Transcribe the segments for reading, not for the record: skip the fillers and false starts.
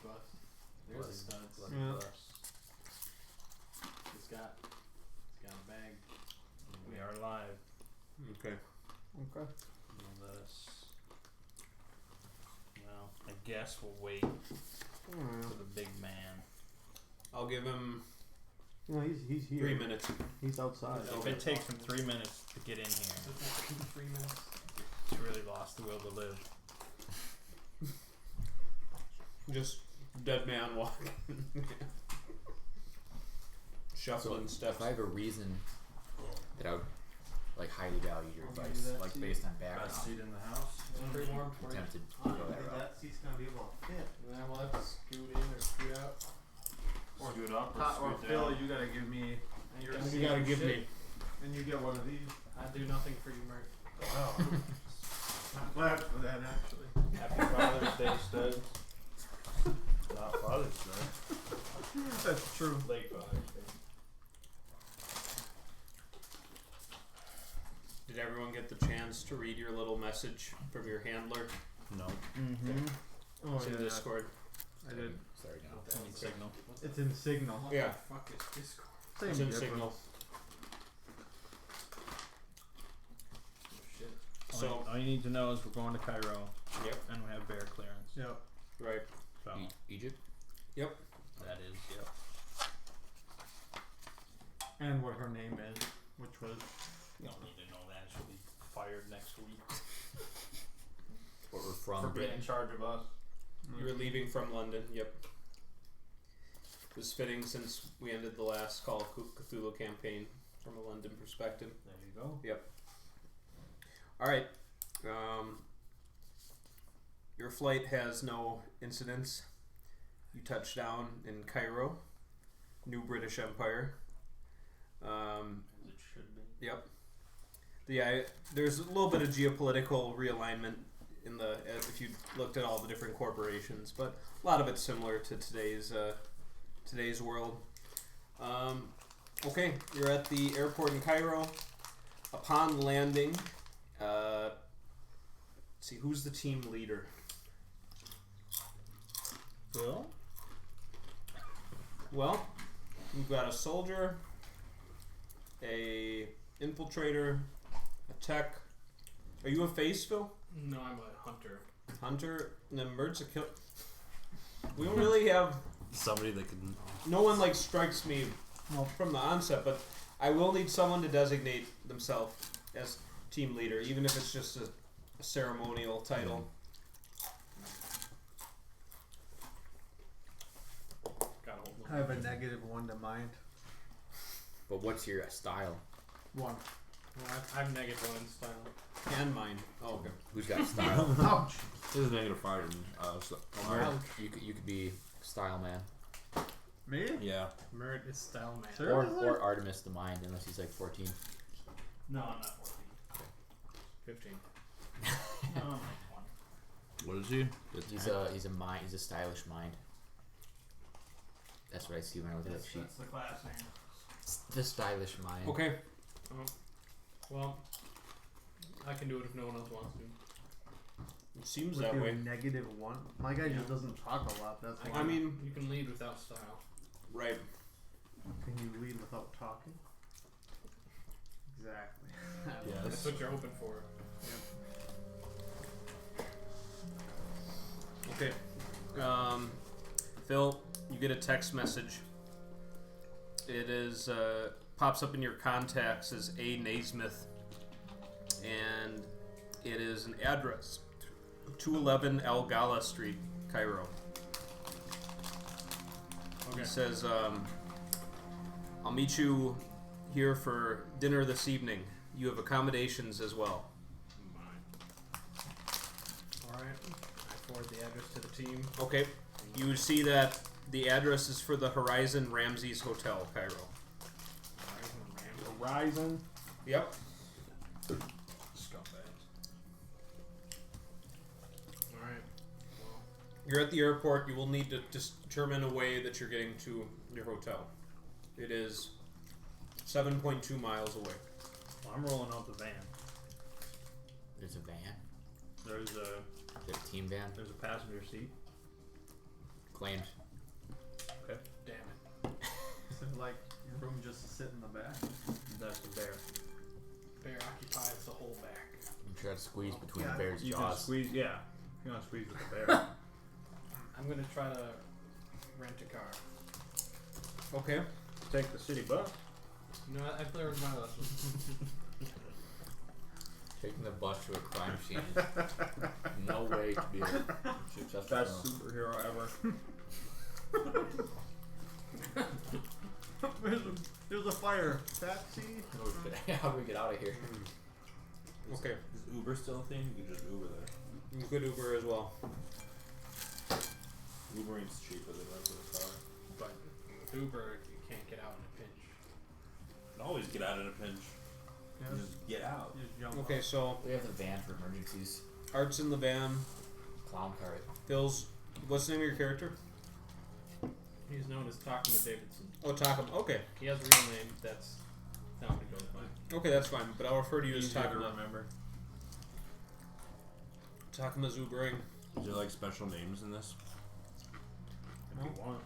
bus. There's the studs. It's got a bag. We are live. Okay. This. Well, I guess we'll wait for the big man. I'll give him. No, he's here. 3 minutes. He's outside. If it takes him 3 minutes to get in here, 3 minutes. he's really lost the will to live. Just dead man walking. Shuffling steps. If I have a reason that I would like highly value your advice, like based on background, Best seat in the house. It's pretty warm for I'm you. tempted to go that route. That seat's gonna be able to fit. And then we'll have to scoot in or scoot out. Or do it up or Or scoot Phil, down. you gotta give me, And you're You gotta give me. and you get one of these. I do nothing for you, Mert. Wow. I'm glad for that, actually. Happy Father's Day, studs. Not Father's Day. That's true. Late Father's Day. Did everyone get the chance to read your little message from your handler? No. Mm-hmm. Oh, It's in yeah. Discord. I did. Sorry, no. Need signal. It's in Signal. What Yeah. the fuck is Discord? Same It's in difference. Signal. Oh shit. So, all you need to know is we're going to Cairo. Yep. And we have bear clearance. Yep. Right. So Egypt? that is, yep. And what her name is, which was. You don't need to know that. She'll be fired next week. What we're For from. being in charge of us. You were leaving from London. Yep. It was fitting since we ended the last Call of Cthulhu campaign from a London perspective. There you go. All right. Your flight has no incidents. You touch down in Cairo, New British Empire. As it should be. Yep. Yeah, there's a little bit of geopolitical realignment in the if you looked at all the different corporations, but a lot of it's similar to today's world. Okay, you're at the airport in Cairo. Upon landing, let's see, who's the team leader? Phil? Well, you've got a soldier, a infiltrator, a tech. Are you a face, Phil? No, I'm a hunter. Hunter, and then Mert's a kill. We don't really have. Somebody that can. No one like strikes me from the onset, but I will need someone to designate themselves as team leader, even if it's just a ceremonial title. Gotta hold I have a -1 to mind. But what's your style? 1. Well, I'm -1 in style. And mine. Oh, okay. Who's got style? Ouch! This is -5 and You could be style man. Me? yeah. Mert is style man. Sure. Or Artemis the mind, unless he's like 14. No, I'm not 14. 15. No, I'm like 1. What is he? He's a mind. He's a stylish mind. That's what I see when I look at that sheet. That's the class name. The stylish mind. Okay. Well, I can do it if no one else wants to. It seems With that your way. -1. My guy just doesn't talk a lot. That's why. I mean, You can lead without style. right. Can you lead without talking? Exactly. That's Yes. what you're hoping for. Okay. Phil, you get a text message. It is pops up in your contacts as A. Naismith, and it is an address: 211 Al Gala Street, Cairo. Okay. He says, "I'll meet you here for dinner this evening. You have accommodations as well." Alright. I forward the address to the team. Okay. You see that the address is for the Horizon Ramses Hotel, Cairo. Horizon. Yep. Scumbags. Alright. Well, You're at the airport. You will need to determine a way that you're getting to your hotel. It is 7.2 miles away. Well, I'm rolling out the van. There's a van. There's a There's a team van. passenger seat. Claimed. Damn it. So like your room just to sit in the back. That's the bear. Bear occupies the whole back. I'm sure I'd squeeze between Yeah. the bear's You can jaws. squeeze, yeah. You want to squeeze with the bear. I'm gonna try to rent a car. Okay. Take the city bus. You know, I've learned my lesson. Taking the bus to a crime scene is no way to be a successful Best film. superhero ever. There's a fire. Taxi. Oh, shit. How do we get out of here? Okay. Is Uber still a thing? You can just Uber there. You could Uber as well. Ubering's cheaper than renting a car. But with Uber, you can't get out in a pinch. You can always get out in a pinch. Yeah. You just get out. You just jump Okay, out. so We have the van for emergencies. Art's in the van. Clown cart. Phil's. What's the name of your character? He's known as Takuma Davidson. Oh, Takum. Okay. He has a real name. That's not what he goes by. Okay, that's fine. But I'll refer to you as Easier to Takuma. remember. Takuma's Ubering. Is there like special names in this? If you want.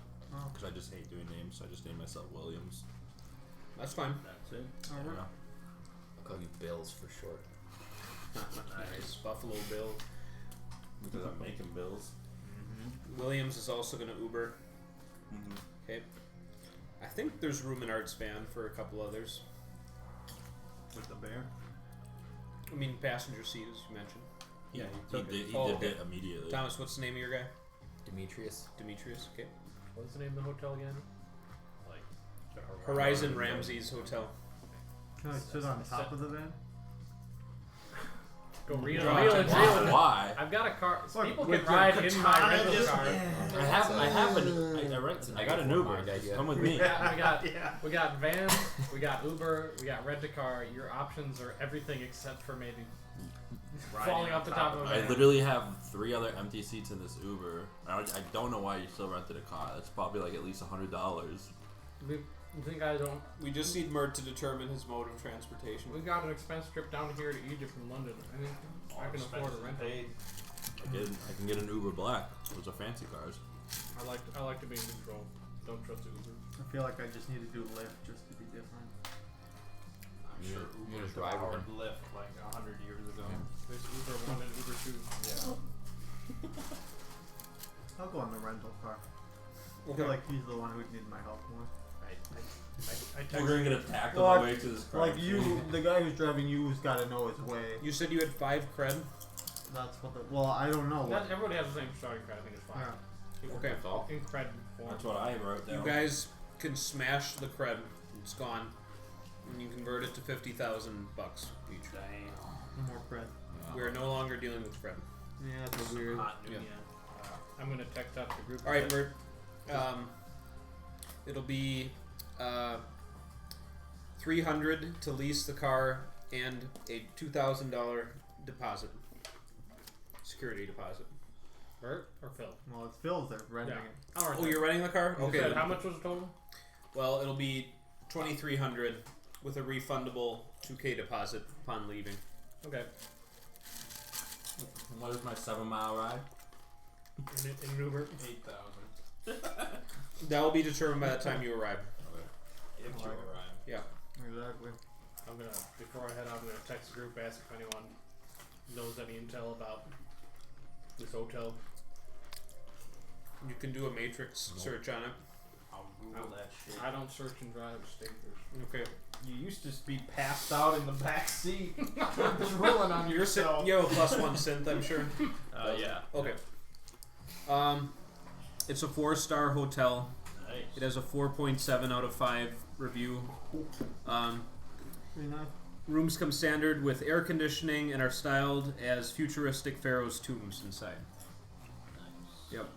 Because I just hate doing names, so I just name myself Williams. That's fine. That's it. Alright. Yeah. I'll call you Bills for short. Nice. Buffalo Bill. Because I'm making bills. Williams is also going to Uber. Mm-hmm. Okay. I think there's room in Art's van for a couple others. With the bear. I mean, passenger seat, as you mentioned. Yeah, he he took did, it. he Oh, did okay. it immediately. Thomas, what's the name of your guy? Demetrius. Demetrius. Okay. What's the name of the hotel again? Like the Horizon Ramses Hotel. Can I sit on top of the van? Go reel Wow. it. Why? I've got a car. Look, People with can your ride in my katana rental just- car. I got an Uber. Mind idea. Come with me. We got van, we got Uber, we got rent a car. Your options are everything except for maybe falling off the top of a I van. literally have 3 other empty seats in this Uber. I don't know why you still rented a car. That's probably like at least $100. You think I don't? We just need Mert to determine his mode of transportation. We got an expense trip down here to Egypt from London. I think I can afford a rental. I can get an Uber Black. Those are fancy cars. I like to be in control. Don't trust Uber. I feel like I just need to do Lyft just to be different. I'm You sure just Uber drive powered one. Lyft like 100 years ago. Yeah. There's Uber 1 and Uber 2. Yeah. I'll go in the rental car. I Okay. feel like he's the one who'd need my help more. I We're text gonna get attacked on Well, the way to this crime Like you, scene. the guy who's driving you's got to know his way. You said you had 5 cred. That's what the. Well, I don't know. Not everybody has the same starting credit. I think it's fine. Yeah. Okay. In cred form. That's what I wrote down. You guys can smash the cred. It's gone. And you convert it to $50,000 each. Dang. More cred. We are no longer dealing with cred. Yeah, that's a weird. Hot new, Yeah. I'm gonna text out the group. All right, Mert. It'll be $300 to lease the car and a $2,000 deposit, security deposit. Bert or Phil? Well, it's Phil's. They're renting Yeah. it. Oh, you're renting the car? You Okay. said how much was the total? Well, it'll be $2,300 with a refundable $2K deposit upon leaving. Okay. What is my 7-mile ride? In Uber. 8,000. That will be determined by the time you arrive. If you arrive. Yeah. Exactly. I'm gonna before I head out. I'm gonna text the group, ask if anyone knows any intel about this hotel. You can do a matrix search on it. I'll Google that shit. I don't search and drive stakers. Okay. You used to be passed out in the back seat, drooling on You're yourself. you have a +1 synth, I'm sure. Yeah. Okay. It's a 4-star hotel. Nice. It has a 4.7 out of 5 review. Pretty nice. Rooms come standard with air conditioning and are styled as futuristic pharaoh's tombs inside. Yep.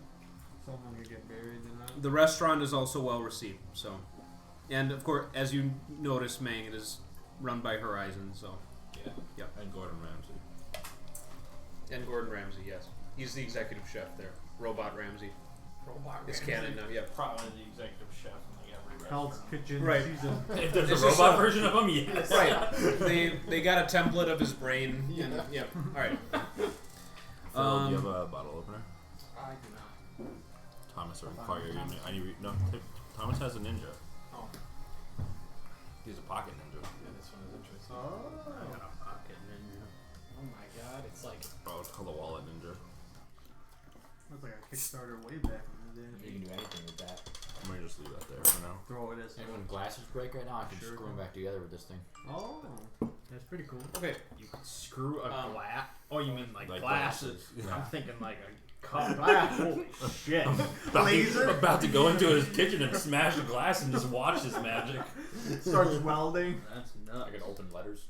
Someone could get buried in that. The restaurant is also well received. So, and of course, as you notice, Mang, it is run by Horizon. So, Yeah. Yep. And Gordon Ramsay. and Gordon Ramsay, yes, he's the executive chef there. Robot Ramsay. Robot. It's Ramsay. canon now. Yep. Probably the executive chef in like every Hell's restaurant. Kitchen Right. season. If there's It's a just robot a- version of him, yes. Right. They got a template of his brain. And, All right. Phil, do you have a bottle opener? I do not. Thomas will require you. No, Thomas has a ninja. Oh. He's a pocket ninja. Yeah, this one is interesting. Oh. I got a pocket ninja. Oh my god, it's like. Oh, it's called a wallet ninja. That's like a Kickstarter way back in the You day. can do anything with that. I'm gonna just leave that there for now. Throw it as And when glasses break right now, I can Sure. screw them back together with this thing. Oh, that's pretty cool. Okay, you can screw a glass. Oh, you mean like, Like glasses? glasses, yeah. I'm thinking like a cup. Holy shit. Laser About to go into his kitchen and smash a glass and just watch his magic. starts welding. That's I nuts. can open letters,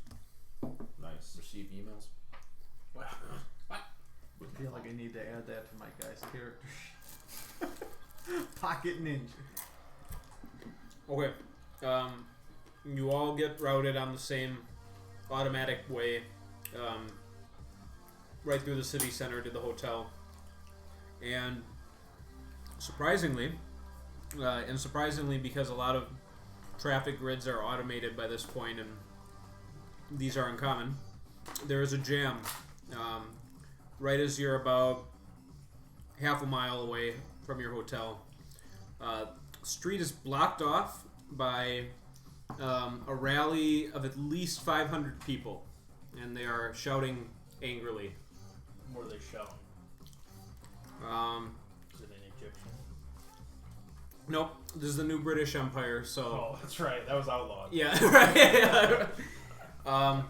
Nice. receive emails. Wow. I feel like I need to add that to my guy's character. Pocket ninja. Okay. You all get routed on the same automatic way, right through the city center to the hotel. And surprisingly because a lot of traffic grids are automated by this point and these are uncommon, there is a jam right as you're about half a mile away from your hotel. Street is blocked off by a rally of at least 500 people, and they are shouting angrily. What are they showing? Is it an Egyptian? Nope, this is the new British Empire, so Oh, that's right. That was outlawed. yeah, right.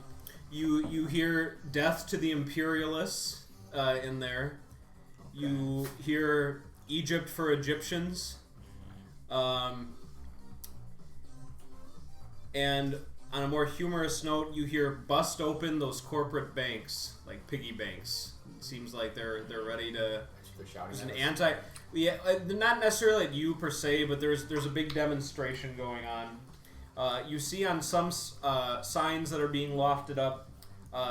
You hear "Death to the Imperialists" in there. You hear "Egypt for Egyptians," and on a more humorous note, you hear "Bust open those corporate banks, like piggy banks." It seems like they're ready to. They're shouting There's at an us. anti. Yeah, not necessarily at you per se, but there's a big demonstration going on. You see on some signs that are being lofted up,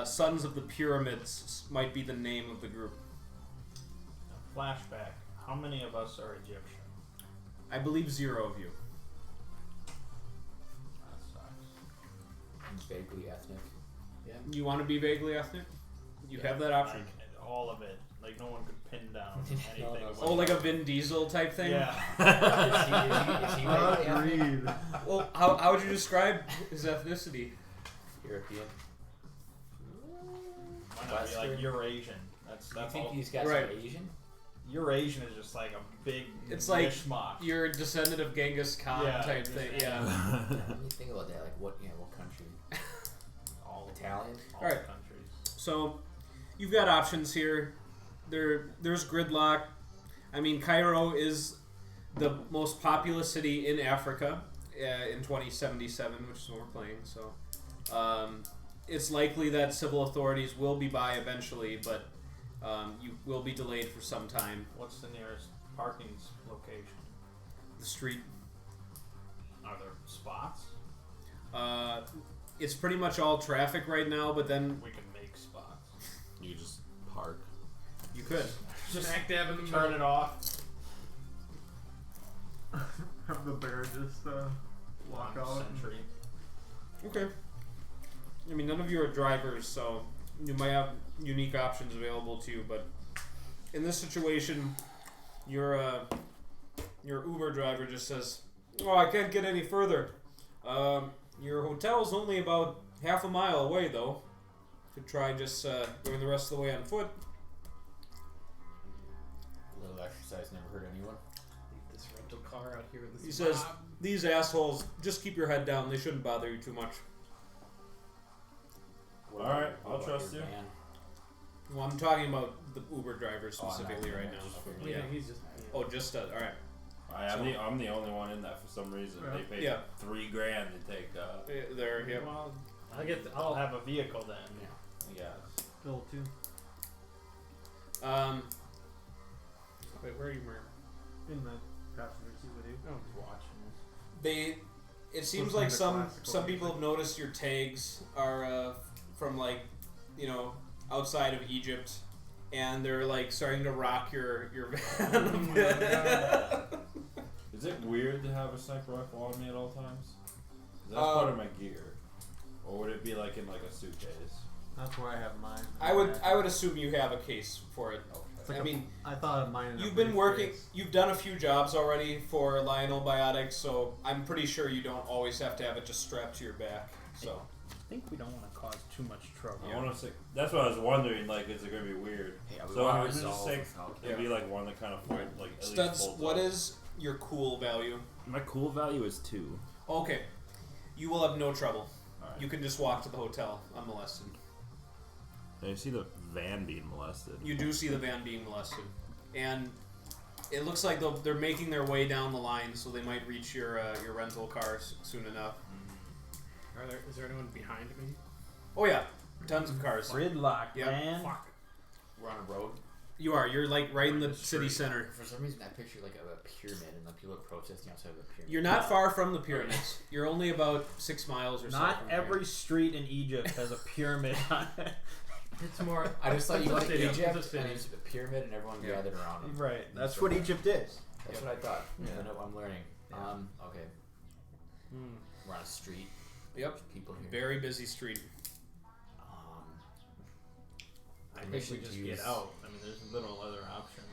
Sons of the Pyramids might be the name of the group. Flashback. How many of us are Egyptian? I believe 0 of you. That sucks. Vaguely ethnic. Yeah. You want to be vaguely ethnic? You have that option. Like, all of it. Like no one could pin down anything. No, about Oh, like a Vin Diesel type thing? Yeah. Is he vaguely ethnic? Agreed. Well, how would you describe his ethnicity? European. Why not be like Eurasian? That's You think all. these guys Right. are Asian? Eurasian is just like a big It's like mishmash. You're a descendant of Genghis Khan Yeah, type thing. Yeah. Let me think about that. Like what country? all Italian? all Alright. countries. So, you've got options here. There's gridlock. I mean, Cairo is the most populous city in Africa in 2077, which is when we're playing. So, it's likely that civil authorities will be by eventually, but you will be delayed for some time. What's the nearest parking location? The street. Are there spots? It's pretty much all traffic right now, but then We can make spots. You just park. you could. Just Smack dab in the Mm-hmm. turn middle. it off. Have the bear just walk on out. Sentry. Okay. I mean, none of you are drivers, so you might have unique options available to you, but in this situation, your Uber driver just says, "Oh, I can't get any further. Your hotel's only about half a mile away, though. Could try just going the rest of the way on foot." A little exercise never hurt anyone. Leave this rental car out here with this He says, mob. "These assholes, just keep your head down. They shouldn't bother you too much." Alright, What I'll about trust your you. van? Well, I'm talking about the Uber driver Oh, I'm not specifically doing right that, now. just figuring. Yeah. He's just. Oh, just all right. I'm the only one in that for some reason. Yeah. They paid Yeah. $3 grand to take. There, yeah. Well, I'll have a vehicle then. I guess. Bill too. Wait, where are you, Murray? In the passenger seat with you. I'm just watching It seems Looks like like a some classical people have noticed your tags are from like, outside of Egypt, and they're like starting to rock your van a bit. Is it weird to have a sniper rifle on me at all times? 'Cause that's Um, part of my gear. Or would it be like in like a suitcase? That's where I have mine. I would assume you have a case for it. Okay. I mean, I thought of mine. In a you've been working. briefcase. You've done a few jobs already for Lionel Biotics, so I'm pretty sure you don't always have to have it just strapped to your back. So I think we don't want to cause too much trouble. I want to say that's what I was wondering. Like, is it gonna be weird? Hey, I So want I'm to just resolve say without- it'd be like one that kind of fold, like at least Studs, folds what up. is your cool value? My cool value is 2. Okay, you will have no trouble. Alright. You can just walk to the hotel unmolested. And you see the van being molested. You do see the van being molested, and it looks like they're making their way down the line, so they might reach your rental car soon enough. Is there anyone behind me? Oh yeah, tons of cars. Gridlock, Yep. man. Fuck. We're on a road. You are. You're like right in the the city street. center. For some reason, I picture like a pyramid and like people are protesting outside of the pyramid. You're not far from the pyramids. You're only about 6 miles or so. Not from every here. street in Egypt has a pyramid on it. It's more. I just thought you It's a went to city. It's a Egypt city. and it's a pyramid and everyone Yeah. gathered around it. Right. That's what Egypt is. That's what I thought. Yeah. I know I'm learning. Yeah. Okay. Hmm. We're on a street. Yep. There's people here. Very busy street. I think Permission we to just use- get out. I mean, there's little other option.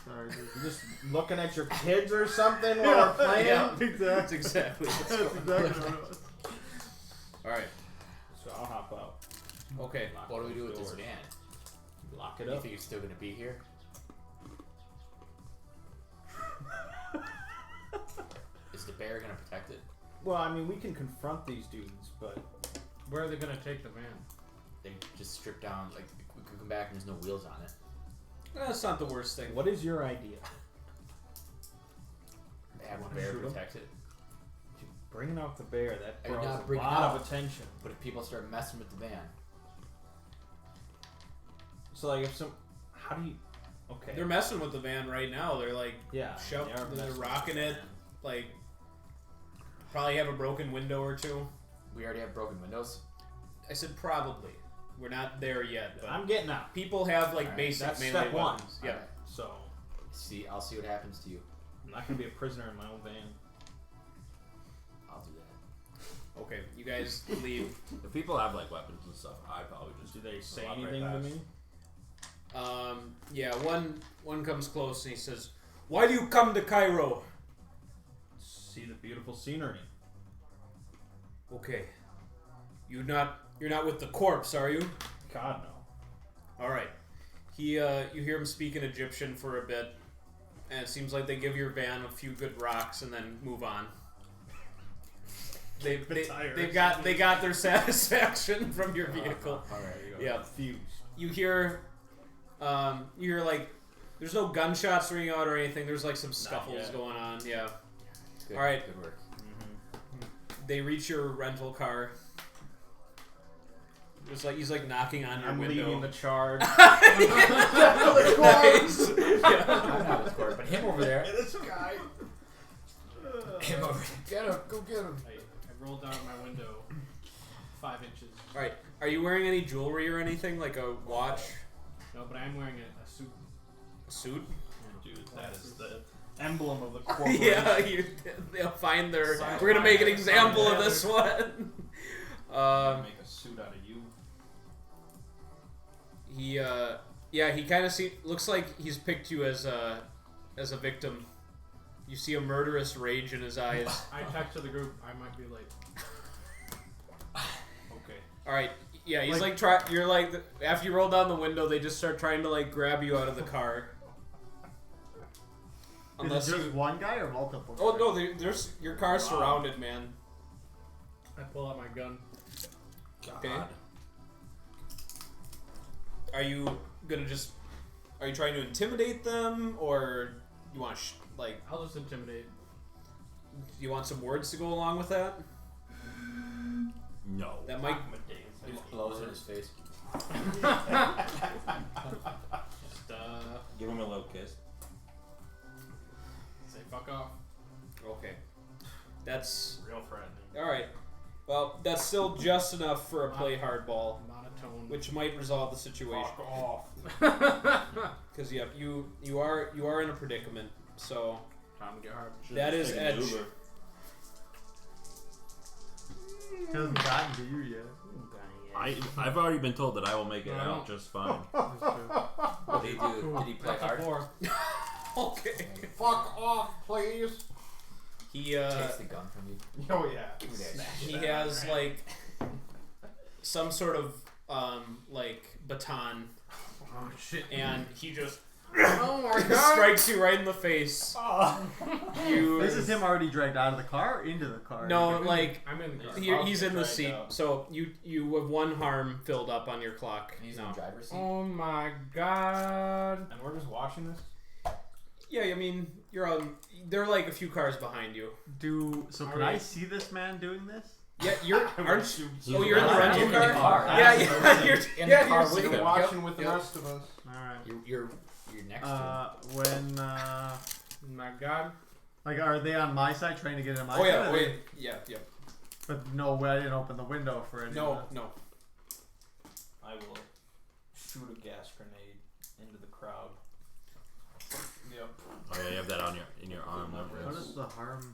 Sorry, dude. You just looking at your kids or something while we're playing? Yeah. Exactly. That's exactly what's That's going exactly on. what it was. All right. So I'll hop out. Okay. Lock What do we those do with this doors. van? Lock it You up. think it's still gonna be here? Is the bear gonna protect it? Well, I mean, we can confront these dudes, but Where are they gonna take the van? They just strip down. Like we could come back and there's no wheels on it. That's not the worst thing. what is your idea? Have Wanna the bear shoot 'em? protect it. Bringing out the bear, that I mean, draws not a bring it lot out. of attention. But if people start messing with the van, So, like, if some. How do you. Okay. They're messing with the van right now. They're like, yeah. shove, they are they're messing rocking with it. Like, probably have a broken window or two. we already have broken windows. I said probably. We're not there yet, the but man. I'm getting out. people have like Alright, basic that's melee step one. weapons. Yeah. Alright. So, I'll see what happens to you. I'm not going to be a prisoner in my own van. I'll do that. Okay, you guys leave. If people have like weapons and stuff, I probably just Do they say walk right anything to past. me? Yeah, one comes close and he says, "Why do you come to Cairo?" See the beautiful scenery. Okay, you're not with the corpse, are you? God, no. All right. He you hear him speak in Egyptian for a bit, and it seems like they give your van a few good rocks and then move on. They got their satisfaction from your vehicle. Alright. Yeah. Confused. You hear like there's no gunshots ringing out or anything. There's like some scuffles yet. going on. Yeah. Good, All right. Good work. They reach your rental car. Just like he's like knocking on your I'm window. leading the charge. Nice. Yeah. I'm not his court, but him over there. This guy. Him over there. Get him. Go get him. I rolled down my window 5 inches. All right. Are you wearing any jewelry or anything like a watch, No, but I'm wearing a suit. a suit? Dude, that is the emblem of the corporation. Yeah, they'll find their. We're gonna make an example of this one. Make a suit out of you. He kind of looks like he's picked you as a victim. You see a murderous rage in his eyes. I texted the group. I might be late. Okay. All right. Yeah, he's like try. You're like after you roll down the window, they just start trying to like grab you out of the car. Unless Is it just you. one guy or multiple? Oh no, there's your car's surrounded, man. I pull out my gun. Okay. God. Are you gonna just? Are you trying to intimidate them, or you want like? I'll just intimidate. You want some words to go along with that? No. That might. He just blows in his face. Just Give him a little kiss. say fuck off. Okay. That's Real friendly. all right. Well, that's still just enough for a play hardball, Monotone. which might resolve the situation. Fuck off. Because you are in a predicament. So Time to get hard. that is Taking the edge. Uber. He hasn't gotten to you yet. I've already been told that I will make it out just fine. What did he do? Did he play That's a hard? 4. Okay. Fuck off, please. He Takes the gun from you. Oh yeah. Give me that he shit. has like some sort of like baton, Oh shit. and he just Oh my god. strikes you right in the face. You This is him already dragged out of the car or into the car? no like I'm in the car. he's in the Dragged seat. out. So you have 1 harm filled up on your clock. He's now. in the driver's seat. Oh my god. And we're just watching this. Yeah, I mean you're on. They're like a few cars behind you. So can I see this man doing this? Yeah, you're aren't you? He's Oh, you're in the right rental in the car. car. Yeah, you're In yeah, the car you're with sitting- him. Watching Yep, with the yep. rest of us. Alright. You're next to When Oh my god. like are they on my side trying to get in my Oh side? yeah, or wait, yeah. But no way, I didn't open the window for anyone. No. I will shoot a gas grenade into the crowd. Yep. Oh yeah, you have that on in your arm. My not What wrist. is the harm?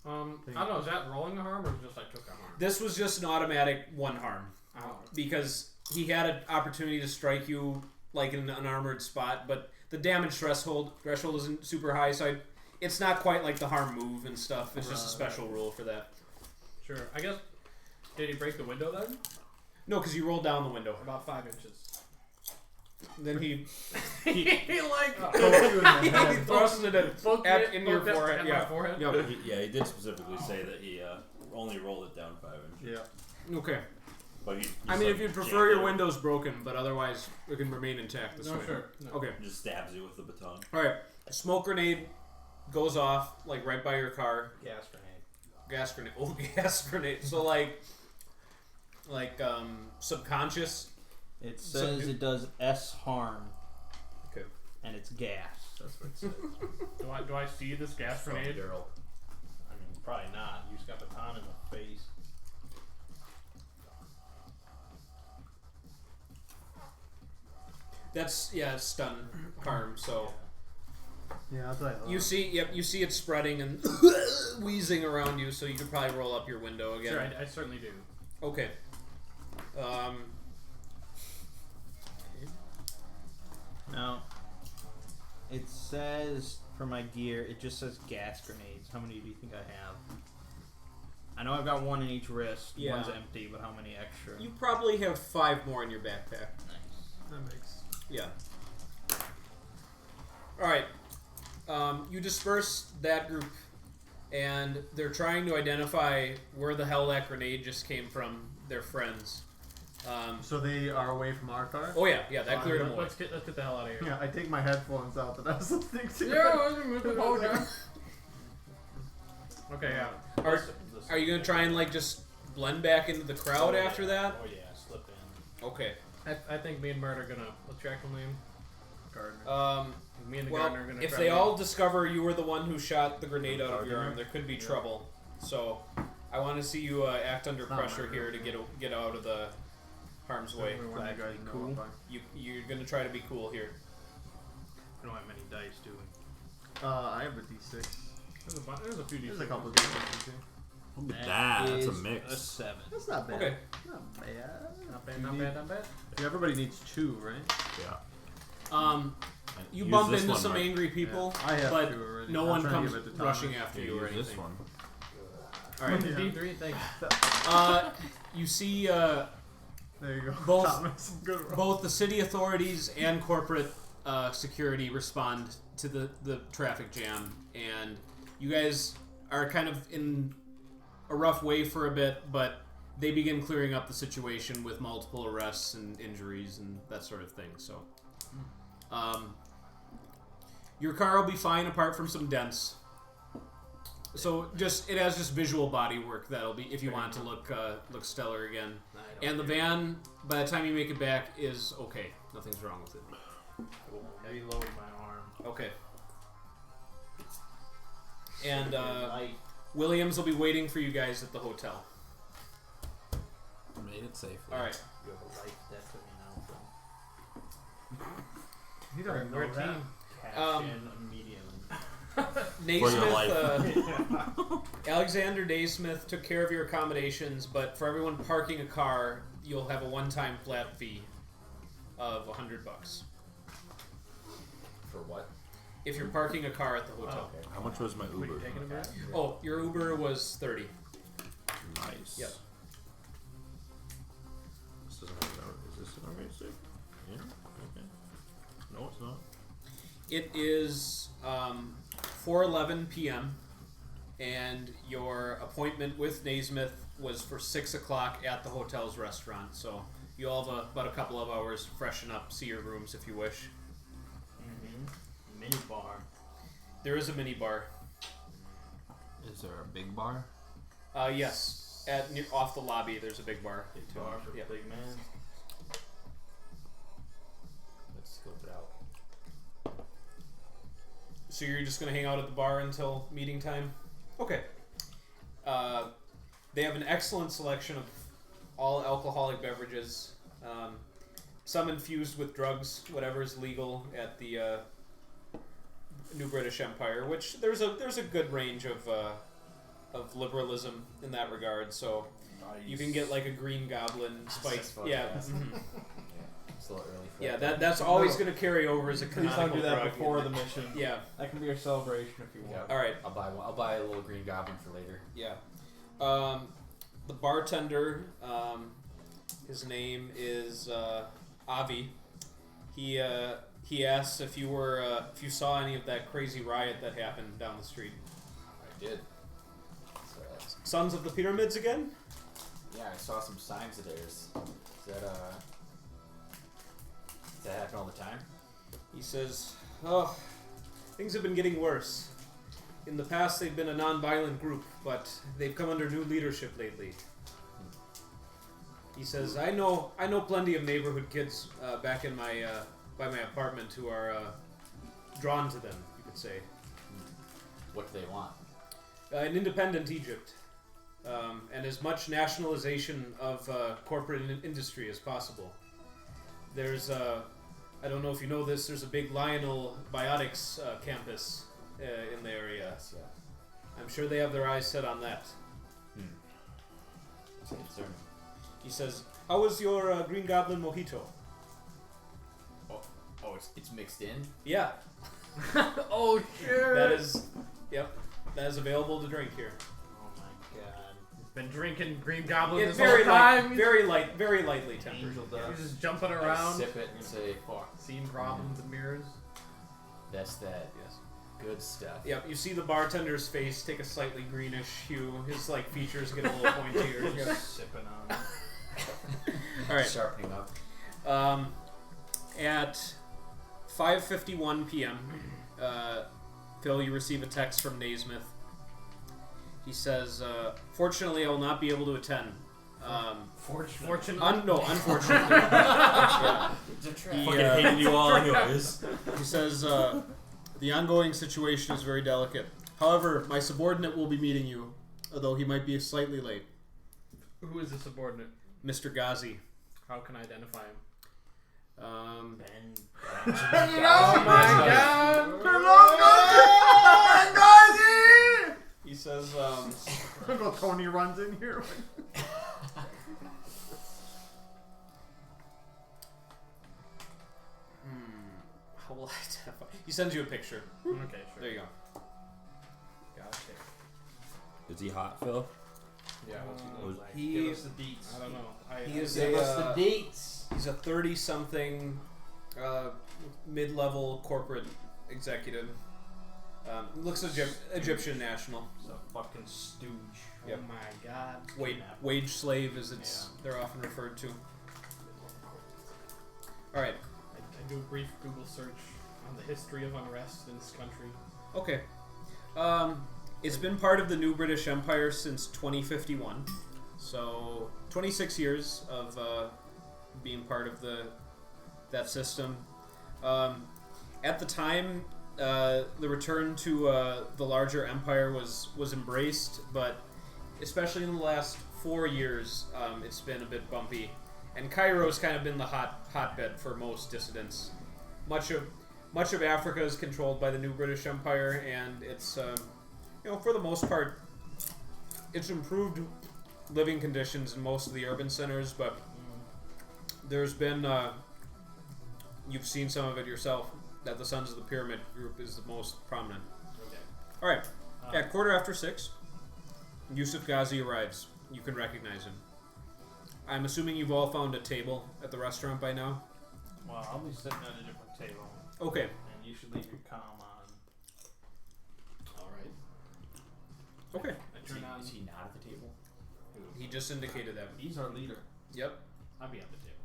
I don't know, is that rolling a harm or just I took a harm? This was just an automatic 1 harm Oh. because he had an opportunity to strike you like in an unarmored spot, but the damage threshold isn't super high, so it's not quite like the harm move and stuff. It's just a special rule for that. Sure. I guess. Did he break the window then? No, because you rolled down the window. About 5 inches. Then he he like Poke you in the he head. thrusted it poked at, it- in your poked it forehead. at Yeah. my forehead. Yep. He did specifically say that he only rolled it down 5 inches. Yeah. Okay. But he I mean, if you'd prefer your window's broken, but otherwise it can remain intact this No, way. sure. No. Okay. Just stabs you with the baton. All right. A smoke grenade goes off like right by your car. Gas grenade. Gas grenade. Oh, gas grenade. So like subconscious. It So says do- it does S harm. Okay. And it's gas. That's what it says. Do I see this gas grenade? girl. I mean, probably not. You just got baton in the face. That's it's stun harm. So Yeah, that's what I thought. you see it spreading and wheezing around you. So you could probably roll up your window again. Sure, I certainly do. Okay. Now, it says for my gear, it just says gas grenades. How many do you think I have? I know I've got 1 in each wrist. Yeah. One's empty, but how many extra? You probably have 5 more in your backpack. Nice. That makes. Yeah. All right. You disperse that group, and they're trying to identify where the hell that grenade just came from. Their friends. So they are away from our car? Oh yeah, that cleared them away. Let's get the hell out of here. Yeah, I take my headphones out that I was listening to. Okay, yeah. Are you gonna try and like just blend back into the crowd after that? Oh yeah, slip in. Okay. I think me and Mert are gonna. What's your actual name? Gardner. Me and the Well, gardener are gonna. if try they to- all discover you were the one who shot the grenade out of your Gardener? arm, there could be trouble. So, I want to see you act under Not pressure murder. here to get out of the harm's way. Everyone you guys know cool. about. You're gonna try to be cool here. I don't have many dice, do we? I have a D6. There's a few. There's a D6s. couple of D6s here. Look at that. That's a is mix. A 7. That's not bad. Okay. Not bad. Not bad. You Not need- bad. Not bad. Everybody needs 2, right? Yeah. And you Use bump this into one, some Mark. angry people, Yeah, I have but 2 already. no I'm one trying to comes give it to Thomas. rushing after Yeah, you or use this anything. one. All right. Yeah. D3. Thanks. You see There you go. Both- Thomas. Good roll. both the city authorities and corporate security respond to the traffic jam, and you guys are kind of in a rough way for a bit, but they begin clearing up the situation with multiple arrests and injuries and that sort of thing. So, your car will be fine apart from some dents. So it has just visual body work that'll be if you want to look stellar again. And the van, by the time you make it back, is okay. Nothing's wrong with it. Reload my arm. Okay. And Light. Williams will be waiting for you guys at the hotel. Made it safely. All right. You have a life debt to me now. He doesn't We're know a that. team. Cash in immediately. Naismith, Alexander Naismith took care of your accommodations, but for everyone parking a car, you'll have a one-time flat fee of $100 For what? if you're parking a car at the hotel. Okay. How much was my Were you Uber? taking a break? Oh, your Uber was 30. Nice. Yep. This doesn't have is this an already stick? Yeah. Okay. No, it's not. It is 4:11 p.m. and your appointment with Naismith was for 6 o'clock at the hotel's restaurant. So you all have about a couple of hours to freshen up, see your rooms if you wish. Mm-hmm. Mini bar. There is a mini bar. Is there a big bar? Yes. Off the lobby, there's a big bar. Big too. bar for Yep. big man. Let's scope it out. So you're just going to hang out at the bar until meeting time? Okay. They have an excellent selection of all alcoholic beverages. Some infused with drugs, whatever is legal at the New British Empire. Which there's a good range of liberalism in that regard. So you can get like a Green Goblin spice. That's fun, Yeah. yeah. Mhm. It's a little early for Yeah. that. That's always going to carry over as a Please canonical don't do that drug. before the mission. Yeah. That can be your celebration if you want. Yeah. All right. I'll buy one. I'll buy a little green goblin for later. Yeah. The bartender, his name is Avi. He asks if you saw any of that crazy riot that happened down the street. I did. So, Sons of the Pyramids again? yeah, I saw some signs of theirs. Does that happen all the time? He says, "Oh, things have been getting worse. In the past, they've been a non-violent group, but they've come under new leadership lately." He says, "I know plenty of neighborhood kids back in my by my apartment who are drawn to them. You could say What do they want? an independent Egypt, and as much nationalization of corporate industry as possible. There's I don't know if you know this. There's a big Lionel Biotics campus in the area. Yes, yeah. I'm sure they have their eyes set on that." It's concerning. He says, "How was your Green Goblin mojito?" Oh, it's mixed in? Yeah, Oh sure. that is available to drink here. Oh my god. Been drinking Green Goblin It's this whole time. very lightly tempered. Angel He's dust. just jumping I around, sip it and say, seeing problems and mirrors. that's that Yes. good stuff. Yep. You see the bartender's face take a slightly greenish hue. His features get a little pointier. Just sipping on it. All right. Sharpening up. At 5:51 p.m., Phil, you receive a text from Naismith. He says, "Fortunately, I will not be able to attend." Fortunately. Unfortunately. Yeah. He, Fucking hated you all anyways. he says, "The ongoing situation is very delicate. However, my subordinate will be meeting you, although he might be slightly late. Who is the subordinate? Mr. Ghazi." How can I identify him? Ben. Oh my god! He says, Uncle Tony runs in here. how will I identify? He sends you a picture. Okay, sure. There you go. Gotcha. Is he hot, Phil? Yeah. What's he Was- look like? he- Give us the deets. I don't know. He is Give us the deets. He's a 30-something mid-level corporate executive. Looks Egyptian national. It's a fucking stooge. Yep. Oh my god. Wage slave, as they're often referred to. All right. I do a brief Google search on the history of unrest in this country. Okay. It's been part of the New British Empire since 2051. So 26 years of being part of that system. At the time, the return to the larger empire was embraced, but especially in the last 4 years, it's been a bit bumpy. And Cairo's kind of been the hotbed for most dissidents. Much of Africa is controlled by the New British Empire, and it's for the most part, it's improved living conditions in most of the urban centers, but there's been, you've seen some of it yourself, that the Sons of the Pyramid group is the most prominent. Okay. Alright, at 6:15, Yusuf Ghazi arrives. You can recognize him. I'm assuming you've all found a table at the restaurant by now? Well, I'll be sitting at a different table, Okay. and you should leave your comm on. All right. Okay. I turn on. Is he not at the table? He just indicated that. He's our leader. Yep. I'll be at the table.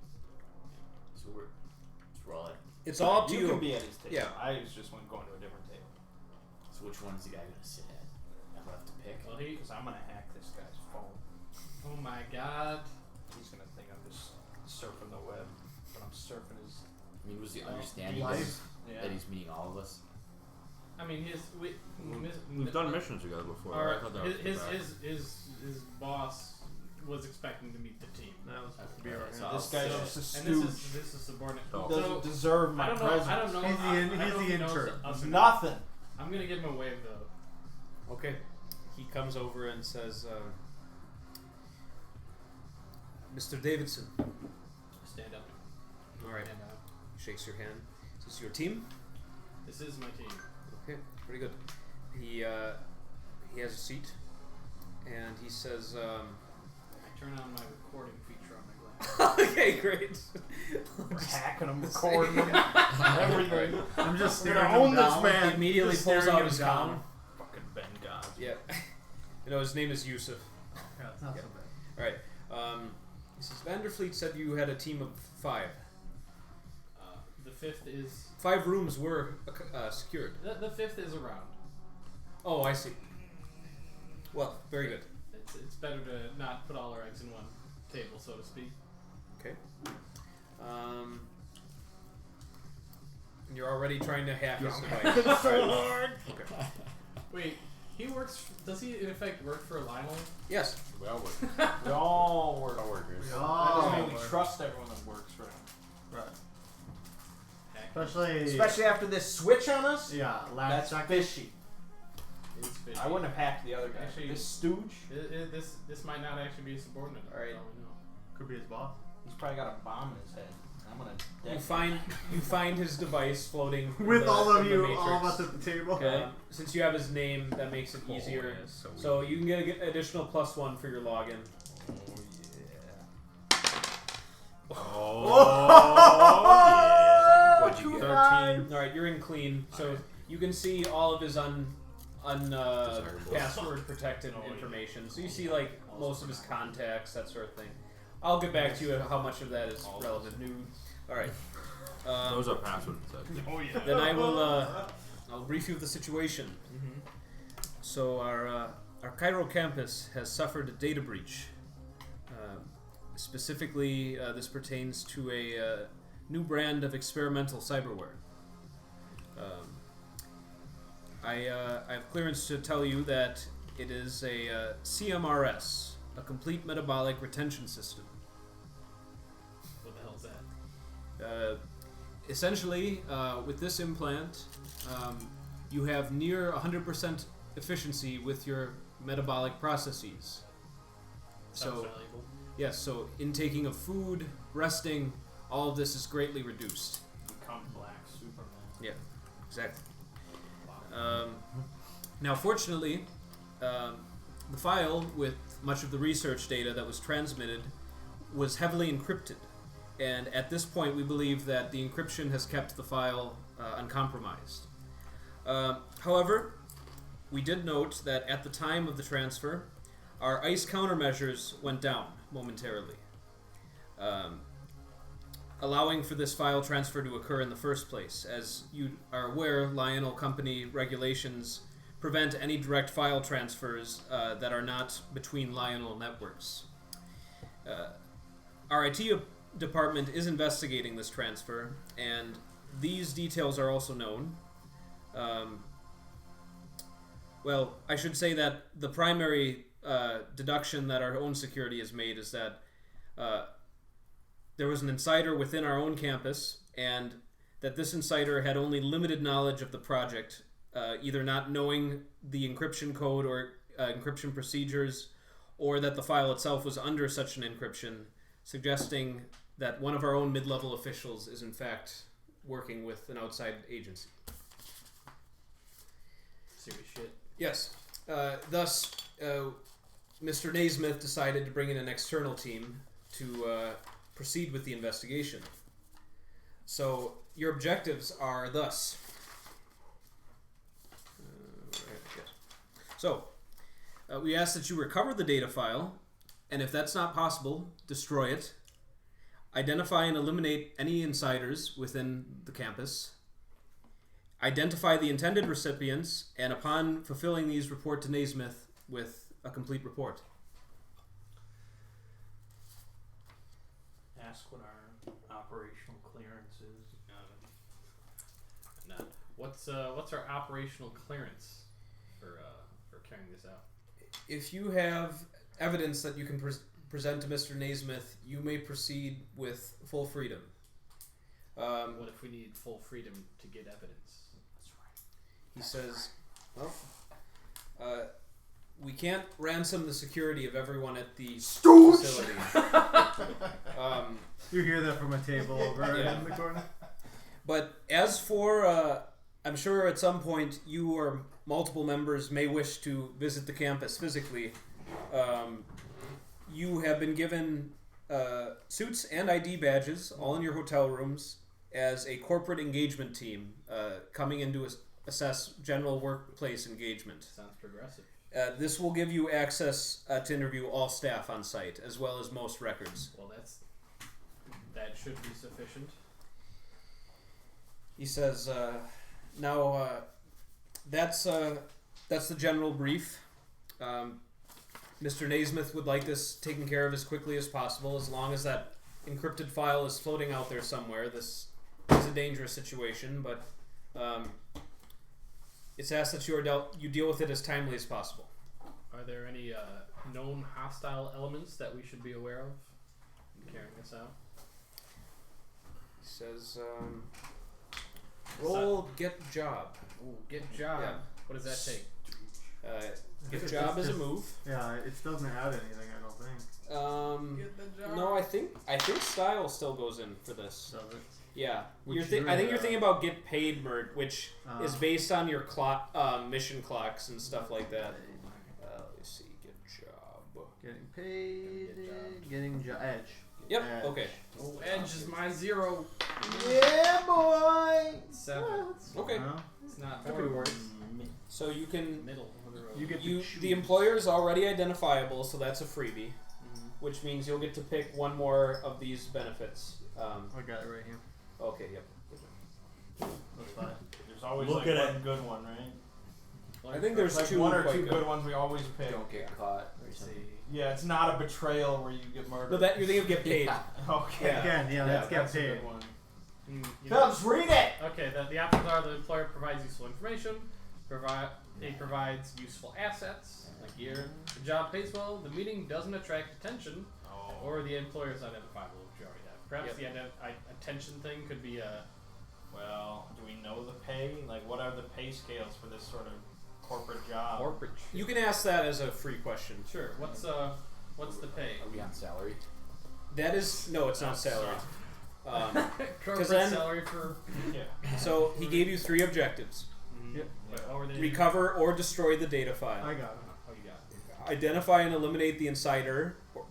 So we're all at. It's all up to You you. can be at his table. Yeah. I was just going to a different table. So which one's the guy gonna sit at? I'll have to pick. Well, he. Because I'm going to hack this guy's phone. Oh my God. He's going to think I'm just surfing the web. But I'm surfing his I mean, was the understanding life. that he's meeting all of us? I mean, We've done missions together before. Or I thought that was his boss was expecting to meet the team. That was supposed to be Okay, our so hand. I'll- This guy's So- just a and stooge. this is subordinate. Oh. He doesn't deserve my I don't know. presence. I don't know. He's the I don't know if he knows intern. us or not. Nothing. I'm gonna give him a wave though. Okay. He comes over and says, Mr. Davidson. Stand up. Alright. And, Shakes your hand. Is this your team? this is my team. Okay, pretty good. He has a seat, and he says, I turn on my recording feature on my glass. okay, great. We're hacking him, recording him, everything. I'm just We're staring gonna own him this down. man. He immediately Just pulls staring out him his down. phone. Fucking Ben God. Yeah. You know, his name is Yusuf. Yeah, it's not Yeah. so bad. Alright. He says, Vanderfleet said you had a team of 5. The fifth is 5 rooms were secured. the fifth is around. Oh, I see. Well, very good. It's better to not put all our eggs in one table, so to speak. Okay. You're already trying to hack his device. So hard. Okay. Wait, he works. Does he in effect work for Lionel? Yes. We all work. We all work. Coworkers. We That all doesn't mean we work. trust everyone that works for him. Right. Heck, Especially. Especially after this switch on us. Yeah, last That's second. fishy. it's fishy. I wouldn't have hacked the other guy. Actually- This stooge. This might not actually be a subordinate. All right. That's all we know. Could be his boss. He's probably got a bomb in his head. I'm gonna. You find his device floating in With the, all of in the you, matrix. all of us at the table. Okay. Since you have his name, that makes it easier. So you can get an additional +1 for your login. Oh, What'd you get? 13. All right, you're in clean. So you can see all of his password protected information. So you see like most of his contacts, that sort of thing. I'll get back to you how much of that is relevant. All right. Those are passwords. Oh yeah. Then I will. I'll brief you of the situation. So our Cairo campus has suffered a data breach. Specifically, this pertains to a new brand of experimental cyberware. I have clearance to tell you that it is a CMRS, a complete metabolic retention system. What the hell is that? Essentially, with this implant, you have near 100% efficiency with your metabolic processes. Sounds So, valuable. yes, so intaking of food, resting, all of this is greatly reduced. Become Black Superman. Yeah, exactly. Now, fortunately, the file with much of the research data that was transmitted was heavily encrypted. And at this point, we believe that the encryption has kept the file uncompromised. However, we did note that at the time of the transfer, our ICE countermeasures went down momentarily, allowing for this file transfer to occur in the first place. As you are aware, Lionel Company regulations prevent any direct file transfers that are not between Lionel networks. Our IT department is investigating this transfer, and these details are also known. Well, I should say that the primary deduction that our own security has made is that there was an insider within our own campus, and that this insider had only limited knowledge of the project, either not knowing the encryption code or encryption procedures, or that the file itself was under such an encryption, suggesting that one of our own mid-level officials is in fact working with an outside agency. Serious shit. Yes. Thus, Mr. Naismith decided to bring in an external team to proceed with the investigation. So, your objectives are thus. So, we ask that you recover the data file, and if that's not possible, destroy it. Identify and eliminate any insiders within the campus. Identify the intended recipients, and upon fulfilling these, report to Naismith with a complete report. Ask what our operational clearance is. No. What's our operational clearance for carrying this out? If you have evidence that you can present to Mr. Naismith, you may proceed with full freedom. What if we need full freedom to get evidence? He says, well, we can't ransom the security of everyone at the facility. You hear that from a table over Yeah. in the corner? But as for, I'm sure at some point you or multiple members may wish to visit the campus physically. You have been given suits and ID badges, all in your hotel rooms, as a corporate engagement team coming in to assess general workplace engagement. Sounds progressive. This will give you access to interview all staff on site, as well as most records. Well, that should be sufficient. He says, now that's the general brief. Mr. Naismith would like this taken care of as quickly as possible, as long as that encrypted file is floating out there somewhere. This is a dangerous situation, but it's asked that you deal with it as timely as possible. Are there any known hostile elements that we should be aware of in carrying this out? He says, roll get job. Ooh, get job. Yeah. What does that take? Get job is a move. Yeah, it doesn't add anything, I don't think. Get the job. No, I think style still goes in for this. Does it? Yeah, Which I think you're thinking about get paid murd, which is Uh, based on your mission clocks and stuff like that. Let me see, get job. Getting paid, edge. Yep. Edge. Okay. Oh, edge is my 0. Yeah, boy. 7. Okay. Well, It's not Could be horrible. worse. So you can Middle of the road. You get to the choose. employer is already identifiable, so that's a freebie, Mhm. which means you'll get to pick one more of these benefits. I got it right here. Okay. Yep. That's fine. There's always Look like at one good one, right? I think there's Like two one or quite two good. good ones we always pick. Don't get caught or Let's something. see. Yeah, it's not a betrayal where you get murdered. No, that you're thinking of get paid. Okay. Yeah. Again, yeah, let's get that's a paid. good one. You know- Phillips, read it! Okay, the options are the employer provides useful information, it provides useful assets, like gear, the job pays well, the meeting doesn't attract attention, or the employer is identifiable, which you already have. Perhaps the attention thing could be a... Well, do we know the pay? Like, what are the pay scales for this sort of corporate job? corporate You can ask that as a free question. Sure, what's the pay? Are we on salary? That is no, it's not salary. Corporate then- salary for... Yeah. So he gave you 3 objectives: Yep. What were they? recover or destroy the data file, I got it. Oh, you got it. identify and eliminate the insider, or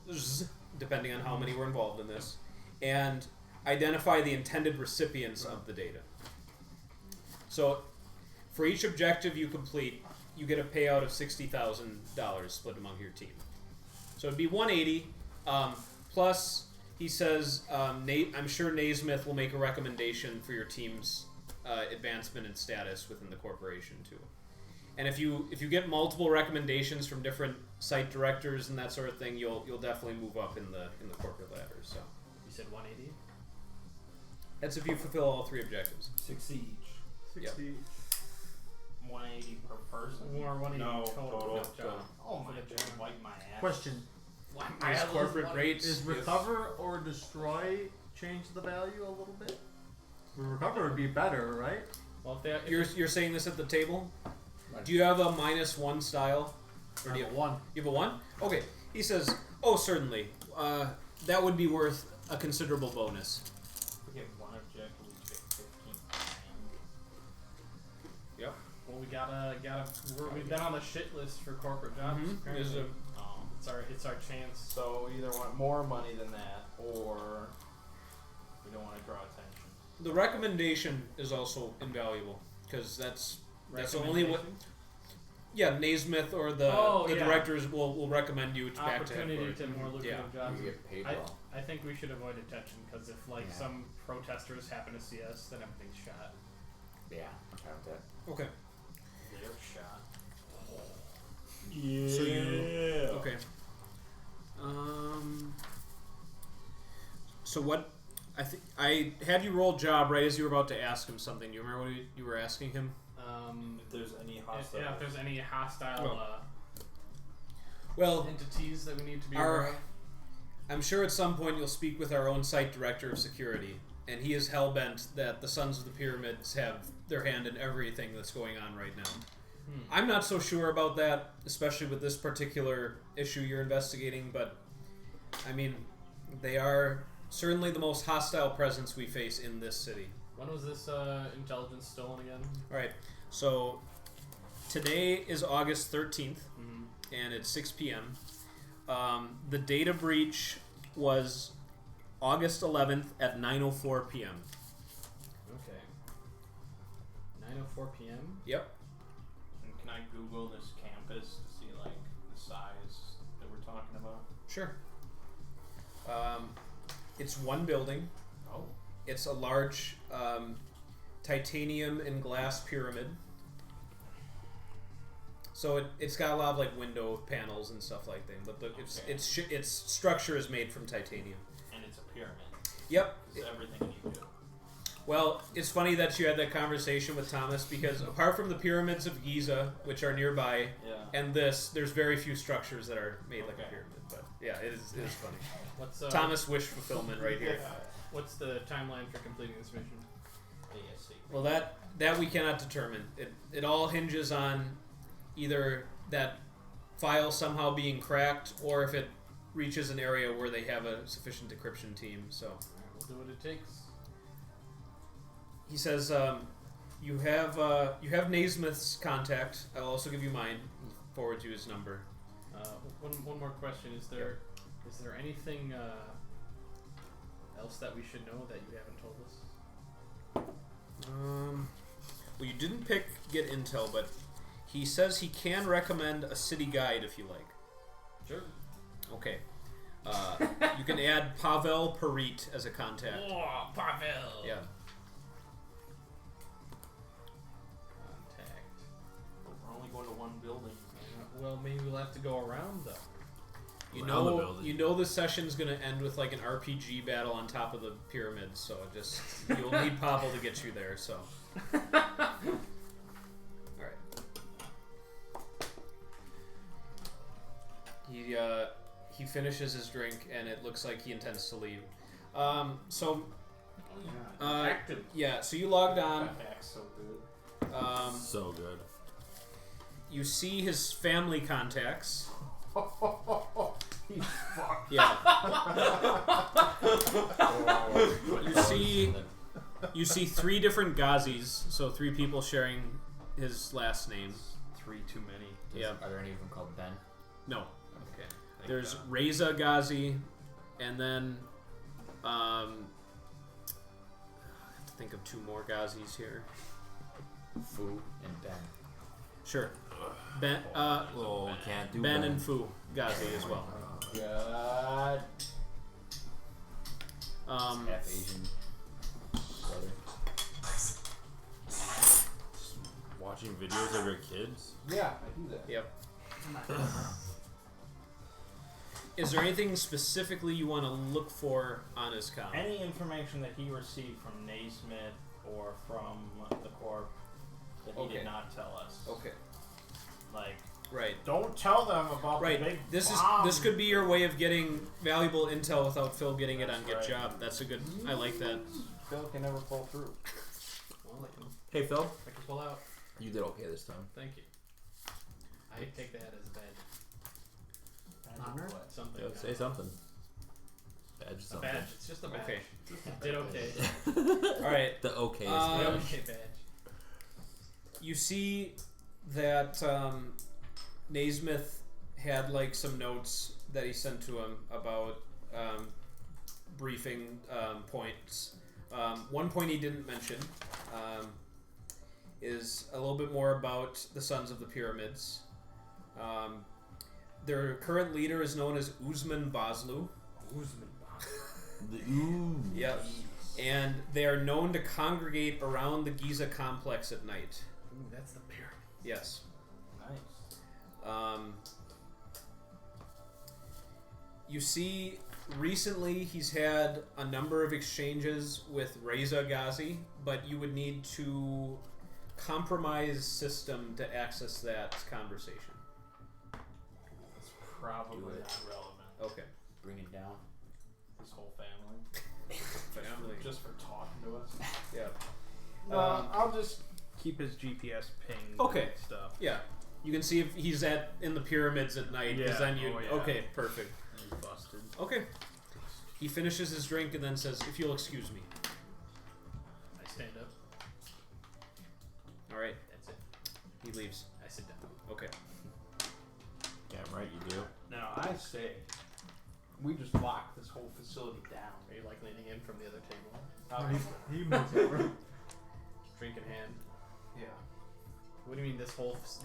depending on how many were involved in this, and identify the intended recipients of the data. So, for each objective you complete, you get a payout of $60,000 split among your team. So it'd be 180. Plus, he says, I'm sure Naismith will make a recommendation for your team's advancement and status within the corporation too. And if you get multiple recommendations from different site directors and that sort of thing, you'll definitely move up in the corporate ladder. So You said 180? that's if you fulfill all 3 objectives. 6 each. 60. 180 per person? Or 180 No, total. total. Job. Oh my god, wipe my ass. Question: Is corporate rates Is recover or destroy change the value a little bit? Recover would be better, right? Well, if You're saying this at the table? Do you have a -1 style? Or do you have one? You have a 1? Okay. He says, oh, certainly. That would be worth a considerable bonus. We get one objective, we get 15 Yep. Well, we've been on the shit list for corporate jobs. There's apparently. a It's our chance. So we either want more money than that, or we don't want to draw attention. The recommendation is also invaluable because that's only what. Yeah, Naismith or the directors will recommend you back to opportunity headquarters. to more lucrative jobs. You get paid well. I think we should avoid attention because if some protesters happen to see us, then everything's shot. Yeah, I'm fine with that. Okay. They're shot. So you okay? So what? I had you roll job right as you were about to ask him something. You remember what you were asking him? If there's any hostile. If there's any hostile Well, entities that we need to be aware of. I'm sure at some point you'll speak with our own site director of security, and he is hell-bent that the Sons of the Pyramids have their hand in everything that's going on right now. I'm not so sure about that, especially with this particular issue you're investigating, but I mean, they are certainly the most hostile presence we face in this city. When was this intelligence stolen again? Alright, so today is August 13th, and it's 6 p.m. The data breach was August 11th at 9:04 p.m. Okay. 9:04 p.m. Yep. And can I Google this campus to see like the size that we're talking about? Sure. It's one building. Oh. It's a large titanium and glass pyramid. So it's got a lot of like window panels and stuff like that. But its structure is made from titanium. And it's a pyramid. Yep. It's everything you do. Well, it's funny that you had that conversation with Thomas because apart from the pyramids of Giza, which are nearby, and there's very few structures that are made like a pyramid. But yeah, it is funny. What's Thomas wish fulfillment right here. What's the timeline for completing this mission? ASC. Well, that we cannot determine. It all hinges on either that file somehow being cracked or if it reaches an area where they have a sufficient decryption team. So We'll do what it takes. he says you have Naismith's contact. I'll also give you mine. Forward you his number. One more question: Is there anything else that we should know that you haven't told us? Well, you didn't get intel, but he says he can recommend a city guide if you like. Sure. Okay. You can add Pavel Parit as a contact. Oh, Pavel. Yeah. Contact. We're only going to one building. Well, maybe we'll have to go around though. You Around the know, building. the session's gonna end with like an RPG battle on top of the pyramids, so you'll need Pavel to get you there. So. All right. He finishes his drink, and it looks like he intends to leave. So you logged on. That hack's so good. So good. You see his family contacts. He's fucked. Yeah. You see 3 different Ghazis, so 3 people sharing his last name. 3 too many. Yeah. Are there any of them called Ben? No. Okay. There's Reza Ghazi, and then I have to think of 2 more Ghazis here. Fu and Ben. Sure. Ben, Can't do Ben and Fu Ghazi as well. God. Half Asian brother. Watching videos of your kids? Yeah, I do that. Yep. Is there anything specifically you want to look for on his comm? Any information that he received from Naismith or from the Corp that he did not tell us. Okay. Like, Right. Don't tell them about the big This bomb. this could be your way of getting valuable intel without Phil getting it on Get right. Job. That's a good. I like that. Phil can never pull through. Well, Hey, Phil. I can pull out. You did okay this time. Thank you. I take that as a badge. Honor? Something. Yeah, say something. badge. A Something. badge. It's just a badge. Okay. Did okay. All right. The okay is Um, The badge. okay badge. You see that Naismith had like some notes that he sent to him about briefing points. One point he didn't mention is a little bit more about the Sons of the Pyramids. Their current leader is known as Uzman Baslu. Yep. And they are known to congregate around the Giza complex at night. Ooh, that's the pyramid. Yes. Nice. You see, recently he's had a number of exchanges with Reza Ghazi, but you would need to compromise system to access that conversation. It's probably Do it. not relevant. Okay. Bring it down. His whole family. Family. Just for talking to us. Yeah. No, I'll just keep his GPS ping. Okay. And stuff. Yeah. You can see if he's in the pyramids at night, because Yeah. then you. Oh, yeah. Okay, perfect. He's busted. Okay. He finishes his drink and then says, "If you'll excuse me." I stand up. All right. That's it. He leaves. I sit down. Okay. Damn right you do. Now I say, we just lock this whole facility down. Are you like leaning in from the other table? He moves over. Drink in hand. Yeah. What do you mean? The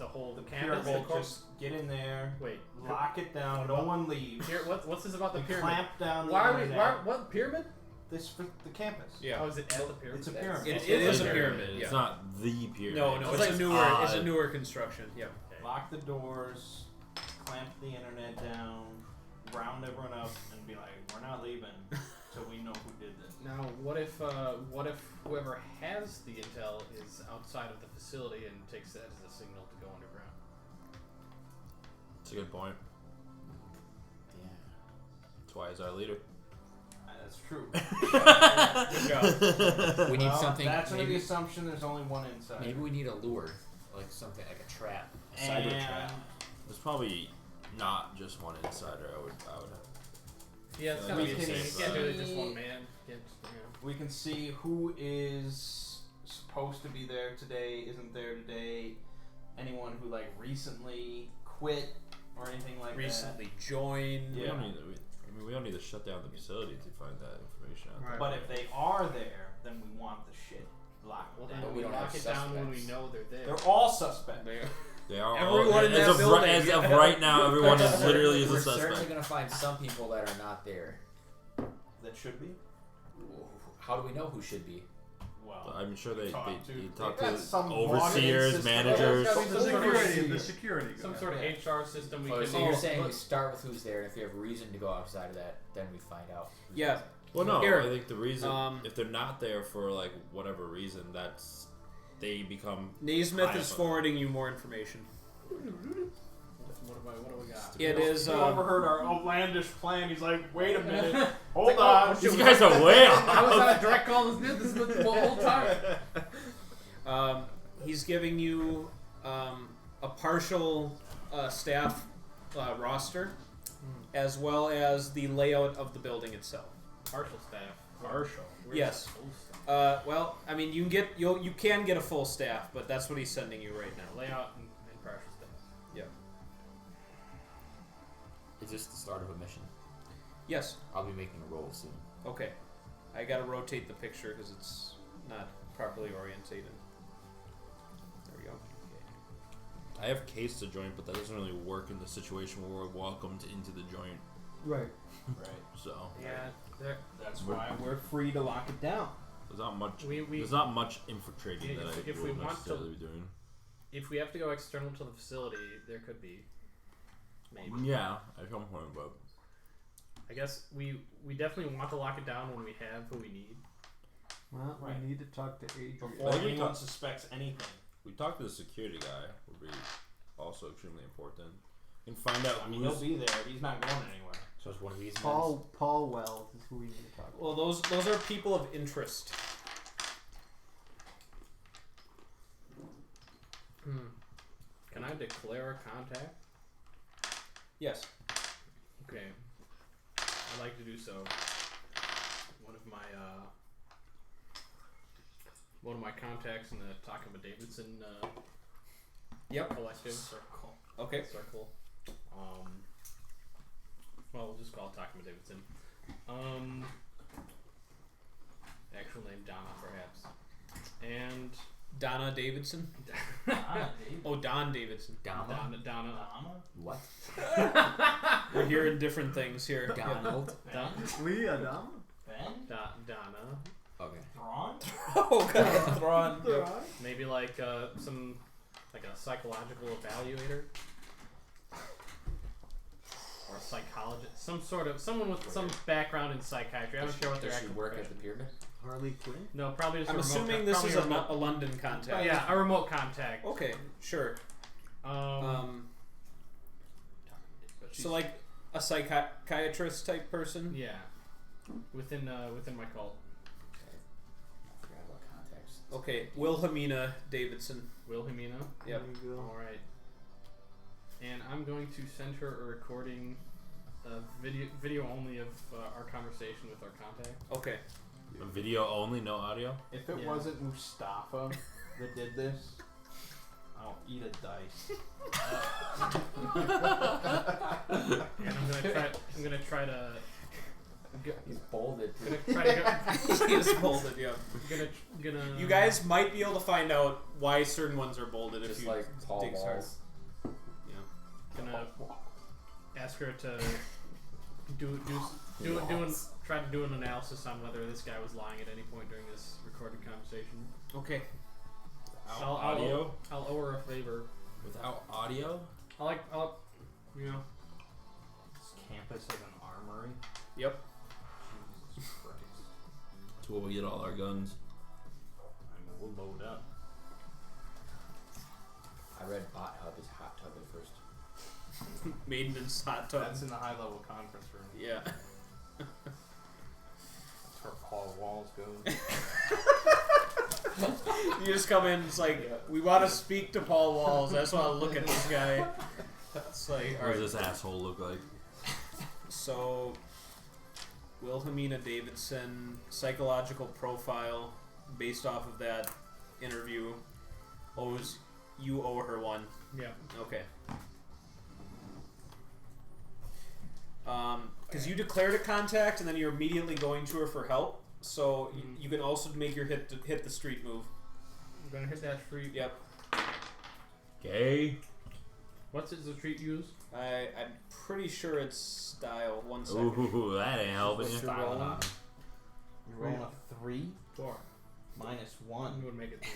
whole The campus? pyramid, just get in there, Wait. lock it down, no one leaves. What's this about the and pyramid? clamp down the Why are we? internet. What pyramid? This for the campus. Yeah. Oh, is it at the pyramid? It's a pyramid. It is a pyramid. It's Yeah. not the pyramid. No, It's it's like a newer. It's a newer construction. Yeah. Okay. Lock the doors, clamp the internet down, round everyone up, and be like, "We're not leaving till we know who did this." Now, what if whoever has the intel is outside of the facility and takes that as a signal to go underground? It's a good point. Yeah. That's why he's our leader. That's true. Good job. We need Well, something. That's under the Maybe, assumption there's only one inside. maybe we need a lure, like something like a trap, a cyber and trap. There's probably not just one insider. I would. Yeah, it's Yeah, gotta we be can a team. see- You can't do it just one man. You can't just, we can see who is supposed to be there today, isn't there today. Anyone who like recently quit or anything like Recently joined. We Yeah. don't need. We don't need to shut down the facility to find that information out. that. Right. But if they are there, then we want the shit locked well, down. then But we we don't lock have it down when we suspects. know they're there. They're all suspect. They are Everyone all, in as that of building. as of right now, everyone is literally is a We're certainly suspect. gonna find some people that are not there. That should be. How do we know who should be? Well, I'm sure they talk talk got to some overseers, automated system. managers. There's gotta be The some sort of security. The procedure. security. Some guy. sort of HR system we Oh, can. so you're saying we start with who's there, and if we have reason to go outside of that, then we find out. Who's Yeah. there. Well, no, Here. I think the reason if they're not there for like whatever reason, that's they become. Naismith is Iphone. forwarding you more information. What do we got? It is. He overheard our outlandish plan. He's like, "Wait a minute, It's hold like, on." oh, These guys are way I was on off. a direct call this the whole time. He's giving you a partial staff roster, as well as the layout of the building itself. Partial staff. Partial. Where's Yes. the full staff? Well, I mean, you can get a full staff, but that's what he's sending you right now. Layout and partial staff. Yeah. Is this the start of a mission? Yes. I'll be making a roll soon. Okay. I gotta rotate the picture because it's not properly orientated. There we go. I have case to joint, but that doesn't really work in the situation where we're welcomed into the joint. Right. Right. So Yeah. That's why we're free to lock it down. there's not much. We There's not much infiltrating Yeah, that if I we would want to- necessarily be doing. if we have to go external to the facility, there could be. Maybe. Yeah, at some point, but I guess we definitely want to lock it down when we have who we need. Well, Right. we need to talk to Adrian. before I think we anyone talk- suspects anything. we talked to the security guy would be also extremely important. And find out I mean, he'll who's be there. He's not going anywhere. So it's one of these. Paul Wells is who we need to talk to. Well, those are people of interest. Can I declare a contact? Yes. Okay. I'd like to do so. one of my contacts in the Takuma Davidson collective circle. Okay. Circle. Well, we'll just call it Takuma Davidson. Actual name Donna, perhaps. And Donna Davidson. Oh, Don Davidson. Donna? Donna. What? We're hearing different things here. Donald? Lee, Adam, Ben? Donna. Okay. Thrawn? Oh god, Thrawn. Yep. Maybe like some like a psychological evaluator or a psychologist, someone with some background in psychiatry. I'm not sure what their Does she actual work at profession. the pyramid? Harley Quinn. No, probably just. I'm a remote assuming this is remote, a London contact. yeah, a remote contact. Okay, sure. So like a psychiatrist type person. Yeah, within my cult. Okay. I forgot about contacts. Okay, Wilhelmina Davidson. Wilhelmina. Yep. There you go. All right. And I'm going to send her a recording, video only of our conversation with our contact. Okay. A video only, no audio. If it Yeah. wasn't Mustafa that did this, I'll eat a dice. And I'm gonna try to. He's bolded. Gonna try to go. He is bolded. Yeah. Gonna. You guys might be able to find out why certain ones are bolded if Just you like tall dig hard. walls. Yeah. Gonna ask her to try to do an analysis on whether this guy was lying at any point during this recorded conversation. Okay. Audio? I'll owe her a favor. Without audio? I'll you know. This campus has an armory. Yep. Jesus Christ. That's where we get all our guns. I mean, we'll load up. I read Bot Hub is hot tub at first. Maiden's hot tub. That's in the high level conference room. Yeah. That's where Paul Walls goes. You just come in. It's like we want to speak to Paul Walls. I just want to look at this guy. It's like, all What right. does this asshole look like? So, Wilhelmina Davidson, psychological profile based off of that interview. You owe her one. Yeah. Okay. Because you declared a contact and then you're immediately going to her for help. So you can also make your hit the street move. I'm gonna hit that street. Yep. Gay. What's the street use? I'm pretty sure it's style. 1 second. Ooh, that ain't helping you. You're rolling. You roll a 3 4. minus I'm 1. gonna make it 3.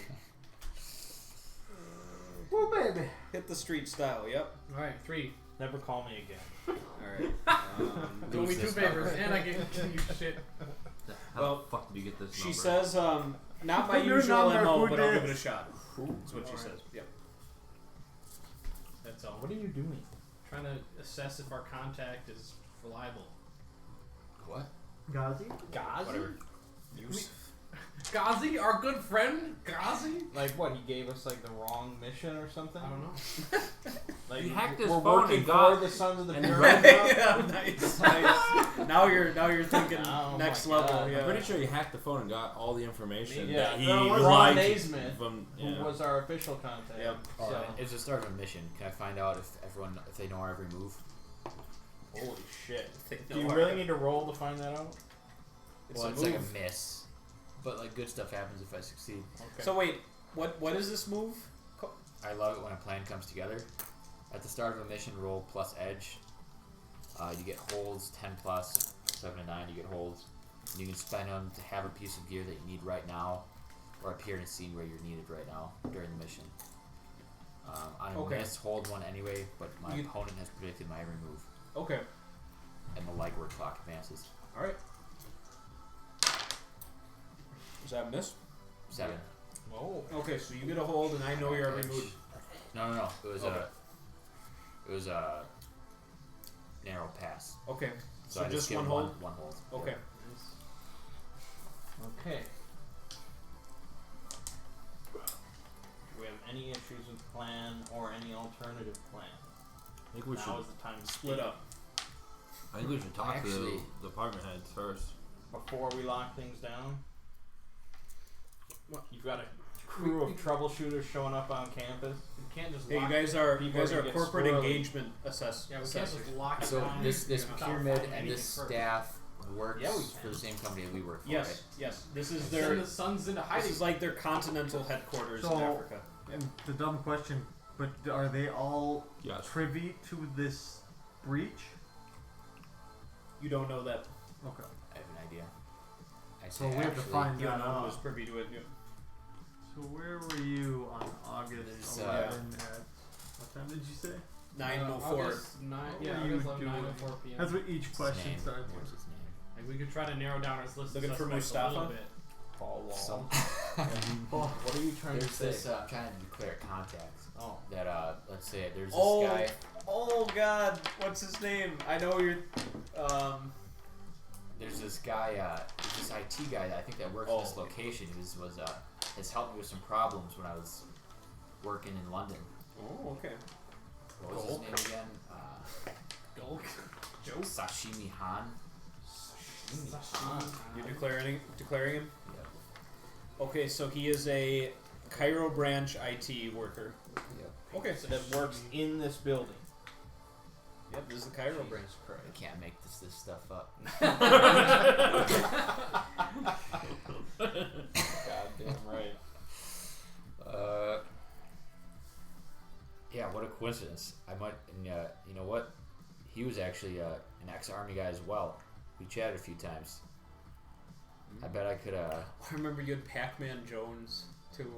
Woo, baby. Hit the street style. Yep. All right, 3. Never call me again. All right. Do me Lose 2 this favors, number. and I get you shit. How Well, the fuck did you get this She number? says, not my Your usual number, MO, who but I'll dis? give it a shot. That's what she Alright. says. Yep. That's all. What are you doing? Trying to assess if our contact is reliable. What? Gazi? Gazi? Whatever. Ghazi, our good friend, Ghazi. Like what? He gave us like the wrong mission or something? I don't know. Like He hacked his we're phone working and got- for the Sons of the and Pyramid. Yeah, nice. Now you're thinking Oh next my level. God. Yeah. I'm pretty sure he hacked the phone and got all the information Yeah, that he Ron would like Naismith, from. who Yeah. was our official contact. Yep. So, Alright, it's the start of a mission. Can I find out if they know our every move? holy shit. They Do you know really our- need to roll to find that out? It's Well, a it's like a move. miss, but like good stuff happens if I succeed. Okay. So wait, what is this move? I love it when a plan comes together. At the start of a mission, roll plus edge. You get holds 10 plus 7 and 9. You get holds. And you can spend them to have a piece of gear that you need right now, or appear in a scene where you're needed right now during the mission. On a Okay. miss, hold 1 anyway, but my You- opponent has predicted my every move, Okay. and the legwork clock advances. All right. Is that a miss? 7. Oh. Okay, so you get a hold, and I know your every move. No. It was Okay. a narrow pass. Okay. So So I just get one hold? One hold. Okay. Okay. Do we have any issues with the plan or any alternative plan? I think we Now should. is the time to Split speak. up. I think we should talk to Actually- the department heads first. before we lock things down? You've got a crew of troubleshooters showing up on campus. You can't just Hey, lock you guys are People are corporate squirrely. engagement Yeah, we can't assessors. just lock it So down. this without pyramid finding and anything this first. staff works Yeah, we for can. the same company that we work for. Yes, Right? yes. This is Send their. the sons into This hiding. is like their continental headquarters in So- Africa. And the dumb question, but are they all Yes. privy to this breach? You don't know that. Okay. I have an idea. I So say we have to actually, find You don't that know who out. was privy to it. So where were you on August There's, 11 at, what time did you say? 9:04. August 9, What yeah, were you August 11, doing? 9:04 p.m. That's what each what's his question name? starts What's with. his name? Like, we could try to narrow down our list Looking of for suspects a little Mustafa? bit. Paul Wall. Some, What are you trying there's to say? this. I'm trying to declare contacts. Oh. That let's say there's this Oh. guy. Oh God, what's his name? I know you're. There's this guy. There's this IT guy that I think that works in this location. He has helped me with some problems when I was working in London. Oh, okay. What was his name again? Gulk. Joe Sashimi Han. You're declaring him? Yep. Okay, so he is a Cairo branch IT worker. Yep. Okay, So that works in this building. Yep, this is the Cairo branch. Jesus Christ. I can't make this stuff up. Goddamn right. Yeah, what a coincidence. I might, and you know what? He was actually an ex-army guy as well. We chatted a few times. I bet I could. I remember you had Pac-Man Jones too.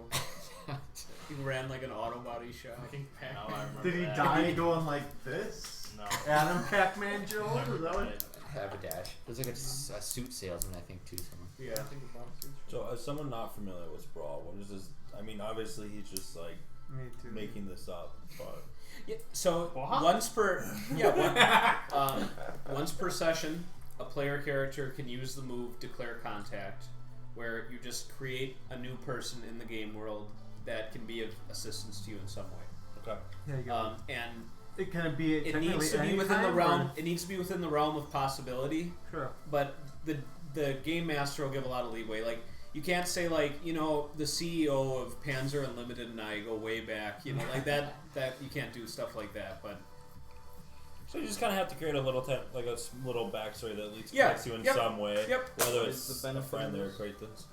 He ran like an auto body shop. I think Pac. Now I remember Did he that. die going like this? No. Adam Pac-Man Jones? Is that what? have a dash. There's like a suit salesman, I think, too. Somewhere. Yeah. I think the bottom suits. So, as someone not familiar with Sprawl, what is this? I mean, obviously he's just like Me too. making this up, but Yeah, so What? once per once per session, a player character can use the move Declare Contact, where you just create a new person in the game world that can be of assistance to you in some way. okay. Yeah, you go. And it can be it technically needs to be any within the time, realm. or- It needs to be within the realm of possibility. Sure. But the game master will give a lot of leeway. Like, you can't say, like, you know, the CEO of Panzer Unlimited and I go way back. You know, like that you can't do stuff like that. But So you just kind of have to create a little like a little backstory that at least Yeah, connects you in yep, some way, yep. whether What it's is the a benefit friend of or this? acquaintance.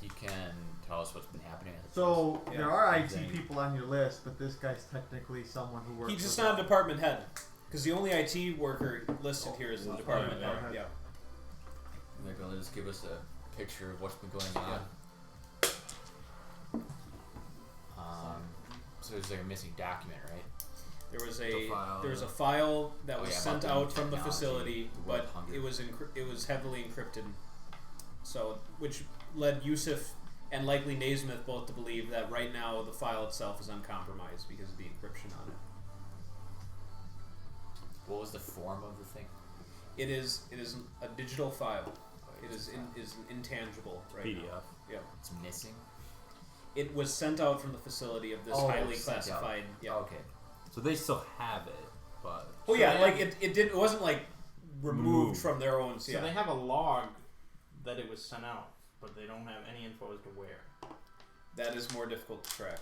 He can tell us what's been happening. At the So Yeah, there are IT exactly. people on your list, but this guy's technically someone who works. he's just with not a us. department head. Because the only IT worker listed here is the department yeah, head. yeah. Yeah. Maybe they'll just give us a picture of what's been going on. So there's like a missing document, right? There was The file, a yeah. file that Oh, was yeah, sent about the out from the technology, facility, the world but hunger. it was heavily encrypted. So, which led Yusuf and likely Naismith both to believe that right now the file itself is uncompromised because of the encryption on it. What was the form of the thing? It is a digital file. It is an intangible right PDF. now. Yeah. It's missing. It was sent out from the facility of this Oh, highly sent out. classified. Yeah. Okay. So they still have it, but Oh yeah, So like it wasn't like removed Removed. from their own. So Yeah. they have a log that it was sent out, but they don't have any info as to where. That is more difficult to track.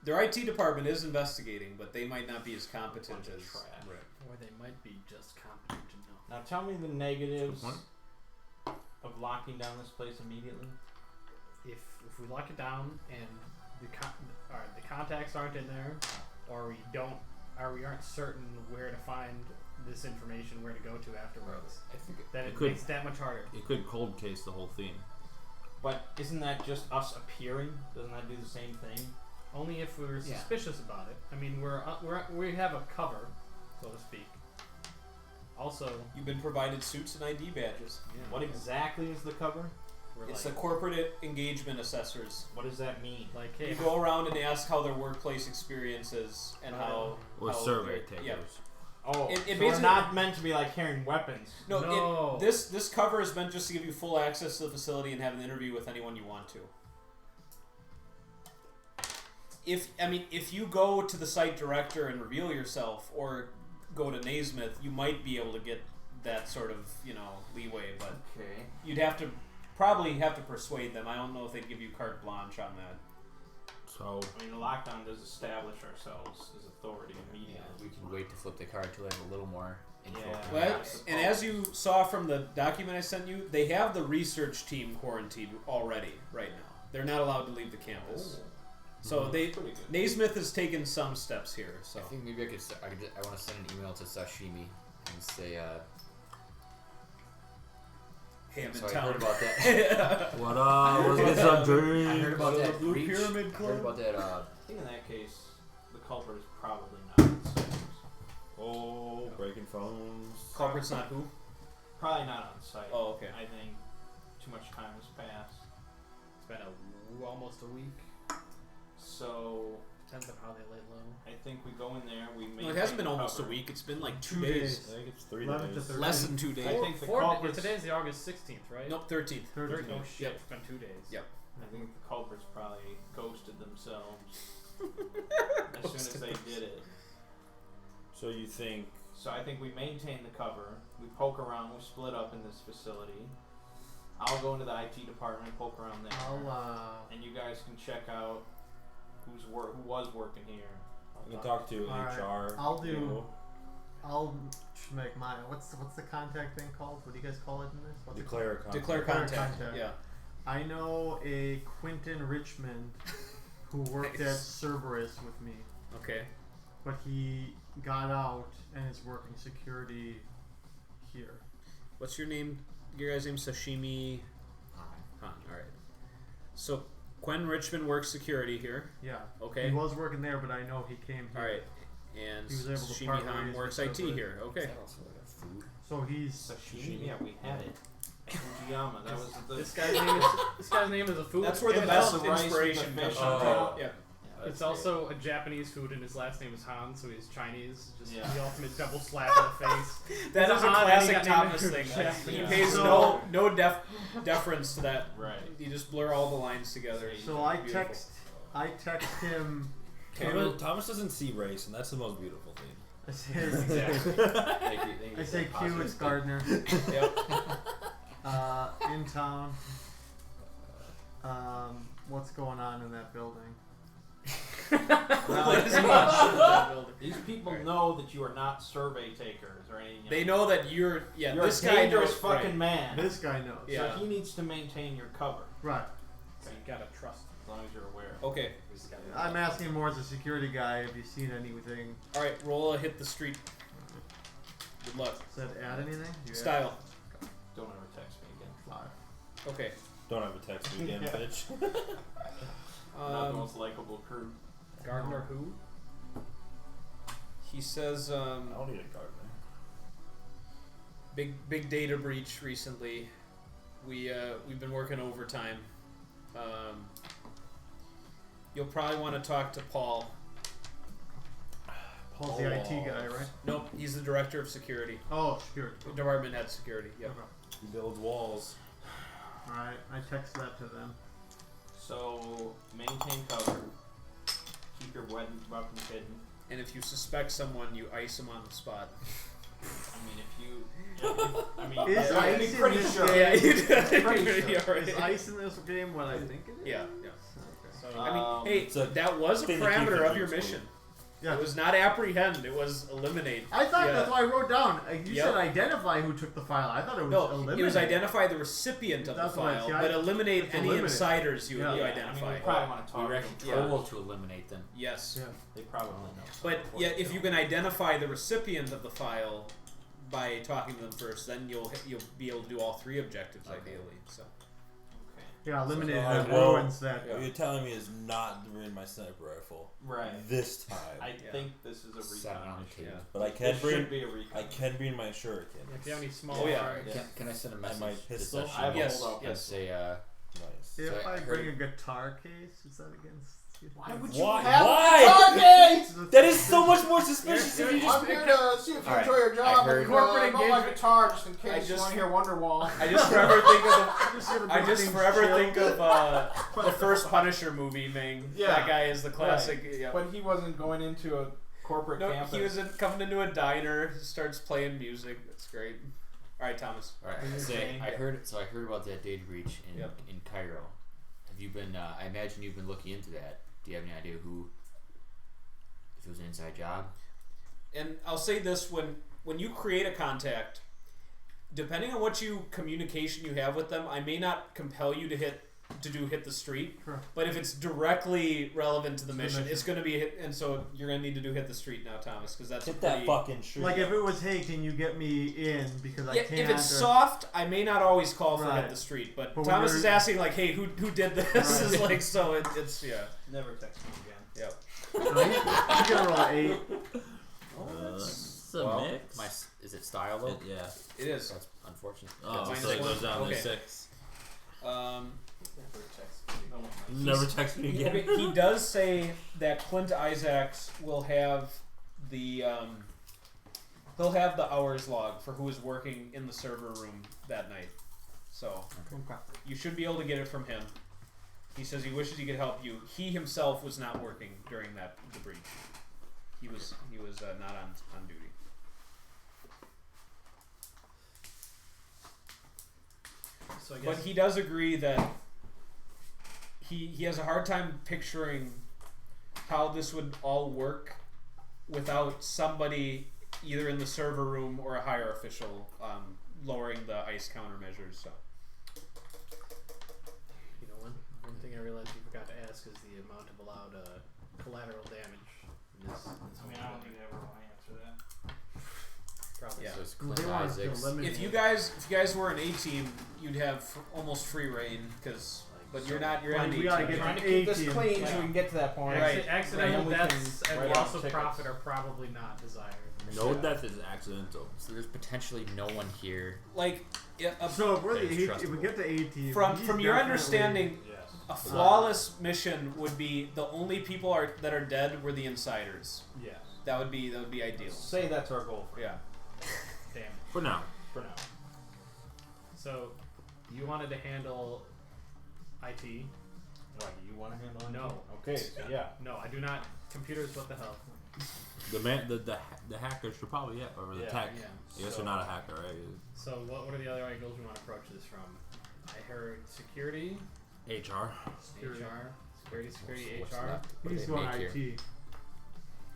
Their IT department is investigating, but they might not be as competent Bunch of as. trash. Right. Or they might be just competent to know. Now tell me the negatives What? of locking down this place immediately. If we lock it down and the contacts aren't in there, or we aren't certain where to find this information, where to go to afterwards, I think then It it could- makes it that much harder. it could cold case the whole thing. But isn't that just us appearing? Doesn't that do the same thing? Only if we were Yeah. suspicious about it. I mean, we have a cover, so to speak. Also, You've been provided suits and ID badges. yeah, What exactly is the cover? we're It's like, the corporate engagement assessors. What does that mean? like, hey, You go around and ask how their workplace experience is and how. Or how survey they're- takers. Yeah. Oh, It so we're basically- not meant to be like carrying weapons. No, No. this cover is meant just to give you full access to the facility and have an interview with anyone you want to. If you go to the site director and reveal yourself, or go to Naismith, you might be able to get that sort of leeway, but Okay. you'd have to probably have to persuade them. I don't know if they'd give you carte blanche on that. So I mean, the lockdown does establish ourselves as authority immediately. We can wait to flip the card till we have a little more info. Yeah. from Well, us. and as you saw from the document I sent you, they have the research team quarantined already right now. They're not allowed to leave the campus. So Pretty good. Naismith has taken some steps here. So I think maybe I want to send an email to Sashimi and say, hey, I'm so in I town. heard about that. what up? Let's get some I drinks. heard about that Blue breach. Pyramid I Club? heard about that. I think in that case, the culprit is probably not on site. Oh, breaking phones. Culprit's not who? Probably not on site. Oh, okay. I think too much time has passed. It's been almost a week. So Depends on how they lay low. I think we go in there. We No, it hasn't been almost a week. It's been like 2 2 days. days. I think it's 3 11 to days. 13. Less than 2 days. I think the Four, culprit's. today's the August 16th, right? Nope, 13th. 13. Oh shit, Yep. it's been 2 days. Yep. I think the culprits probably ghosted themselves as soon as they did it. So you think? So I think we maintain the cover. We poke around. We split up in this facility. I'll go into the IT department, poke around there, and you guys can check out who was working here. You can talk to Alright, HR. I'll do- people. I'll make mine. What's the contact thing called? What do you guys call it in this? What's it Declare a contact. Declare Declare contact. contact. Yeah. I know a Quentin Richmond who worked Nice. at Cerberus with me, Okay. but he got out and is working security here. What's your name? Your guy's name? Sashimi Han. All right. So Quentin Richmond works security here. Yeah. Okay. He was working there, but I know he came here. All right. And He was able to Sashimi part Han ways works with IT Cerberus. here. Okay. Is that also like a food? So he's Sashimi? Yeah, we had it. Fujiyama. That was the. This guy's name is a food. That's where the Yeah, best that's the rice with inspiration the comes fish from. on top. Yeah. It's also a Japanese food, and his last name is Han, so he's Chinese. Just Yeah. the ultimate double slap in the face. That He's is a Han, and he classic got Thomas named thing. after He Yeah. pays So- no deference to that. Right. You just blur all the lines together. so I Beautiful. text him. Thomas doesn't see race, and that's the most beautiful thing. I say, Exactly. Thank you. I say Q, it's Gardner. Yep. In town. What's going on in that building? These people know that you are not survey takers or anything. They know that you're. Yeah. You're This a guy dangerous knows. fucking Right. man. This guy knows. Yeah. So he needs to maintain your cover, Right. So you gotta trust. as long as you're aware. Okay. I'm asking more as a security guy. Have you seen anything? All right. Roll a hit the street. Good luck. Does that add anything? Do you Style. Don't ever text me again. add 5. Okay. Don't ever text me again, Yeah. bitch. I'm not the Um, most likable crew. Gardner who? he says. I don't need a gardener. Big data breach recently. We've been working overtime. You'll probably want to talk to Paul. Paul's the IT guy, right? Nope, he's the director of security. Oh, security. Department head security. Yep. Okay. He builds walls. Alright, I text that to them. So maintain cover. Keep your weapons hidden. And if you suspect someone, you ice them on the spot. I mean, if you. I mean, Is I'd ice be in pretty this sure. Yeah, you do. Pretty sure. Alright. Is ice in this game what I think it is? Yeah, yeah. Okay. So I mean, hey, It's a that was a thing to keep parameter from of your useful. mission. Yeah. It was not apprehend. It was eliminate. I thought Yeah. that's why I wrote down. You Yep. said identify who took the file. I thought it was No, eliminate. it was identify the recipient of That's the what file, see, I- but eliminate it's any eliminate. insiders you Yeah. you Yeah, identify. I mean, we probably want to We talk were to actually them. told to eliminate them. Yes. Yeah. They probably know. But yeah, if you can identify the recipient of the file by talking to them first, then you'll be able to do all 3 objectives Okay. ideally. So Okay. Yeah, eliminate So, it well, ruins that. Yeah. What you're telling me is not to bring my sniper rifle Right. this time. I Yeah. think this is a Seven recon on the mission. table. but I This can should bring. be a recon. I can bring my shuriken. if you have any small Oh, yeah. arms, Can I send a my message to pistol. Sashimi I have a Yes, holdout and yes. say, Nice. If So I I heard- bring a guitar case, is that against? Why would Why? have Why? a target? That is so much more suspicious if you just. I'm here to see if you Alright, enjoy your I job heard- and Corporate I got my engagement. guitar just in I case you just- want to hear Wonderwall. I just forever think of I I just forever think of the first Punisher movie, Ming. Yeah. That guy is the classic. Yeah. But he wasn't going into a corporate No, campus. he was coming into a diner, starts playing music. That's great. All right, Thomas. All right. I heard about that data breach in Cairo. Have you been? I imagine you've been looking into that. Do you have any idea if it was an inside job? And I'll say this: when you create a contact, depending on what communication you have with them, I may not compel you to hit the street. Sure. But if it's directly relevant to the mission, it's going to be hit, and so you're going to need to hit the street now, Thomas, because that's hit that fucking street. Like if it was, hey, can you get me in because I can't? If it's soft, I may not always call for hit the street, but Thomas is asking like, hey, who did this? Right. Is like so it's Never text me again. Yep. You gotta roll 8. It's a mix. Is it style though? Yeah. It is. That's unfortunate. Oh, so it goes down to 6. Never text me again. He does say that Clint Isaacs will have the he'll have the hours log for who is working in the server room that night. So you should be able to get it from him. He says he wishes he could help you. He himself was not working during the breach. He was not on duty. So I guess But he does agree that he has a hard time picturing how this would all work without somebody either in the server room or a higher official lowering the ICE countermeasures. So. You know, one thing I realized we forgot to ask is the amount of allowed collateral damage. In this I don't think they ever want to answer that. Probably. Yeah. So it's Well, Clint they wanted to Isaacs. eliminate If you guys were an A team, you'd have almost free reign but you're not. You're on we an gotta A get team. Trying to an keep this 18. clean so we can get to that point. Right. Accidental Right. deaths Then we and can loss write of tickets. profit are probably not desired. No death is accidental. So there's potentially no one here. Like, So if we're That is if we get to 18, from he's your definitely- understanding, Yes. a flawless mission would be the only people that are dead were the insiders. Yes. That would be ideal. Say that's our goal. Yeah. Damn. For now. For now. So, you wanted to handle IT? What, you want to handle it? No. Okay, so yeah. No, I do not. Computers, what the hell? The hacker should probably or the tech. Yeah. I guess you're not a hacker, right? So, what are the other angles we want to approach this from? I heard security, HR. HR, security, What's HR. left? What do He's they going make here? IT.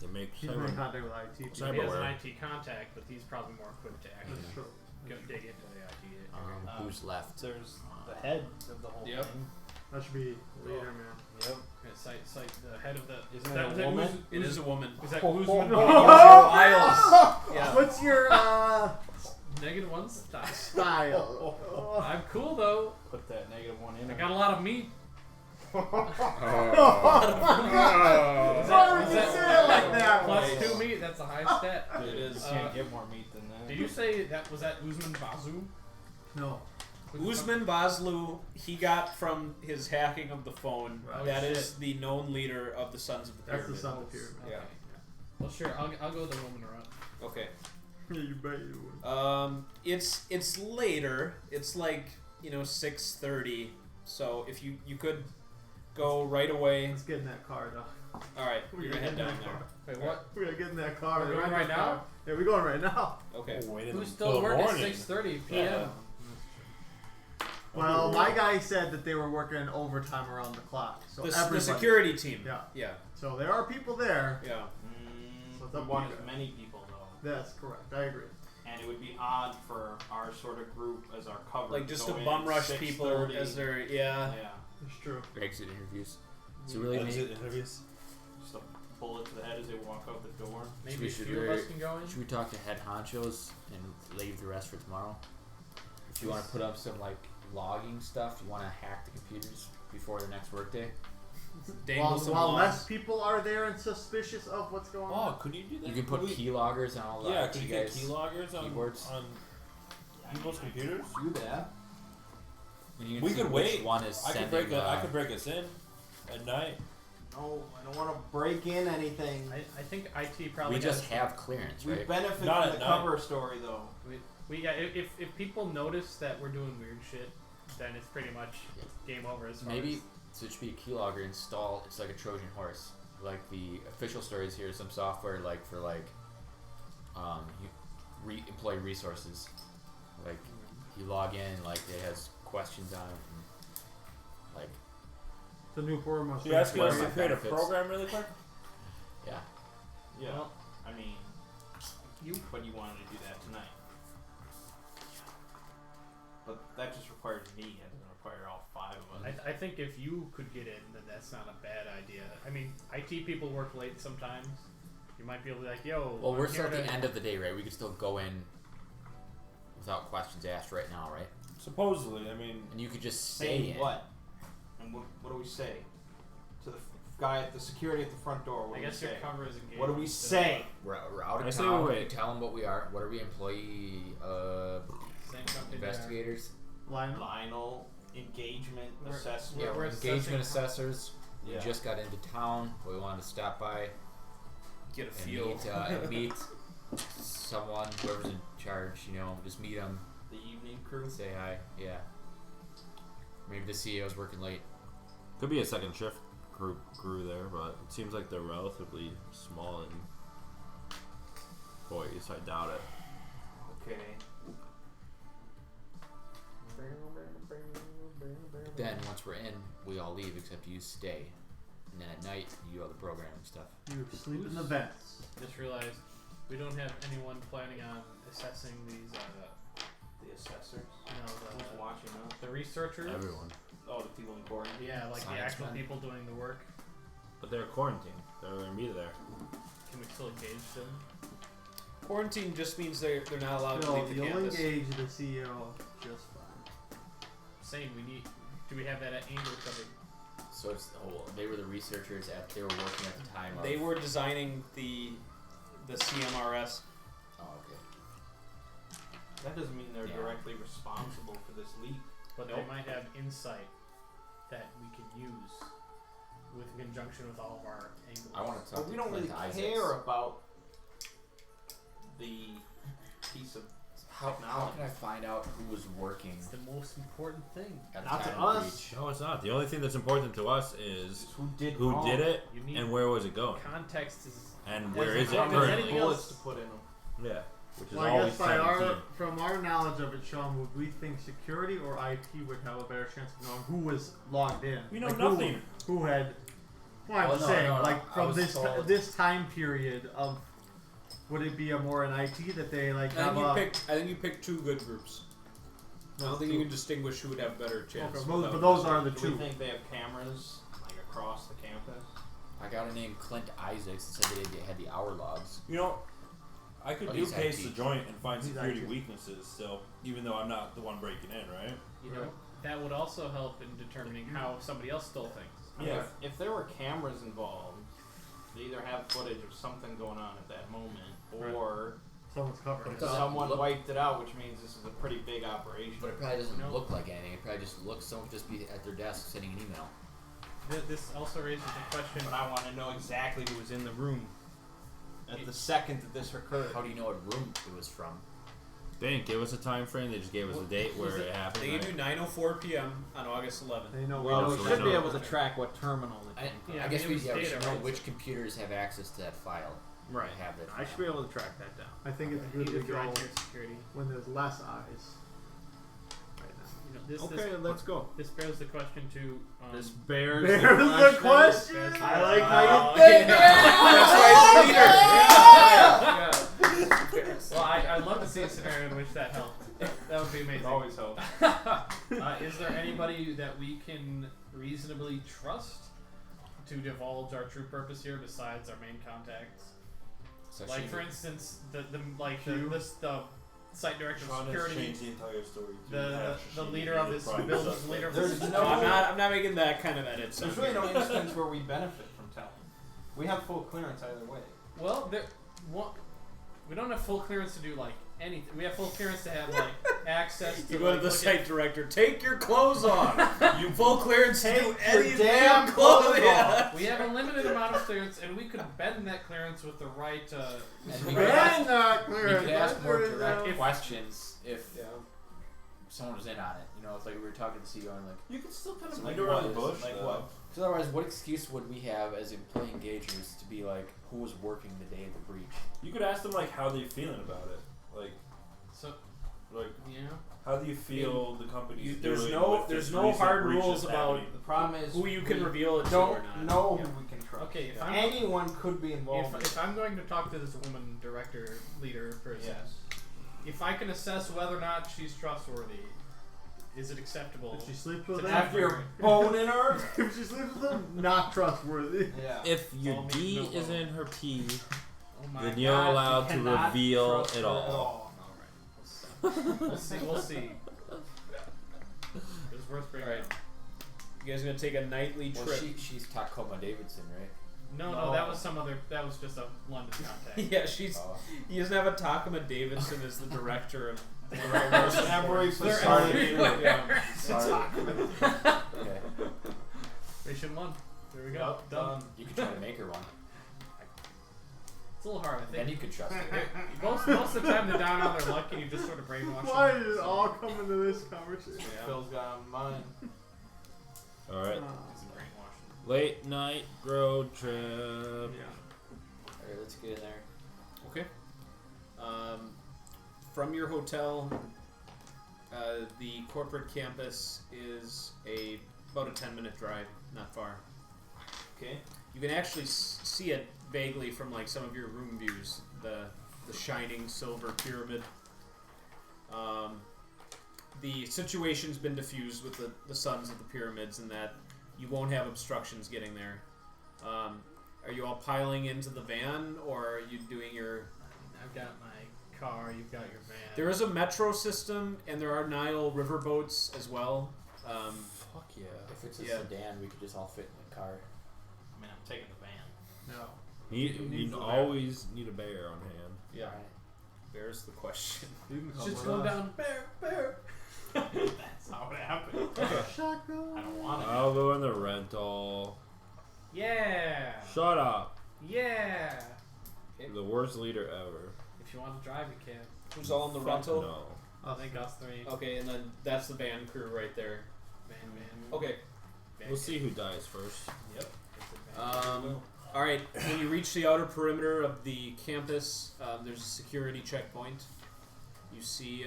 They make He's in contact with IT. people. Cyber- He has an Cyberware. IT contact, but he's probably more equipped to actually That's true. go dig into the IT area. Who's left? There's the head of the whole Yep. thing. That should be leader, man. Yep. Yeah, cite the head of the. Isn't it a woman? It is a woman. Is that Oh, Guzman? oh, Wiles. Yeah. What's your -1 style. style? I'm cool though. Put that -1 in. I got a lot of meat. Why would you say it like that? +2 meat. That's a high stat. It is. Can't get more meat than that. Did you say that was that Usman Bazu? No. Usman Baslu, he got from his hacking of the phone. Oh, That is shit. the known leader of the Sons of the That's Pyramid. the Son of the Pyramid. Yeah. Well, sure. I'll go the woman route. Okay. Yeah, you bet you would. It's later. It's like 6:30. So if you could go right away. Let's get in that car, though. All right, We you're gotta gonna get head in that down car. there. Wait, what? We gotta get in that car. We're the going rental right now? car. Yeah, we're going right now. Okay. Who's still working at 6:30 p.m.? Well, my guy said that they were working overtime around the clock. So The everybody. security team. Yeah. Yeah. So there are people there. Yeah. So it's We up to want you as guys. many people though, That's correct. I agree. and it would be odd for our sort of group as our cover. Like just to to go bum in rush people 6:30. as they're Yeah. It's true. Exit interviews. So really, interviews. Just a bullet to the head as they walk out the door. Maybe a should few of us can go in. should we talk to head honchos and leave the rest for tomorrow? If you want to put up some logging stuff, you want to hack the computers before the next workday. dangle some While logs. less people are there and suspicious of what's going on. Oh, could you do that? You can put Could we- keyloggers on all the Yeah, IT could you get guys' keyloggers keyboards. on people's computers? Do that. And you can We see could which wait. one is I sending. could break us in at night. No, I don't want to break in anything. I think IT probably. we just has- have clearance, We right? benefit Not from at the night. cover story though. If people notice that we're doing weird shit, then it's pretty much game over as far Maybe as. so. It should be a keylogger install. It's like a Trojan horse. Like the official stories here, some software for employee resources, Like, you log in, like, it has questions on it. And, like, The new forum must So you asking us to Benefits. create a program really quick? yeah. Yeah. Well, I mean, but you wanted to do that tonight. But that just requires me. It doesn't require all 5 of us. I think if you could get in, then that's not a bad idea. I mean, IT people work late sometimes. You might be able to be like, yo. Well, I'm we're still here at the to- end of the day, right? We could still go in without questions asked right now, right? Supposedly, I mean, And you could just stay Saying in. what? And what do we say? To the guy at the security at the front door, what I do we guess your say? cover is engaged. What do we so- say? We're out I of say town. wait. You tell them what we are. What are we, employee Same company there. investigators? Lionel engagement We're- assessment. Yeah, we're we're engagement assessing- assessors. We Yeah. just got into town. We wanted to stop by Get a and feel. meet someone, whoever's in charge. You know, just meet them, The evening crew. say hi. Yeah. Maybe the CEO's working late. could be a second shift crew there, but it seems like they're relatively small in boys. I doubt it. Okay. Then once we're in, we all leave except you stay. And then at night, you do all the programming stuff. You sleep in the vents. Just realized we don't have anyone planning on assessing these. The assessors. Who's The watching us? the researchers. Everyone. Oh, the people in quarantine. Yeah, like the Science actual men. people doing the work. But they're quarantined. They're going to be there. Can we still engage them? Quarantine just means they're not allowed to You'll, leave the you'll campus. engage the CEO just fine. Saying we need. Do we have that at angle covered? So it's they were the researchers they were working at the time. They of, were designing the CMRS. Oh, okay. That doesn't mean they're Yeah. directly responsible for this leak. But Nope. they might have insight that we can use with in conjunction with all of our angles. I want to talk But to we don't really Clint Isaacs. care about the piece of How technology. can I find out who was working It's the most important thing. at the Not to time of the us. breach? No, it's not. The only thing that's important to us is who did who wrong. did it You need and where was it going. context is And As where is it important as currently? anything bullets else. to put in them. Yeah. Which is Well, I always guess by 17. from our knowledge of it, Sean, would we think security or IT would have a better chance of knowing who was logged in? We know Like, nothing. Who had? Well, I'm Oh, just no, saying, no, no. like I from was this told- this time period of, would it be a more an IT that they like I have a? think you picked two good groups. I don't think you can distinguish who would have better chance. Okay, without- but those are the Do we two. think they have cameras like across the campus? I got a name Clint Isaacs that said they had the hour logs. You know, I could Oh, do he's case IT. the joint and find He's security IT. weaknesses still, even though I'm not the one breaking in, right? you know that would also help in determining how somebody else stole things. I mean, Yeah. if there were cameras involved, they either have footage of something going on at that moment, or Someone's covering But it. doesn't someone look- wiped it out, which means this is a pretty big operation. But it probably doesn't No. look like anything. It probably just looks, someone could just be at their desk sending an email. This also raises the question. But I want to know exactly who was in the room at the second that this occurred. How do you know what room it was from? They didn't give us a time frame. They just gave us a date where it happened. They gave right? you 9:04 p.m. on August 11th. They know. Well, we we know so should we be know. able to track what terminal it I, came from. Yeah, I I guess mean, we, it was we data, should know right? which computers have access to that file. Right. Have that I should be able to track that down. I think it's Need good to to go drive your security. when there's less eyes. Right now. You know, this, Okay, let's go. this bears the question to. This bears There's the question. Yes. I like how Oh, you think. That's why it's leader. Well, I'd love to see a scenario in which that helped. That would be amazing. Always hope. Is there anybody that we can reasonably trust to divulge our true purpose here besides our main contacts? So Like she- for instance, the Q. site director of Sean has security, changed the entire story. to the have the Shashini leader be of the this prime building, suspect. leader of There's this. no- I'm not making that kind of edit. There's really no instance where we benefit from telling. We have full clearance either way. Well, we don't have full clearance to do like anything. We have full clearance to have like access to. You go like, to the look site at- director. Take your clothes off. You full clearance to do Take any your damn damn clothes. clothes Yeah. We have a limited amount of clearance, and we could bend that clearance with the right. And we right- could ask- Ben, we clearance. could ask more There is, direct questions if Yeah. someone was in on it. You know, it's like we were talking to the CEO and like, You can still kind of So beat like around what? the bush. Like though. what? because otherwise, what excuse would we have as employee engagers to be like, who was working the day of the breach? You could ask them like how they feeling about it. Like So Like, Yeah. how do you feel the company's There's doing no with there's this no recent hard breaches rules about happening? The problem is who you can we reveal it to don't or not. know Yeah. who we can trust. Okay, if Yeah. I'm Anyone could be involved. if I'm going to talk to this woman, director, leader person, Yes. if I can assess whether or not she's trustworthy, is it acceptable? If she sleeps with To him, After you're boning her. if she sleeps with him, not trustworthy. Yeah. If your All D means no is vote. in her P, Oh my then you're God, you allowed to cannot reveal trust it her all. at all. Alright, we'll see. We'll see. It was worth bringing Alright. up. You guys are gonna take a nightly Well, trip. she's Tacoma Davidson, right? No, that was some other. That was just a London contact. Yeah, she's. Oh. He doesn't have a Takuma Davidson as the director of. Every They're facility. everywhere. Sorry. Okay. Mission 1. There we go. Yep, Done. You could try to make her one. It's a little hard, I Then think. you could trust her. Most of the time they're down on their luck and you just sort of brainwash Why them. did it all come into this conversation? Yeah. Phil's got on mine. alright. It's a brainwashing. Late night road trip. Alright, let's get in there. Okay. From your hotel, the corporate campus is about a 10-minute drive, not far. Okay. You can actually see it vaguely from like some of your room views. The shining silver pyramid. The situation's been diffused with the suns of the pyramids, and that you won't have obstructions getting there. Are you all piling into the van, or are you doing your? I've got my car, you've got your van. There is a metro system, and there are Nile riverboats as well. Fuck yeah. If it's a Yeah. sedan, we could just all fit in the car. I mean, I'm taking the van. No. You always need a bear on hand. Yeah, Alright. there's the question. You can It's come just with going us. down. Bear. That's how it happened. Shotgun. I don't want it. I'll go in the rental. Yeah. Shut up. Yeah. You're the worst leader ever. If you want to drive, you can. Who's all in the Fuck rental? No. I think us three. Okay, and then that's the van crew right there. Van. Okay. Van. We'll see who dies first. Yep. It's a van. All right. When you reach the outer perimeter of the campus, there's a security checkpoint. You see,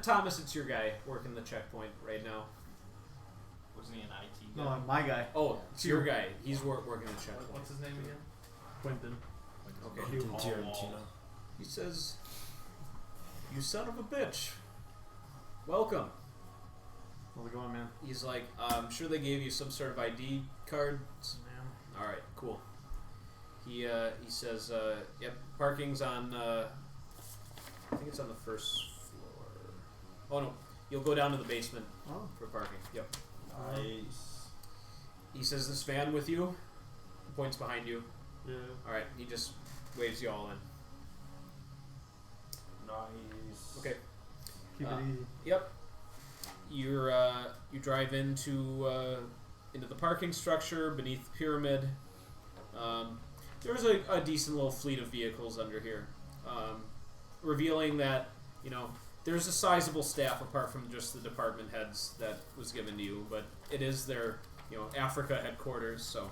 Thomas, it's your guy working the checkpoint right now. Wasn't he an IT guy? No, my guy, Oh, it's your guy. He's working the checkpoint. What's his name again? Quentin. Okay. Quentin Tarantino. He says, "You son of a bitch. Welcome." How's it going, man? He's like, "I'm sure they gave you some sort of ID card." Man. All right, cool. He says, "Yep, parking's on. I think it's on the first floor. Oh no, you'll go down to the basement Oh. for parking. Yep." Nice. He says, "This van with you?" He points behind you. Yeah. All right, he just waves you all in. Nice. Okay. Keep it easy. Yep. You drive into the parking structure beneath the pyramid. There's a decent little fleet of vehicles under here, revealing that there's a sizable staff apart from just the department heads that was given to you, but it is their Africa headquarters. So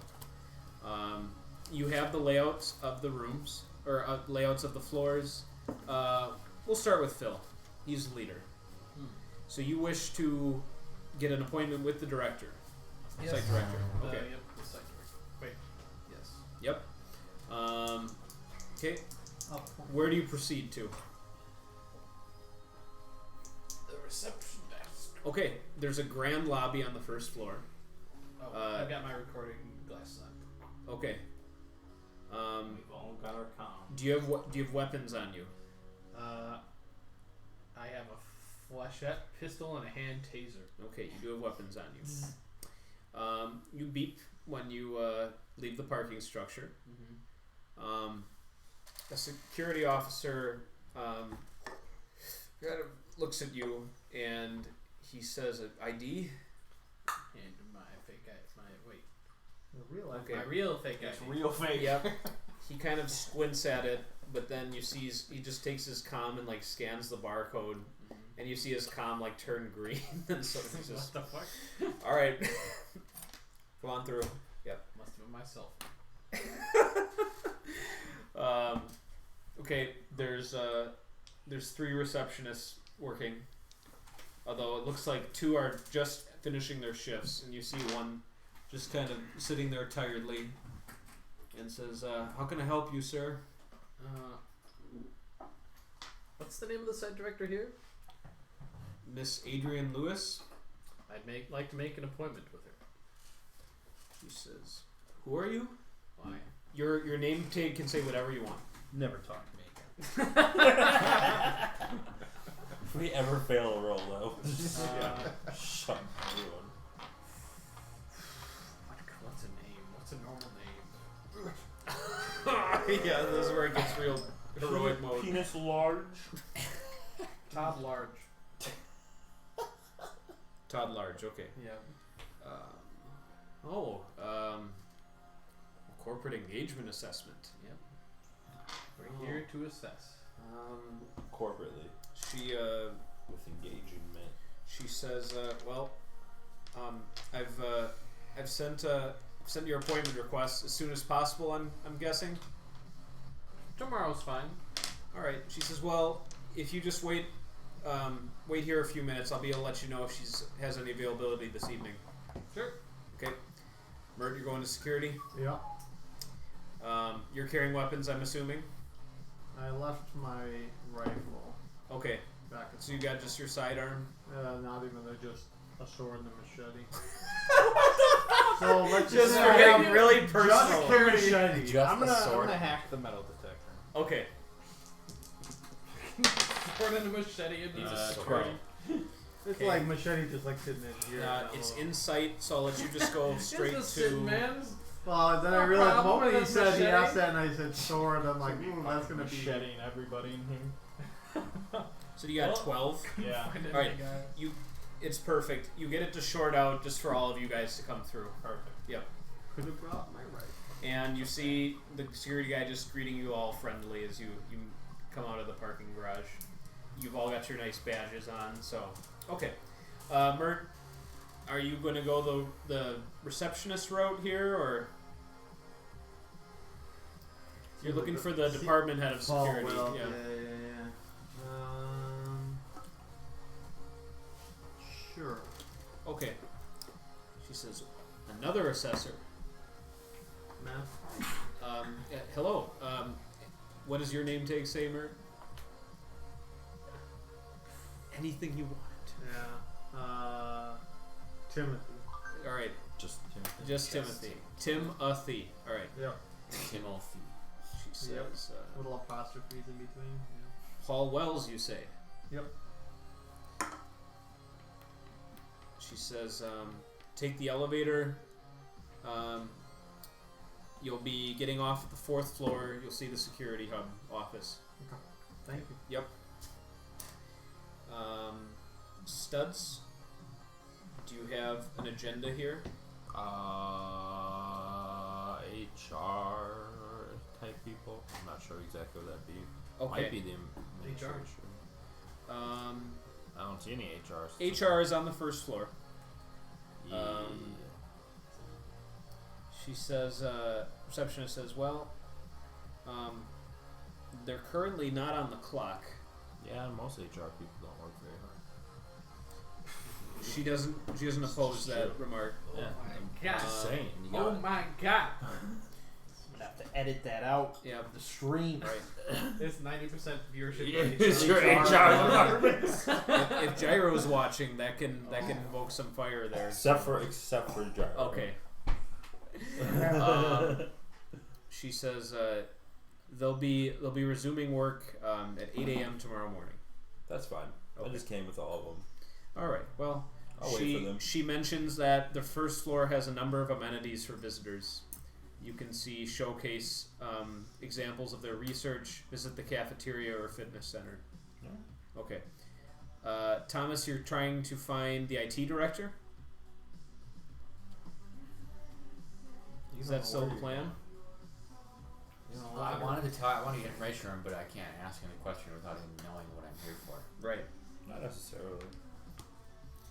you have the layouts of the rooms or layouts of the floors. We'll start with Phil. He's the leader. So you wish to get an appointment with the director, Yes. site director. Okay. Yep. The site director. Wait. Yes. Yep. Okay. Oh. Where do you proceed to? The reception desk. Okay. There's a grand lobby on the first floor. Oh, I've got my recording glasses on. Okay. We've all got our comm. Do you have weapons on you? I have a flechette pistol and a hand taser. Okay, you do have weapons on you. You beep when you leave the parking structure. Mm-hmm. A security officer kind of looks at you and he says, "ID." And my fake eye. The real life. Okay. My real fake eye. It's real fake. Yep. He kind of squints at it, but then you see he just takes his comm and like scans the barcode, and you see his comm like turn green, and so he's just, What the fuck? all right, come on through. Yep. Must have been myself. Okay. There's there's 3 receptionists working. Although it looks like 2 are just finishing their shifts, and you see one just kind of sitting there tiredly and says, "How can I help you, sir?" What's the name of the site director here? Miss Adrian Lewis. I'd like to make an appointment with her. She says, "Who are you?" Why? Your name tag can say whatever you want. Never talk to me again. If we ever fail a roll, though, shut everyone. What's a name? What's a normal name? Yeah, this is where it gets real heroic mode. Penis large. Todd Large. Todd Large, okay. Yeah. Corporate engagement assessment. Yep. We're here to assess. Corporately. She With engagement. she says, I've sent your appointment request as soon as possible. I'm guessing. Tomorrow's fine. All right. She says, well, if you just wait here a few minutes, I'll be able to let you know if she has any availability this evening. Sure. Okay. Mert, you're going to security. Yeah. You're carrying weapons, I'm assuming. I left my rifle Okay. back at So you got just your sidearm. not even just a sword and a machete. So let's Just just for getting really just personal. carry machete. Just I'm the gonna sword. hack the metal detector. Okay. Sword and a machete. It needs a sword. Crow. It's Okay. like machete, just like sitting in here. It's in sight, so I'll let you just go straight Just to. sitting, man. Well, then I No realized the problem moment he with said he machete. asked that, and I said sword, I'm like, that's gonna be. macheting everybody in here. So you got 12. Yeah. All right. It's perfect. You get it to short out just for all of you guys to come through. Perfect. Could have brought my rifle. And you see the security guy just greeting you all friendly as you come out of the parking garage. You've all got your nice badges on, so okay. Mert, are you going to go the receptionist route here, or you're looking for the department head of security? Oh, well, Yeah. yeah. Sure. Okay. She says, another assessor. Ma'am? Hello. What does your name tag say, Mert? Anything you want. Yeah. Timothy. All right. Just Timothy. Just Timothy. Timothy. All right. Yeah. Timothy. She says, Yep. Little apostrophes in between. Yeah. Paul Wells, you say? Yep. She says, take the elevator. You'll be getting off at the 4th floor. You'll see the security hub office. Thank you. Yep. Studs, do you have an agenda here? HR type people. I'm not sure exactly what that'd be. Okay. Might be the administration. I don't see any HRs. HR is on the 1st floor. Yeah. She says, receptionist says, well, they're currently not on the clock. Yeah, most HR people don't work very hard. She doesn't oppose that remark. Yeah, my I'm God. just saying. You Oh got my God. I'm gonna have to edit that out. Yeah, The stream. right. It's 90% viewership. Yeah, for it's your HR department. If Gyro's watching, that can invoke some fire there. except for Gyro. Okay. She says they'll be resuming work at 8 a.m. tomorrow morning. That's fine. Okay. I just came with all of them. All right. Well, I'll wait for them. she mentions that the 1st floor has a number of amenities for visitors. You can see showcase examples of their research, visit the cafeteria or fitness center. Yeah. Okay. Thomas, you're trying to find the IT director? Is that still the plan? Well, I wanted to get information from him, but I can't ask him a question without him knowing what I'm here for. Right. Not necessarily.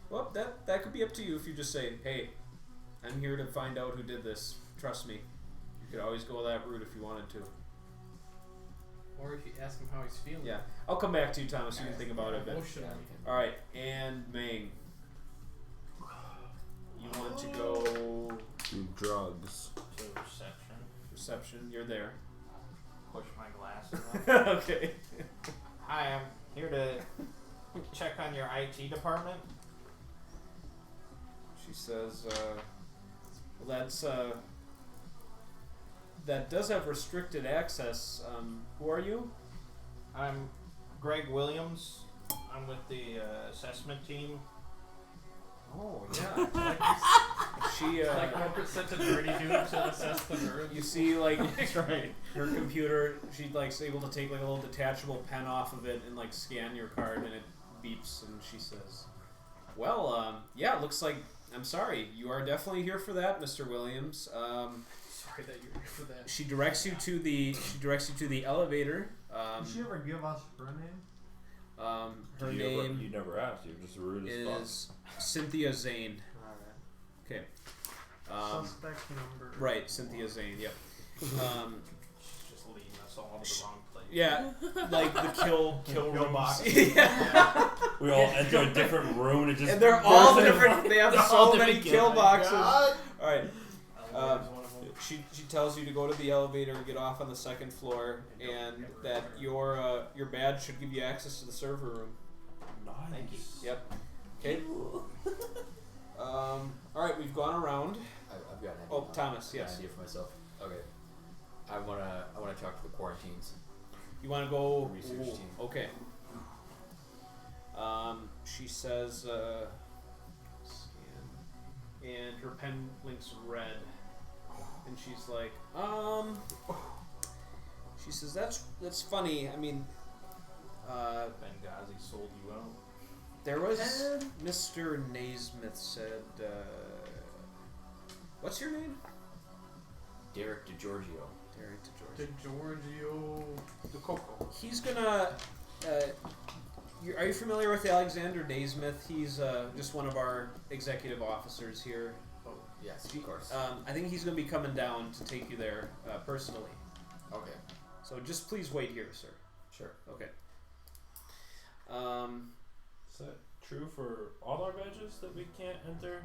Well, that could be up to you if you just say, hey, I'm here to find out who did this. Trust me. You could always go that route if you wanted to. Or if you ask him how he's feeling. Yeah, I'll come back to you, Thomas. You can think about it a bit. Emotionally. All right, and Mang. You want to go Do drugs. To reception. reception? You're there. Push my glasses up. Okay. Hi, I'm here to check on your IT department. She says, well, that does have restricted access. Who are you? I'm Greg Williams. I'm with the assessment team. Oh, yeah. Like She, like corporate sent a dirty dude to assess the nerves. you see, like, That's right. her computer, she's like able to take like a little detachable pen off of it and like scan your card, and it beeps, and she says, well, yeah, looks like, I'm sorry, you are definitely here for that, Mr. Williams. Sorry that you're here for that. She directs you to the elevator. Did she ever give us her name? Her You name never asked. You're just rude as fuck. is Cynthia Zane. Alright. Okay. Suspect number. Right, Cynthia Zane. Yep. She's just leading us all to the wrong place. Yeah, like the kill room box. Yeah. We all enter a different room and it just. And they're all bursts into- different. They have they're so all many different kill boxes. God. All right. Elevator's one of them. She tells you to go to the elevator and get off on the second floor, and that your badge should give you access to the server room. Nice. Thank you. Yep. Okay. All right, we've gone around. I've got an idea. Oh, Thomas, I've got yes. an idea for myself. Okay. I wanna talk to the quarantines. You want to go? Research team. Okay. She says, scan, and her pen blinks red, and she's like, she says that's funny. I mean, Benghazi sold you out. there was Mr. Naismith said, what's your name? Derek DeGiorgio. Derek To DeGiorgio. Giorgio. The Coco. He's gonna. Are you familiar with Alexander Naismith? He's just one of our executive officers here. Oh, yes, of course. I think he's going to be coming down to take you there personally. Okay, So just please wait here, sir. sure. Okay. Is that true for all our badges that we can't enter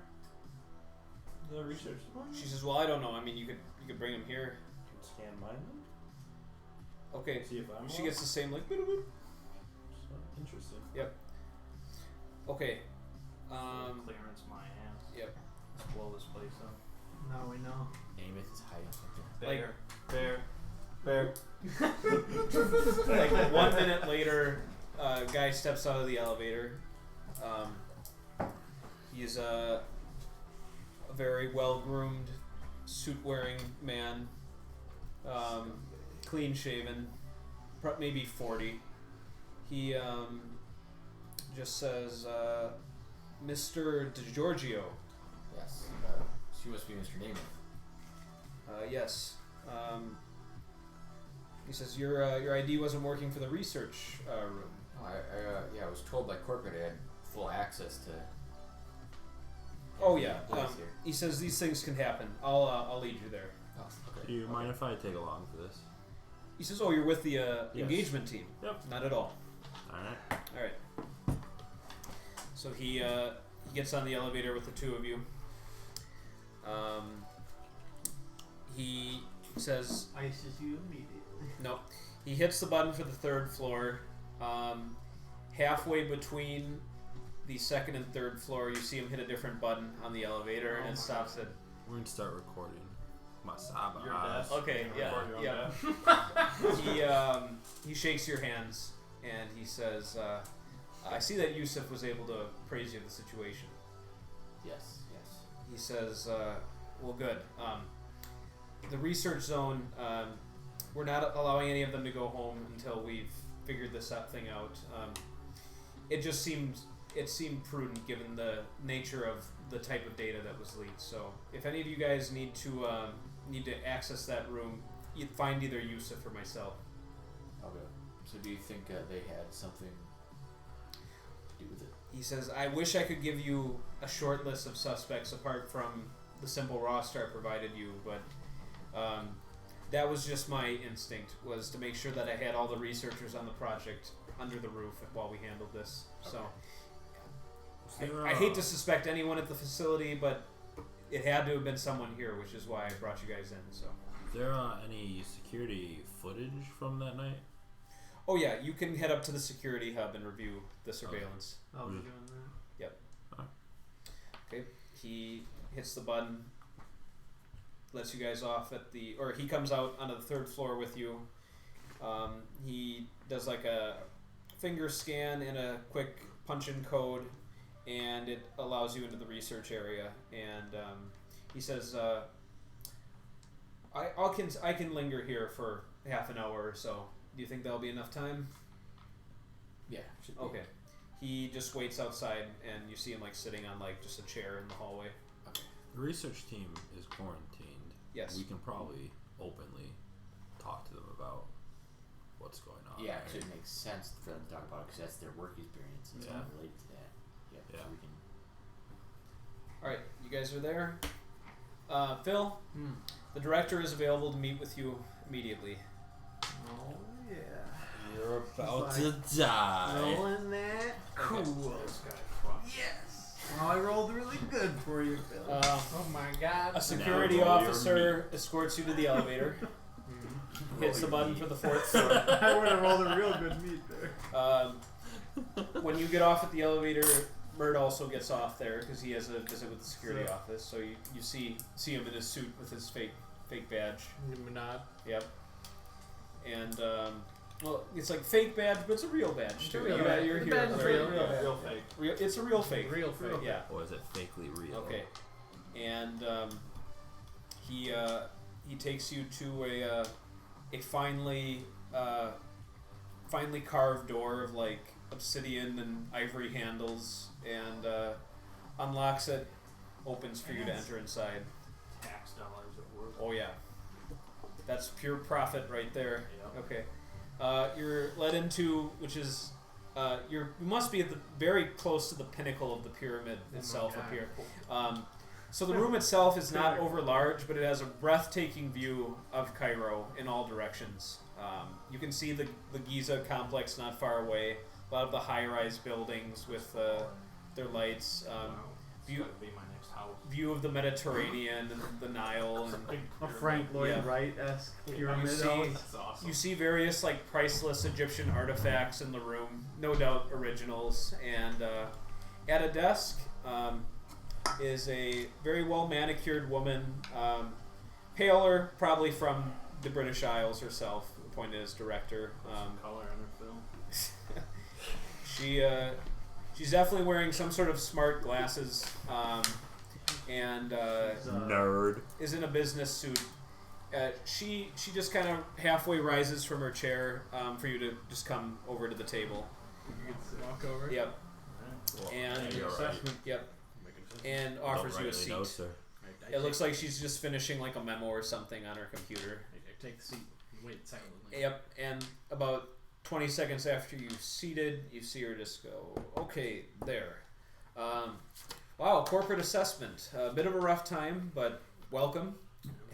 the research department? She says, "Well, I don't know. I mean, you could bring him here." Scan mine then? Okay. See if I'm She lost? gets the same like. boop, boop. So, interesting. Okay. Clearance my ass. Yep. Let's blow this place up. Now we know. Amos is hiding something. Like- Bear. Like 1 minute later, guy steps out of the elevator. He's a very well-groomed, suit-wearing man, clean-shaven, maybe 40. He just says, "Mr. DeGiorgio." Yes. She must be Mr. Namath. Yes. He says your ID wasn't working for the research room. Oh, I was told by corporate I had full access to. Oh yeah. employees here. He says these things can happen. I'll lead you there. Oh, okay. Do you mind if I take along for this? He says, "Oh, you're with the engagement team." Yep. Not at all. Alright. All right. So he gets on the elevator with the two of you. He says, ISIS you immediately. no. He hits the button for the third floor. Halfway between the second and third floor, you see him hit a different button on the elevator, and it stops at. We're gonna start recording. Masaba. Your desk. Okay, You're yeah, recording on yeah. that. He shakes your hands and he says, "I see that Yusuf was able to praise you of the situation." Yes. Yes. He says, "Well, good. The research zone. We're not allowing any of them to go home until we've figured this thing out. It just seemed prudent given the nature of the type of data that was leaked. So if any of you guys need to access that room, you'd find either Yusuf or myself." Okay. So do you think they had something to do with it? He says, "I wish I could give you a short list of suspects apart from the simple roster I provided you, but That was just my instinct, was to make sure that I had all the researchers on the project under the roof while we handled this. So I hate to suspect anyone at the facility, but it had to have been someone here, which is why I brought you guys in. So. Is there any security footage from that night? Oh yeah, you can head up to the security hub and review the surveillance. Oh, we're doing that. Yep. Alright. Okay. He hits the button, lets you guys off at the, or he comes out onto the 3rd floor with you. He does like a finger scan and a quick punch-in code, and it allows you into the research area. And he says, I can linger here for half an hour or so. Do you think that'll be enough time? Yeah. Should be. Okay. He just waits outside, and you see him like sitting on like just a chair in the hallway. Okay. The research team is quarantined. Yes. We can probably openly talk to them about what's going on. Yeah, right? because it makes sense for them to talk about because that's their work experience. It's not related to that. Yep. Yeah. So we can. All right, you guys are there. Phil, the director is available to meet with you immediately. Oh yeah. You're about Like, to die. Rolling that. Cool. Yes. Oh, I rolled really good for you, Phil. Oh my god. A security Now roll your officer escorts you to the elevator. Hits the button for the 4th floor. I would have rolled a real good meat there. When you get off at the elevator, Mert also gets off there because he has a visit with the security office. So you see him in his suit with his fake badge. Not. Yep. And well, it's like fake badge, but it's a real badge too. Real You badge. you're The here. badge is real. Real fake. It's a real fake. Real fake. Yeah. Or is it fakely real? Okay. And he takes you to a finely carved door of like obsidian and ivory handles, and unlocks it, opens for you to enter inside. Tax dollars at work. Oh yeah, that's pure profit right there. Yep. Okay, you're led into, which is you must be at the very close to the pinnacle of the pyramid itself up here. So the room itself is not over large, but it has a breathtaking view of Cairo in all directions. You can see the Giza complex not far away. A lot of the high-rise buildings with their lights. View Be my next house. view of the Mediterranean and the Nile, and A Frank Lloyd Yeah. Wright-esque you pyramid. see That's awesome. you see various like priceless Egyptian artifacts in the room, no doubt originals. And at a desk is a very well manicured woman, paler, probably from the British Isles herself, appointed as director. Some color in her film. She's definitely wearing some sort of smart glasses, and Nerd. is in a business suit. She just kind of halfway rises from her chair for you to just come over to the table. You can walk over. Yep. Well, And you're right. yep. And offers Don't you a write any seat. notes, sir. It looks like she's just finishing like a memo or something on her computer. I take the seat and wait silently. Yep. And about 20 seconds after you've seated, you see her just go, okay, there. Wow, corporate assessment. A bit of a rough time, but welcome.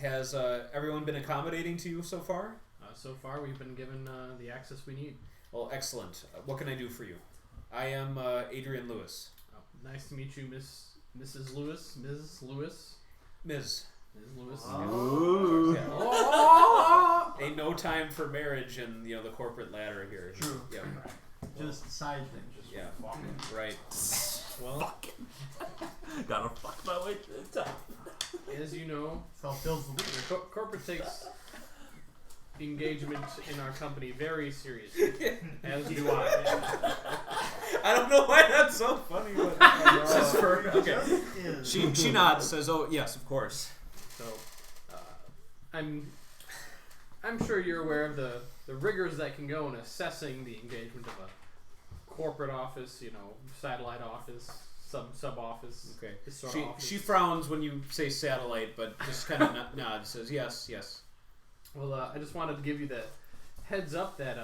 Has everyone been accommodating to you so far? So far, we've been given the access we need. Well, excellent. What can I do for you? I am Adrian Lewis. Oh, nice to meet you, Mrs. Lewis. Ms. Lewis. Ms. Ms. Lewis. Ooh. Yeah. Ain't no time for marriage and the corporate ladder here. True. Yeah. Just side thing. Yeah. Right. Well, Gotta fuck my way to the top. as you know, So Phil's the leader. corporate takes engagement in our company very seriously. As do I. I don't know why that's so funny. But this is for, okay. Is. She nods, says, "Oh yes, of course." So, I'm sure you're aware of the rigors that can go in assessing the engagement of a corporate office, satellite office, sub office. Okay. This sort of office. She frowns when you say satellite, but just kind of nods, says, "Yes, yes." Well, I just wanted to give you the heads up that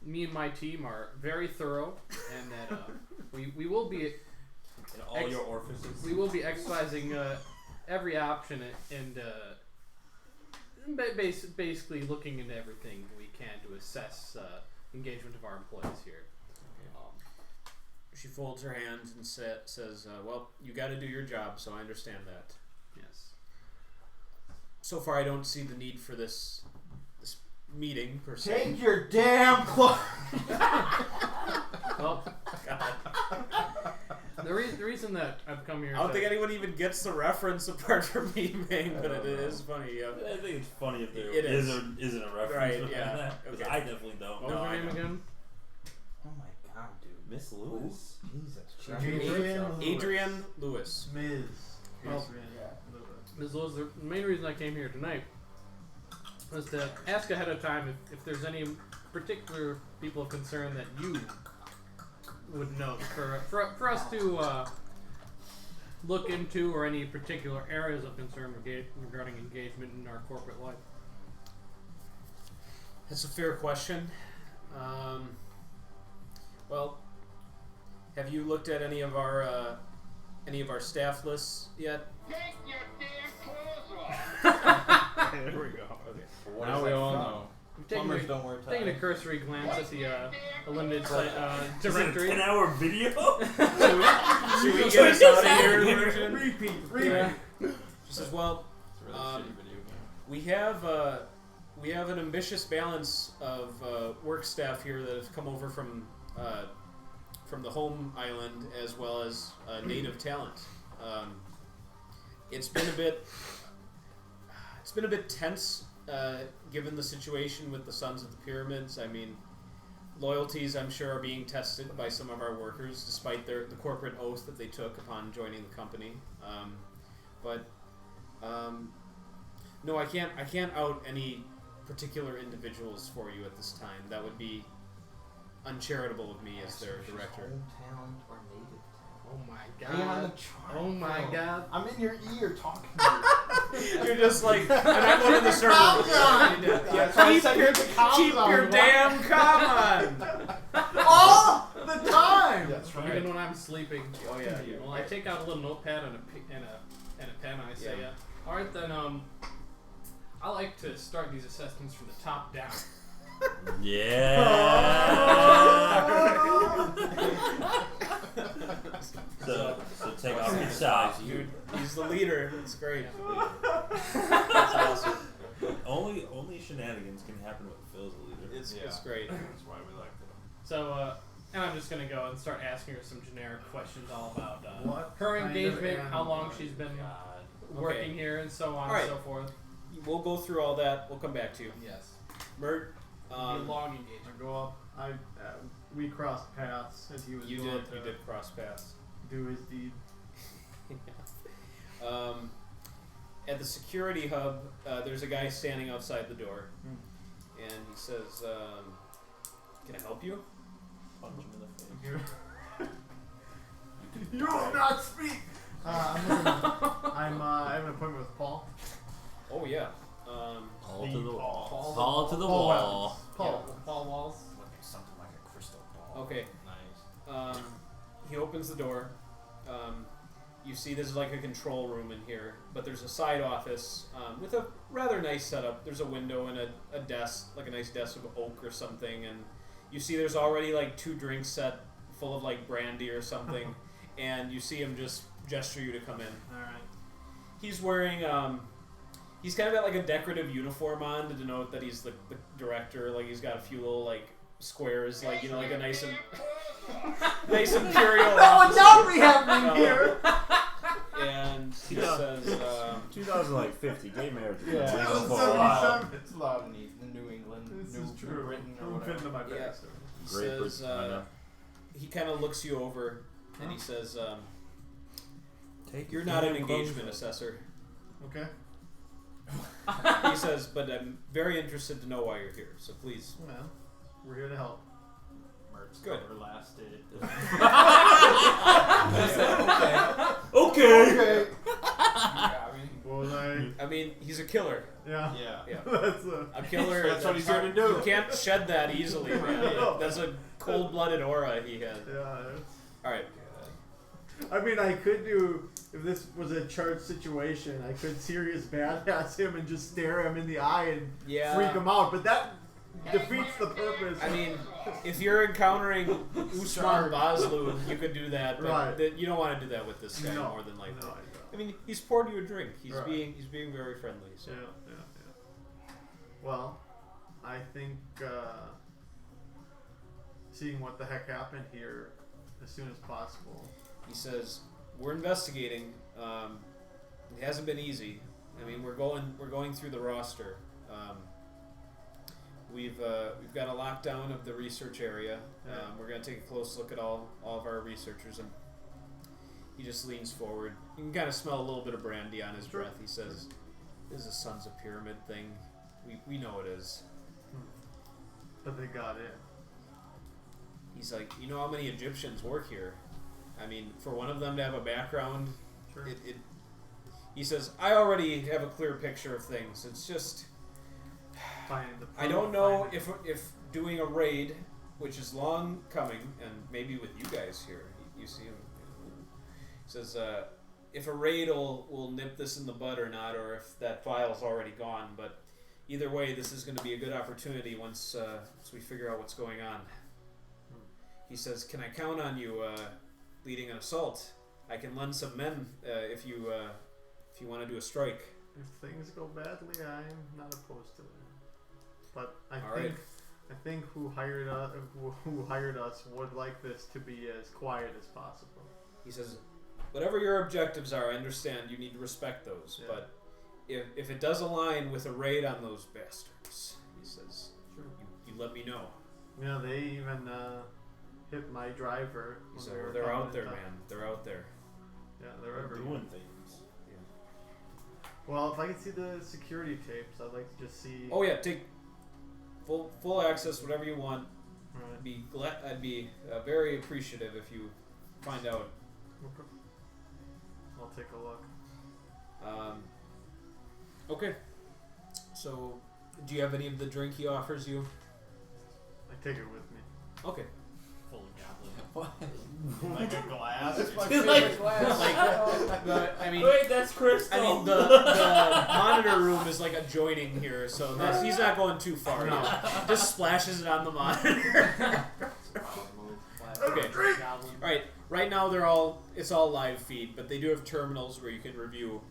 me and my team are very thorough, and that we will be In all your orifices. we will be exercising every option and basically looking into everything we can to assess engagement of our employees here. She folds her hands and says, well, you got to do your job, so I understand that. Yes. So far, I don't see the need for this meeting, per se. Take your damn clothes. Well, the reason that I've come here I don't think anyone even gets the reference apart from me, Ming, but it is funny, yeah. I think it's funny if there It is. isn't a reference Right, behind yeah. that. 'Cause Okay. I definitely don't. What was her name again? Oh my god, dude. Miss Lewis. Jesus Adrian Lewis. Ms. Well, Ms. Lewis, the main reason I came here tonight was to ask ahead of time if there's any particular people of concern that you would note for us to look into, or any particular areas of concern regarding engagement in our corporate life. That's a fair question. Well, have you looked at any of our staff lists yet? Take your damn clothes off! There we go. Okay. Now we all know. Plumbers don't wear ties. Taking a cursory glance at the limited directory. 10-hour video? Should we get us out of here? Version? Repeat. Yeah. She says, well, It's a really shitty video game. we have an ambitious balance of work staff here that have come over from the home island, as well as native talent. It's been a bit tense given the situation with the Sons of the Pyramids. I mean, loyalties, I'm sure, are being tested by some of our workers, despite the corporate oath that they took upon joining the company. No, I can't out any particular individuals for you at this time. That would be uncharitable of me as their director. Hometown or native Oh my town. On the god. chart, Oh my bro. god. I'm in your ear talking to you. You're just like, and I'm one of the servers. That's why I said Keep comms on. your What? damn comm on! All the time. That's right. Even when I'm sleeping. Oh yeah. Well, I take out a little notepad and a pen, and I say, Yeah. all right then. I like to start these assessments from the top down. Yeah. so take off your socks. Dude, he's the leader. It's great. That's awesome. Only shenanigans can happen when Phil's the leader. It's great. That's why we like him. So, and I'm just gonna go and start asking her some generic questions all about What her kind of engagement, how long animal? she's been God. working Okay. here, and so on Alright. and so forth. We'll go through all that. We'll come back to you. Yes. Mert, Be a long engagement. Go up. We crossed paths as he was you going did cross paths. do his deed. At the security hub, there's a guy standing outside the door, and he says, "Can I help you?" Punch him in the face. You will not speak. I have an appointment with Paul. Oh yeah. All to the wall. Paul- All to the wall. Paul Walls. Something like a crystal ball. Okay. Nice. He opens the door. You see there's like a control room in here, but there's a side office with a rather nice setup. There's a window and a desk, like a nice desk of oak or something, and you see there's already like 2 drinks set full of like brandy or something, and you see him just gesture you to come in. Alright. He's wearing he's kind of got like a decorative uniform on to denote that he's the director. Like he's got a few little like squares, like you know, like a nice nice imperial. That would not be officer. happening here. And he Yeah. says, 2050 gay marriage. is Yeah. legal for a while. 77. It's allowed in the New England, This New is true. Britain, or Don't fit into whatever. my Yeah. backstory. he Great says, Britannia. he kind of looks you over, and he says, Take "You're your not an damn engagement clothes assessor." Okay. He says, "But I'm very interested to know why you're here. So please." Well, we're here to help. Mert's Good. cover lasted. Okay. What was I? I mean, he's a killer. Yeah. Yeah. Yeah. That's A killer. That's what he's here to do. You can't shed that easily, man. That's a cold-blooded aura he has. yeah. All right. I mean, I could do if this was a charged situation, I could serious badass him and just stare him in the eye and freak him out. But that defeats the purpose. I mean, if you're encountering Usman Bazlu, you could do that, but Right. you don't want to do that with this guy more than likely. I mean, he's poured you a drink. He's being very friendly. So. Yeah. Well, I think seeing what the heck happened here as soon as possible. He says, "We're investigating. It hasn't been easy. I mean, we're going through the roster. We've got a lockdown of the research area. We're going to take a close look at all of our researchers." And he just leans forward. You can kind of smell a little bit of brandy on his breath. He says, "This is a Sons of Pyramid thing. We know it is." But they got in. He's like, "You know how many Egyptians work here? I mean, for one of them to have a background, he says, I already have a clear picture of things. It's just, I don't know if doing a raid, which is long coming, and maybe with you guys here, you see him, he says, if a raid will nip this in the bud or not, or if that file's already gone, but either way, this is going to be a good opportunity once we figure out what's going on." He says, "Can I count on you leading an assault? I can lend some men if you want to do a strike." If things go badly, I'm not opposed to it. But I think who hired us would like this to be as quiet as possible. He says, "Whatever your objectives are, I understand you need to respect those. Yeah. But if it does align with a raid on those bastards," he says, you let me know." Yeah, they even hit my driver. He said, "They're out there, man. They're out there." Yeah, they're everywhere. Doing things. Yeah. Well, if I could see the security tapes, I'd like to just see. Oh yeah, take full access, whatever you want. Right. I'd be very appreciative if you find out. Okay. I'll take a look. Okay. So, do you have any of the drink he offers you? I take it with me. Okay. Full goblet. What? Like a glass. That's my It's favorite glass. I mean, Wait, that's crystal. I mean, the monitor room is like adjoining here, so he's not going too far. No. Yet. Just splashes it on the monitor. Okay. All right. Right now it's all live feed, but they do have terminals where you can review.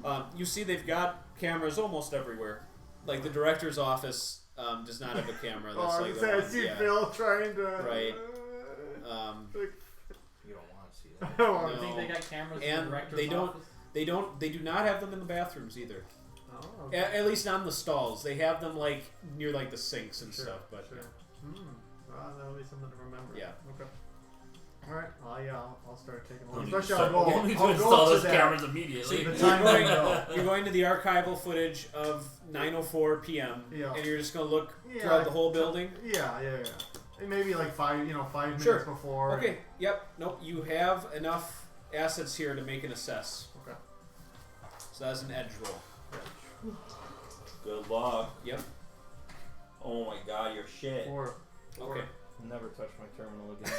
Okay. You see, they've got cameras almost everywhere. Like the director's office does not have a camera. That's like the I one, see yeah. Phil trying to. Right. You don't want to see that. No. I think they got cameras in And the director's they don't- office. They do not have them in the bathrooms either. Oh, okay. At least not in the stalls. They have them like near like the sinks and Sure, stuff. But sure. Well, that'll be something to remember. Yeah. Okay. All right. I'll start taking a We'll look. need Especially to I'll go install to those that. cameras So immediately. The time you're going to the archival footage of 9:04 p.m. Yeah. and you're just going to look Yeah, throughout the whole building. Yeah. And maybe like 5 minutes Sure. before. Okay. Yep. Nope. You have enough assets here to make an assess. Okay. So that's an edge roll. Good luck. Yep. Oh my god, you're shit. 4. Okay. Never touch my terminal again.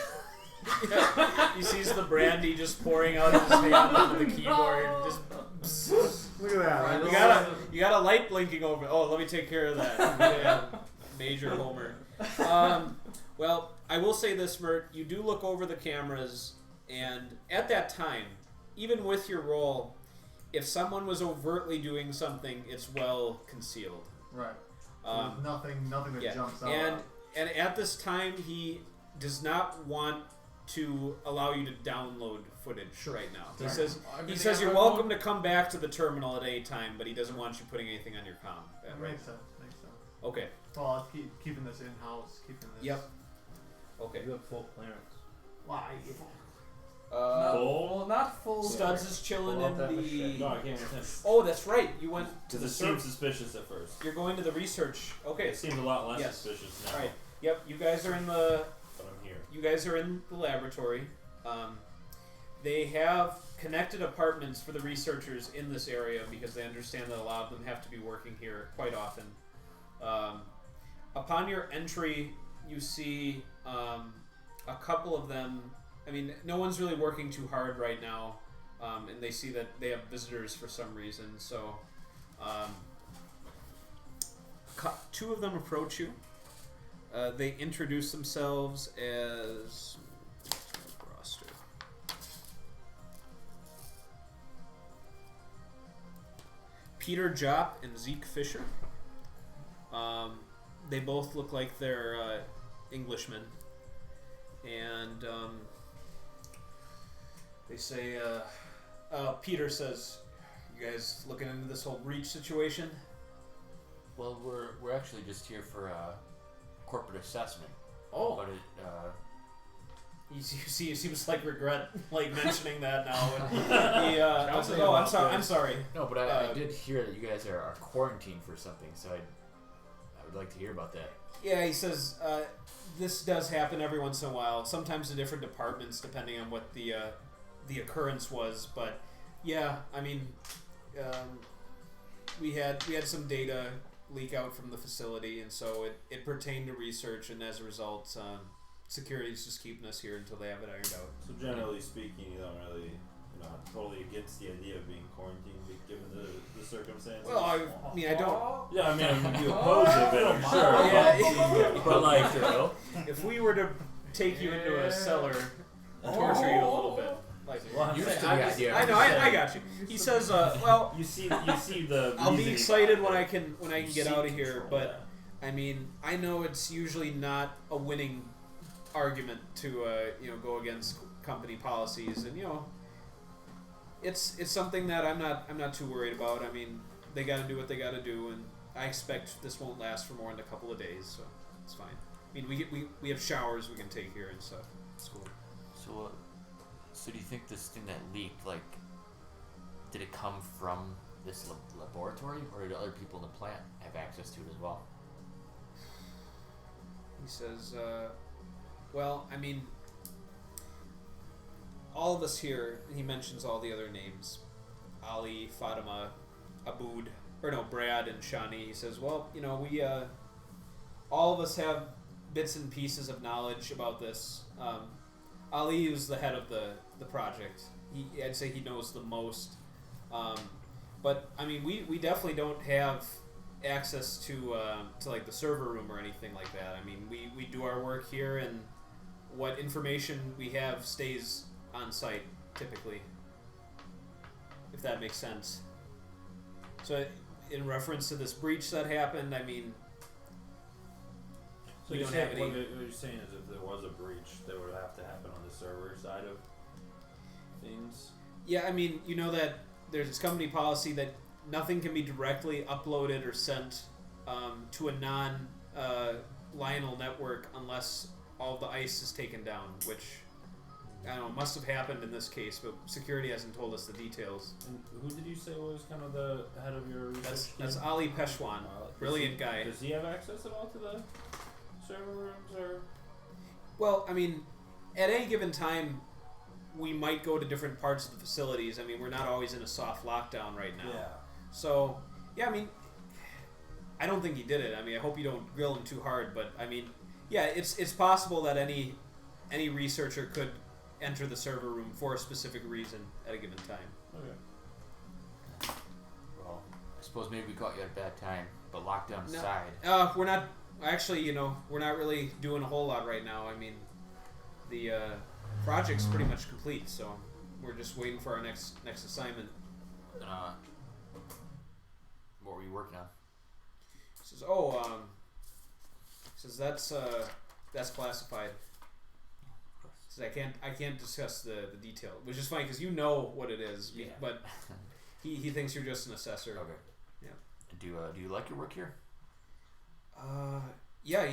He sees the brandy just pouring out of his hand onto the keyboard. Just Look at that. Right. you got a light blinking over. Oh, let me take care of that. Yeah. Major Homer. Well, I will say this, Mert. You do look over the cameras, and at that time, even with your roll, if someone was overtly doing something, it's well concealed. Right. So there's nothing that Yeah. jumps out. And at this time, he does not want to allow you to download footage right now. He says you're welcome to come back to the terminal at any time, but he doesn't want you putting anything on your comm. Right? Makes sense. Okay. Well, I'll keeping this in house. Keeping this. Yep. Okay. You have full clearance. Why? Well, not full. Studs is chilling Pull out in that the. machete. No, I can't understand. Oh, that's right. You went to Because the it seemed suspicious at first. You're going to the research. Okay. It seemed a lot less Yes. suspicious now. All right. Yep. You guys are in the. But I'm here. You guys are in the laboratory. They have connected apartments for the researchers in this area because they understand that a lot of them have to be working here quite often. Upon your entry, you see a couple of them. I mean, no one's really working too hard right now. and they see that they have visitors for some reason. So, two of them approach you. They introduce themselves as roster. Peter Jopp and Zeke Fisher. They both look like they're Englishmen, and they say, Peter says, "You guys looking into this whole breach situation?" Well, we're actually just here for a corporate assessment. Oh, But you see, he seems like regret mentioning that now. And he, I'm sorry. no, but I did hear that you guys are quarantined for something, so I would like to hear about that. Yeah, he says this does happen every once in a while. Sometimes in different departments, depending on what the occurrence was. But yeah, I mean, we had some data leak out from the facility, and so it pertained to research, and as a result, security is just keeping us here until they have it ironed out. So generally speaking, you don't really, you're not totally against the idea of being quarantined given the circumstances. Well, I mean, I don't. Yeah, I mean, you oppose it, but I'm sure. Yeah. But like, If we were to take you into a cellar, torture you a little bit, like. Used to the idea. I know, I got you. He says, well, you see the. I'll be reasoning excited when behind I can it. get You out of seek here, control, but I mean, I know it's usually not a winning argument to go against company policies, and it's something that I'm not too worried about. I mean, they got to do what they got to do, and I expect this won't last for more than a couple of days, so it's fine. I mean, we have showers we can take here and stuff. It's cool. So do you think this thing that leaked, like, did it come from this laboratory, or did other people in the plant have access to it as well? He says, well, I mean, all of us here, he mentions all the other names, Ali, Fatima, Brad and Shani. He says, well, we, all of us have bits and pieces of knowledge about this. Ali is the head of the project. I'd say he knows the most. But, I mean, we definitely don't have access to like the server room or anything like that. I mean, we do our work here, and what information we have stays on site typically, if that makes sense. So in reference to this breach that happened, I mean, So what you're saying is if there was a breach, that would have to happen on the server side of things? Yeah, I mean, you know that there's this company policy that nothing can be directly uploaded or sent to a non-Lionel network unless all the ICE is taken down, which, I don't know, must have happened in this case, but security hasn't told us the details. And who did you say was kind of the head of your research That's team? Ali Peshwan, brilliant guy. Does he have access at all to the server rooms, or? Well, I mean, at any given time, we might go to different parts of the facilities. I mean, we're not always in a soft lockdown right now. Yeah. So, yeah, I mean, I don't think he did it. I mean, I hope you don't grill him too hard, but I mean, yeah, it's possible that any researcher could enter the server room for a specific reason at a given time. Okay. Well, I suppose maybe we caught you at a bad time, but lockdown No. aside. We're not actually, we're not really doing a whole lot right now. I mean, the project's pretty much complete, so we're just waiting for our next assignment. What were you working on? He says, that's classified. Says I can't discuss the detail, which is funny because you know what it is, Yeah. but he thinks you're just an assessor. Okay. Yeah. Do you like your work here? Yeah,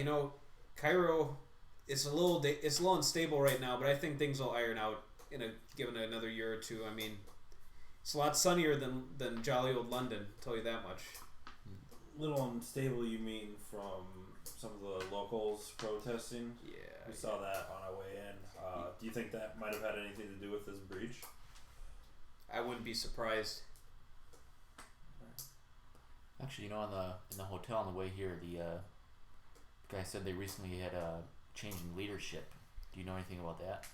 Cairo, it's a little unstable right now, but I think things will iron out given another year or two. I mean, it's a lot sunnier than jolly old London, I'll tell you that much. Little unstable, you mean from some of the locals protesting? Yeah. We saw that on our way in. Do you think that might have had anything to do with this breach? I wouldn't be surprised. Actually, in the hotel on the way here, the guy said they recently had a change in leadership. Do you know anything about that?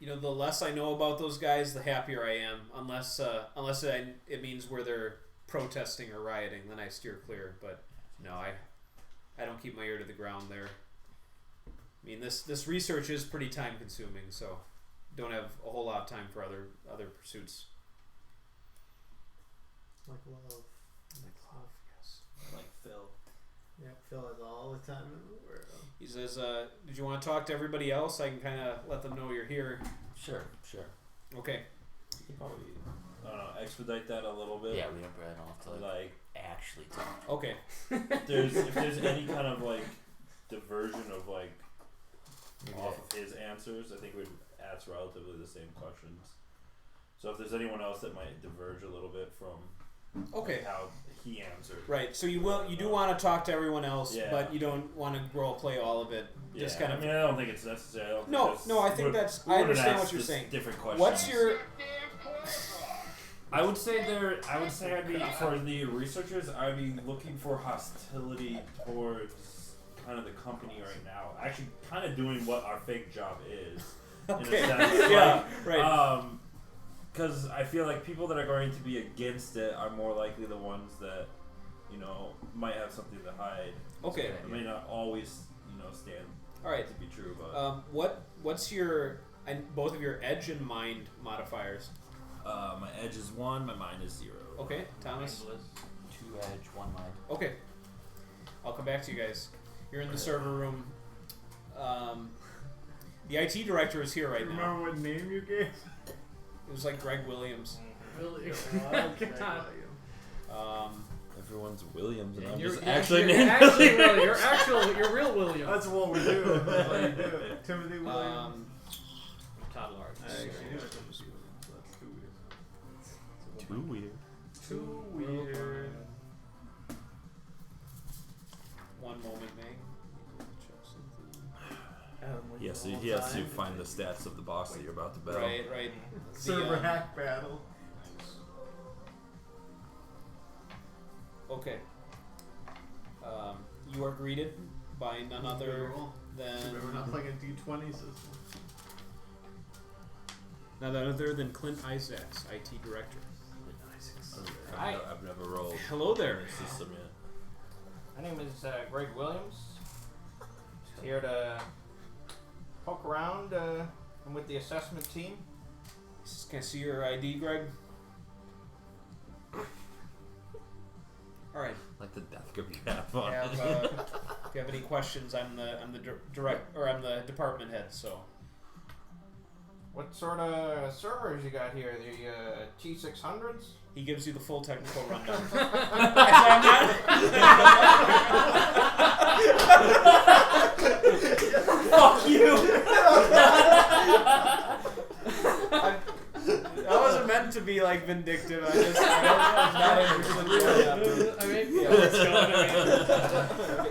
the less I know about those guys, the happier I am. Unless it means where they're protesting or rioting, then I steer clear. But no, I don't keep my ear to the ground there. I mean, this research is pretty time consuming, so don't have a whole lot of time for other pursuits. Like love. Yes. Like Phil. Yeah, Phil has all the time in the world. He says, "Did you want to talk to everybody else? I can kind of let them know you're here." Sure. Okay. You could probably, I don't know, expedite that a little bit. Yeah, we don't have to Like, actually talk. Okay. if there's any kind of like diversion of like Maybe off of his answers, I think we'd ask relatively the same questions. So if there's anyone else that might diverge a little bit from Okay. how he answered. Right. So you do want to talk to everyone else, Yeah. but you don't want to role play all of it. Yeah, Just kind of. I mean, I don't think it's necessary. I don't No, think no, I think that's. I understand what you're saying. Different questions. What's your? I would say I'd be for the researchers. I'd be looking for hostility towards kind of the company right now. Actually, kind of doing what our fake job is. Okay. In a sense. Yeah. Right. Because I feel like people that are going to be against it are more likely the ones that, might have something to hide. Okay. It may not always, stand All right. to be true, but What's your and both of your edge and mind modifiers? my edge is 1, my mind is 0. Okay, Thomas. 2 edge, 1 mind. Okay. I'll come back to you guys. You're in the server room. The IT director is here right now. Remember what name you gave? It was like Greg Williams. Really? Everyone's Williams, and I'm You're just actually you're named actually Williams. you're real William. That's what we do. That's what you do. Timothy Williams. Todd Large. Too weird. Too weird. One moment, Meg. Yeah, so he has to find the stats of the boss that you're about to battle. Right. Server hack battle. Okay. You are greeted by none other We're not than playing a D20 system. none other than Clint Isaacs, IT director. Hi. I've never rolled Hello there. the system yet. My name is Greg Williams. Just here to poke around. I'm with the assessment team. Can I see your ID, Greg? All right. Like the death grip you have on If you have any questions, I'm the department head. So What sort of servers you got here? The T600s? he gives you the full technical rundown. Fuck you! That wasn't meant to be like vindictive. I'm not interested. I mean, yeah, let's go.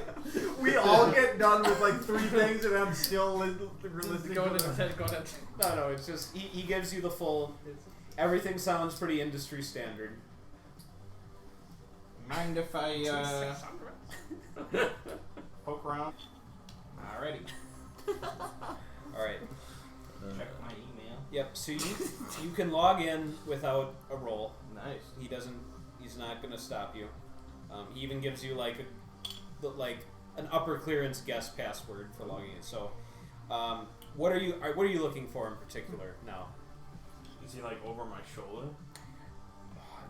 We all get done with like 3 things, and I'm still listening. Go ahead. No, it's just he gives you the full. Everything sounds pretty industry standard. Mind if I poke around? Alrighty. All right. Check my email. Yep. So you can log in without a roll. Nice. He's not gonna stop you. He even gives you like an upper clearance guest password for logging in. So, what are you looking for in particular now? Is he like over my shoulder?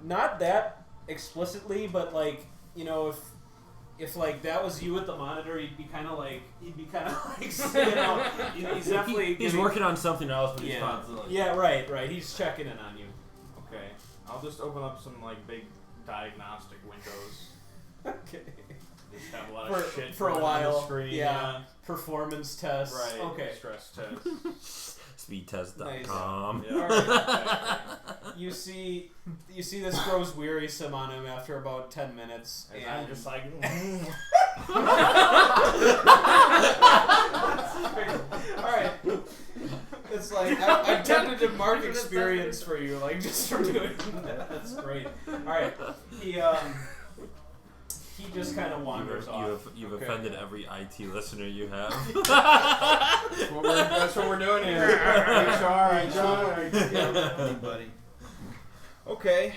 Not that explicitly, but like if like that was you at the monitor, he'd be kind of like he's definitely He's working on something else, but he's yeah constantly. yeah right he's checking in on you. Okay. I'll just open up some like big diagnostic windows. Okay. Just have a lot of shit for a running on the while. screen. Yeah. Performance tests. Right. Okay. Stress test. Speedtest.com. Yeah. Alright. You see this grows wearisome on him after about 10 minutes. And And I'm just like, alright. It's like I've tempted to mark experience for you, like just for doing that. That's great. Alright. He he just kind of wanders off. You've offended every IT listener you have. That's what we're doing here. HR. Anybody. Okay,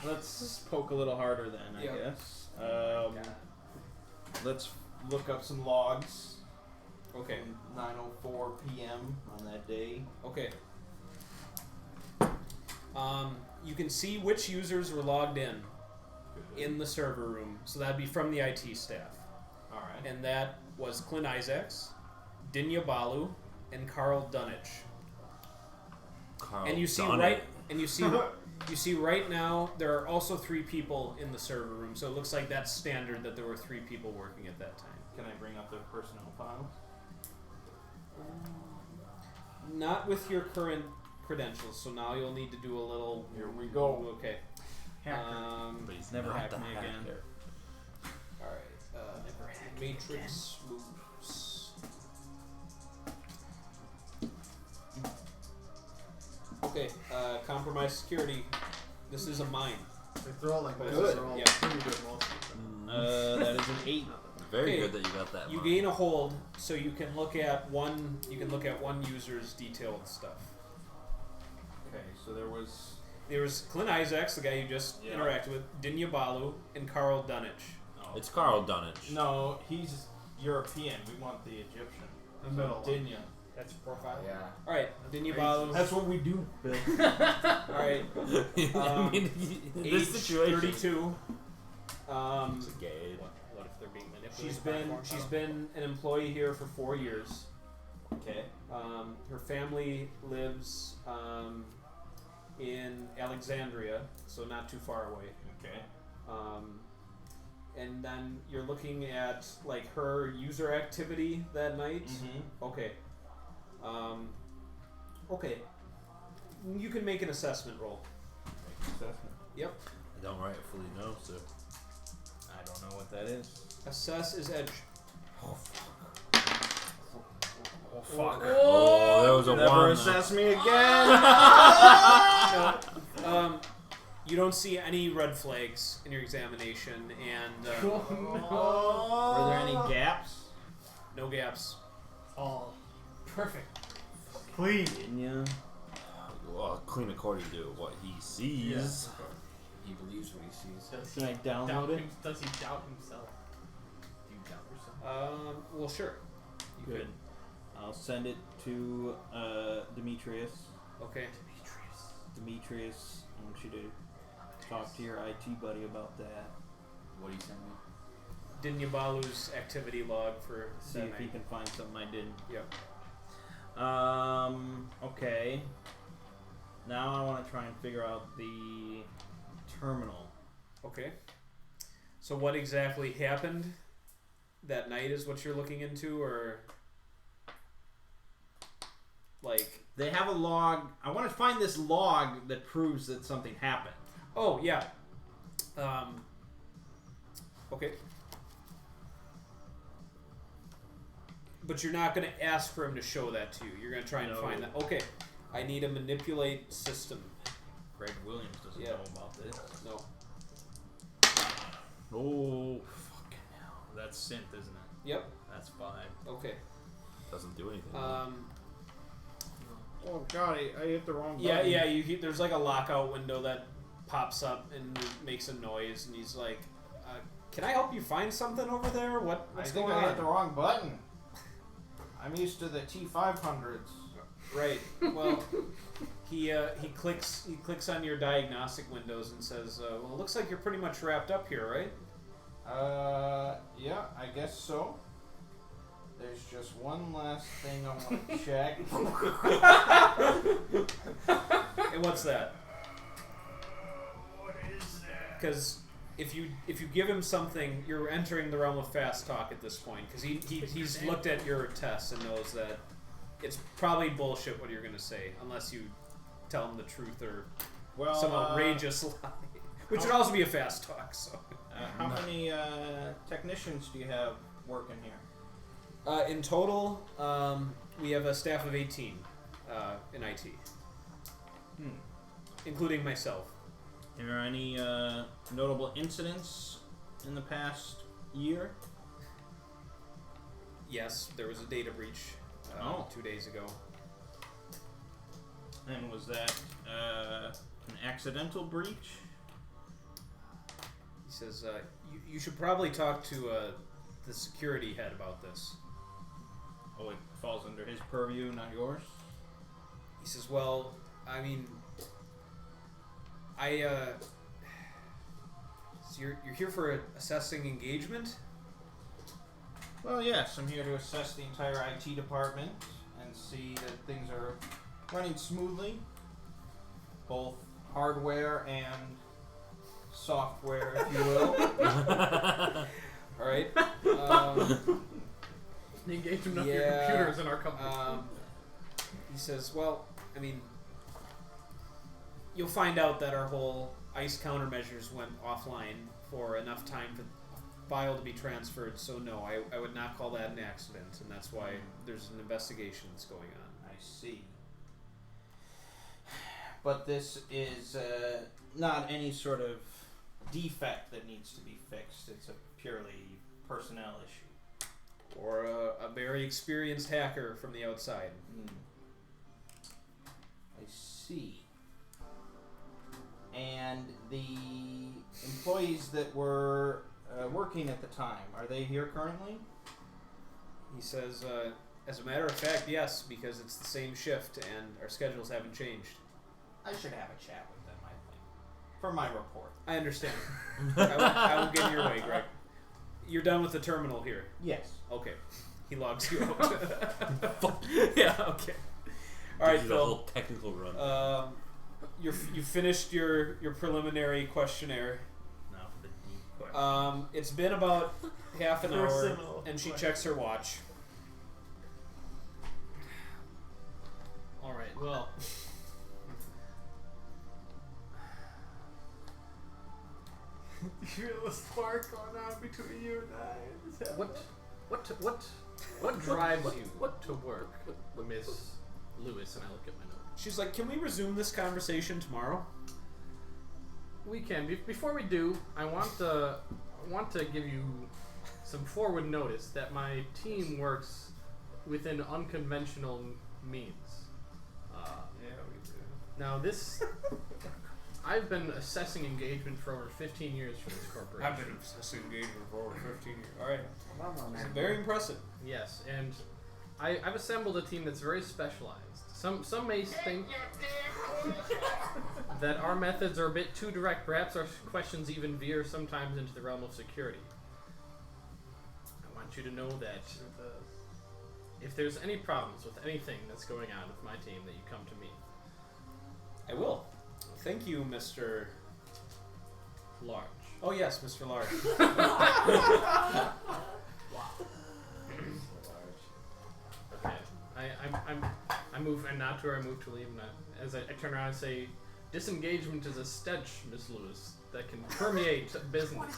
let's poke a little harder then, I guess. Let's look up some logs. Okay. 9:04 p.m. on that day. Okay. You can see which users were logged in the server room. So that'd be from the IT staff. All right. And that was Clint Isaacs, Dinya Balu, and Carl Dunnage. And you see you see right now there are also 3 people in the server room. So it looks like that's standard that there were 3 people working at that time. Can I bring up their personnel files? Not with your current credentials, so now you'll need to do a little. Here we go. Okay. But he's Never not hacked the me again. hacker. Alright. Matrix moves. Okay, compromised security. This is a mine. They're all like this. Good. They're all Yeah. pretty good most of them. That is an 8. Very Okay. good that you got that. You one. gain a hold, so you can look at one. You can look at one user's detailed stuff. Okay, so there was. There's Clint Isaacs, the guy you just Yeah. interacted with, Dinya Balu, and Carl Dunnage. Oh. It's Carl Dunnage. No, he's European. We want the Egyptian. The middle one. Dinya. That's your profile. Yeah. All right, Dinya Balu. That's what we do, Bill. All right, I mean, in age this situation, 32. It's a gay. What if they're being manipulated? She's been an employee here for 4 years. Okay. Her family lives in Alexandria, so not too far away. Okay. And then you're looking at like her user activity that night. Mm-hmm. Okay. Okay. You can make an assessment roll. Assessment. Yep. I don't rightfully know, sir. I don't know what that is. Assess is edge. Oh fuck. Oh, there was a Never one. assess me again. No, you don't see any red flags in your examination, and Were there any gaps? no gaps. All perfect. Clean. Yeah. Well, clean according to what he sees. He believes what he sees. Does Can I download it? Does he doubt himself? Do you doubt yourself? Well, sure. You Good. I'll send it to Demetrius. could. Okay. Demetrius, I want you to talk to your IT buddy about that. What do you send me? Dinya Balu's activity log for See that if he night. can find something I didn't. Yep. Okay. Now I want to try and figure out the terminal. Okay. So what exactly happened that night is what you're looking into, or like? They have a log. I want to find this log that proves that something happened. Oh yeah. Okay. But you're not going to ask for him to show that to you. You're going to try and find that. Okay. I need a manipulate system. Greg Williams doesn't Yeah. know about this. No. Oh, fucking hell. That's synth, isn't it? Yep. That's 5. Okay. Doesn't do anything. Oh, God, I hit the wrong Yeah, yeah. There's like a lockout window that pops up and makes a noise, and he's like, "Can I help you find something over there? What's I think going I on?" hit the wrong button. I'm used to the T500s. Right. Well, he clicks on your diagnostic windows and says, "Well, it looks like you're pretty much wrapped up here, right?" Yeah, I guess so. There's just one last thing I want to check. And what's that? What is that? Because if you give him something, you're entering the realm of fast talk at this point. Because he's looked at your tests and knows that it's probably bullshit what you're gonna say, unless you tell him the truth or some outrageous lie, which would also be a fast talk. So. How many technicians do you have working here? In total, we have a staff of 18 in IT, including myself. Are there any notable incidents in the past year? Yes, there was a data breach 2 days ago. And was that an accidental breach? He says, you should probably talk to the security head about this. Oh, it falls under his purview, not yours? He says, well, I mean, so you're here for assessing engagement? Well, yes, I'm here to assess the entire IT department and see that things are running smoothly, both hardware and software, if you will. All right. The engagement of your computers in our company. He says, well, I mean, you'll find out that our whole ICE countermeasures went offline for enough time for the file to be transferred, so no, I would not call that an accident, and that's why there's an investigation that's going on. I see. But this is not any sort of defect that needs to be fixed. It's a purely personnel issue. Or a very experienced hacker from the outside. I see. And the employees that were working at the time, are they here currently? He says, as a matter of fact, yes, because it's the same shift and our schedules haven't changed. I should have a chat with them, I think, for my report. I understand. I will get in your way, Greg. You're done with the terminal here. Yes. Okay. He logs you out. Yeah, okay. All right, The Phil. whole technical run. You finished your preliminary questionnaire. Now for the deep question. It's been about half an hour, Personal and she question. checks her watch. All right. Well. You feel the spark going on between you and I. What drives you to work, Miss Lewis? And I look at my notes. She's like, "Can we resume this conversation tomorrow?" We can. Before we do, I want to give you some forward notice that my team works within unconventional means. Yeah, we do. Now this, I've been assessing engagement for over 15 years for this corporation. I've been assessing engagement for over 15 years. All right, very impressive. Yes, and I've assembled a team that's very specialized. Some may think that our methods are a bit too direct. Perhaps our questions even veer sometimes into the realm of security. I want you to know that if there's any problems with anything that's going on with my team, that you come to me. I will. Thank you, Mr. Large. Oh yes, Mr. Large. Okay. I move, and not to where I move to leave. And as I turn around and say, disengagement is a stench, Miss Lewis, that can permeate business.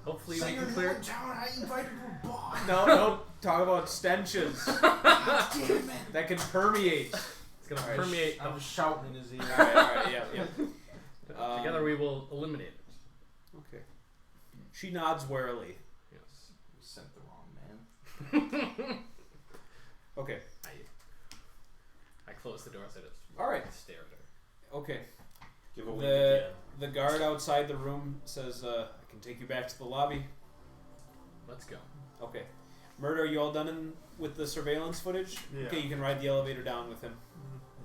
Hopefully we can clear. I invited her boss. No, talk about stenches Damn it. that can permeate. It's gonna Alright, permeate. I'm just shouting in his ear. All right, yeah. Together we will eliminate it. Okay. She nods warily. Yes. We sent the wrong man. Okay. I close the door as I just All right. stare at her. Okay. Give a wink The again. the guard outside the room says, "I can take you back to the lobby." Let's go. Okay. Murder, are you all done with the surveillance footage? Yeah. Okay, you can ride the elevator down with him.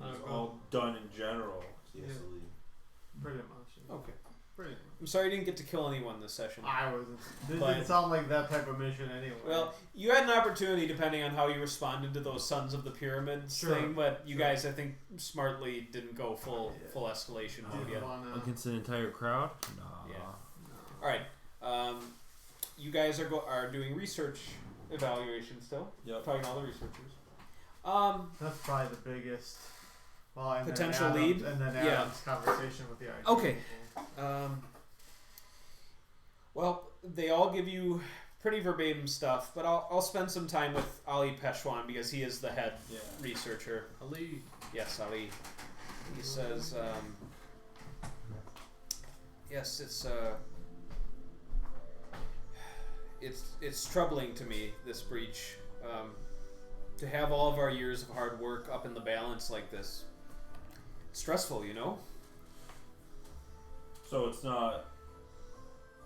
It's all done in general. Yes, Yeah. Lee. Pretty much. Okay. Pretty much. I'm sorry you didn't get to kill anyone this session. I wasn't. This But- didn't sound like that type of mission anyway. Well, you had an opportunity depending on how you responded to those Sons of the Pyramids Sure. thing, but you Sure. guys, I think, smartly didn't go full escalation mode Didn't yet. wanna- Against an entire crowd? Nah. Yeah. All right. You guys are doing research evaluation still. Yep. Talking to all the researchers. That's probably the biggest. Well, and Potential then Adam's, lead? and then Yeah. Adam's conversation with the IT Okay. people. Well, they all give you pretty verbatim stuff, but I'll spend some time with Ali Peshwan because he is the head Yeah. researcher. Ali. Yes, Ali. He says, yes, it's it's troubling to me, this breach. To have all of our years of hard work up in the balance like this. It's stressful, you know? So it's not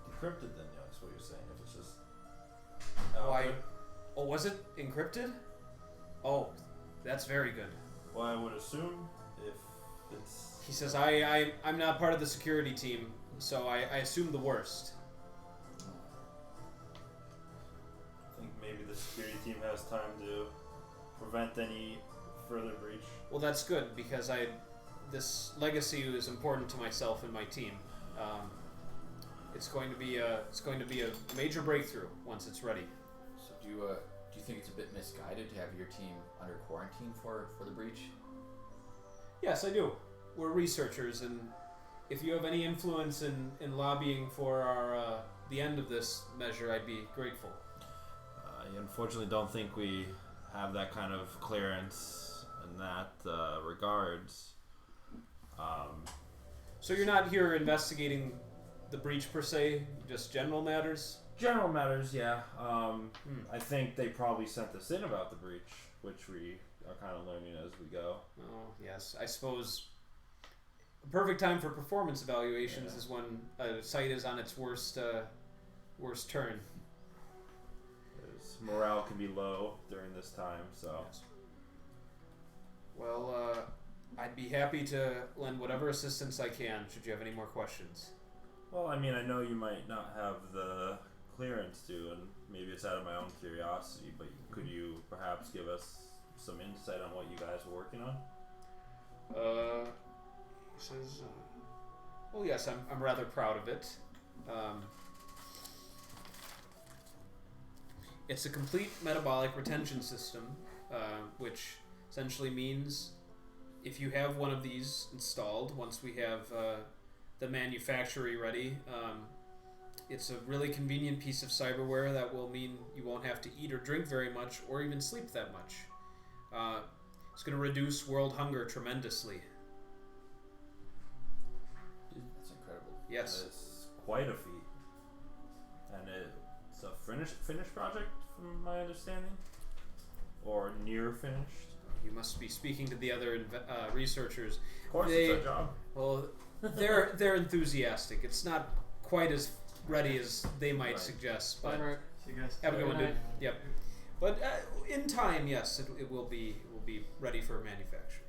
decrypted then, that's what you're saying. If it's just out there. Oh, was it encrypted? Oh, that's very good. Well, I would assume if it's... He says, I'm not part of the security team, so I assume the worst. I think maybe the security team has time to prevent any further breach. Well, that's good, because this legacy is important to myself and my team. It's going to be a major breakthrough once it's ready. So do you think it's a bit misguided to have your team under quarantine for the breach? Yes, I do. We're researchers, and if you have any influence in lobbying for our the end of this measure, I'd be grateful. I unfortunately don't think we have that kind of clearance in that regards. So you're not here investigating the breach per se, just general matters? General matters, yeah. I think they probably sent us in about the breach, which we are kind of learning as we go. Oh, yes. I suppose a perfect time for performance evaluations is when a site is on its worst turn. Morale can be low during this time, so... Yes. Well, I'd be happy to lend whatever assistance I can, should you have any more questions. Well, I mean, I know you might not have the clearance to, and maybe it's out of my own curiosity, but could you perhaps give us some insight on what you guys were working on? He says, well, yes, I'm rather proud of it. It's a complete metabolic retention system, which essentially means if you have one of these installed, once we have the manufactory ready, it's a really convenient piece of cyberware that will mean you won't have to eat or drink very much or even sleep that much. It's going to reduce world hunger tremendously. That's incredible. Yes. It's quite a feat. And it's a finished project, from my understanding? Or near finished? You must be speaking to the other researchers. Of course, it's our job. Well, they're enthusiastic. It's not quite as ready as they might Right. suggest, but So you guys have a good one, night. dude. Yep. But in time, yes, it will be ready for manufacture.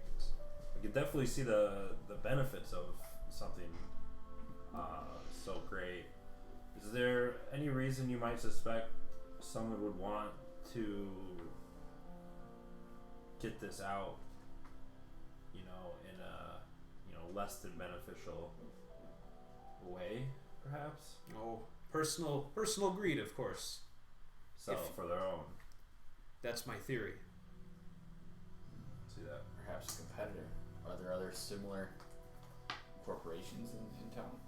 I can definitely see the benefits of something so great. Is there any reason you might suspect someone would want to get this out, in a less than beneficial way, perhaps? Oh, personal greed, of course. Sell If- for their own. That's my theory. See that? Perhaps a competitor. Are there other similar corporations in town?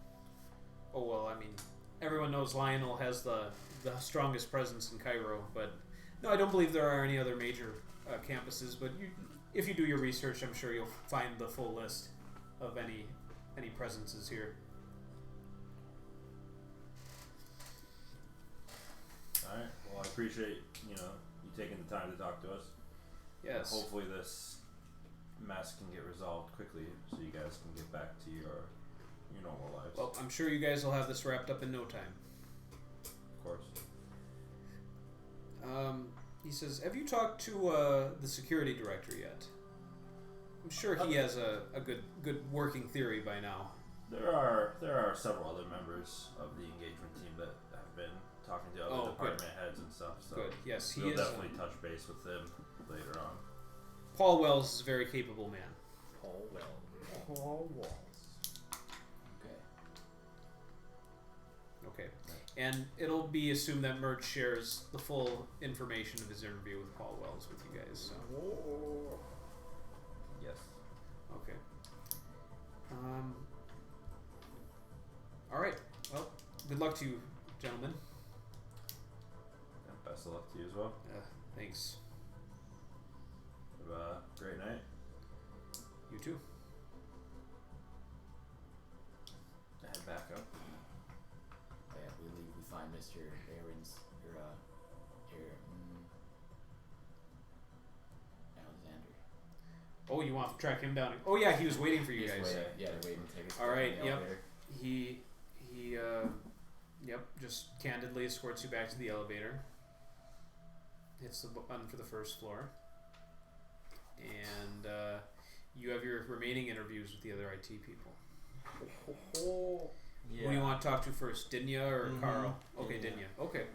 Oh well, I mean, everyone knows Lionel has the strongest presence in Cairo, but no, I don't believe there are any other major campuses. But if you do your research, I'm sure you'll find the full list of any presences here. All right. Well, I appreciate you taking the time to talk to us. Yes. Hopefully this mess can get resolved quickly, so you guys can get back to your normal lives. Well, I'm sure you guys will have this wrapped up in no time. Of course. He says, have you talked to the security director yet? I'm sure he has a good working theory by now. There are several other members of the engagement team that have been talking to other department heads and stuff. So Good. Yes, he we'll is. definitely touch base with them later on. Paul Wells is a very capable man. Paul Wells. Okay. Okay. And it'll be assumed that Merge shares the full information of his interview with Paul Wells with you guys. So. Yes. Okay. All right. Well, good luck to you, gentlemen. And best of luck to you as well. Thanks. Have a great night. You too. Head back up. Yeah, we leave. We find Mr. Aaron's Alexander. Oh, you want to track him down? Oh yeah, he was waiting for you He's guys. yeah, they're waiting to take us. All right. to the Yep. elevator. He just candidly escorts you back to the elevator. Hits the button for the first floor, and you have your remaining interviews with the other IT people. Yeah. Who do you want to talk to first, Dinya or Mhm. Carl? Okay, Dinya. Dinya. Okay.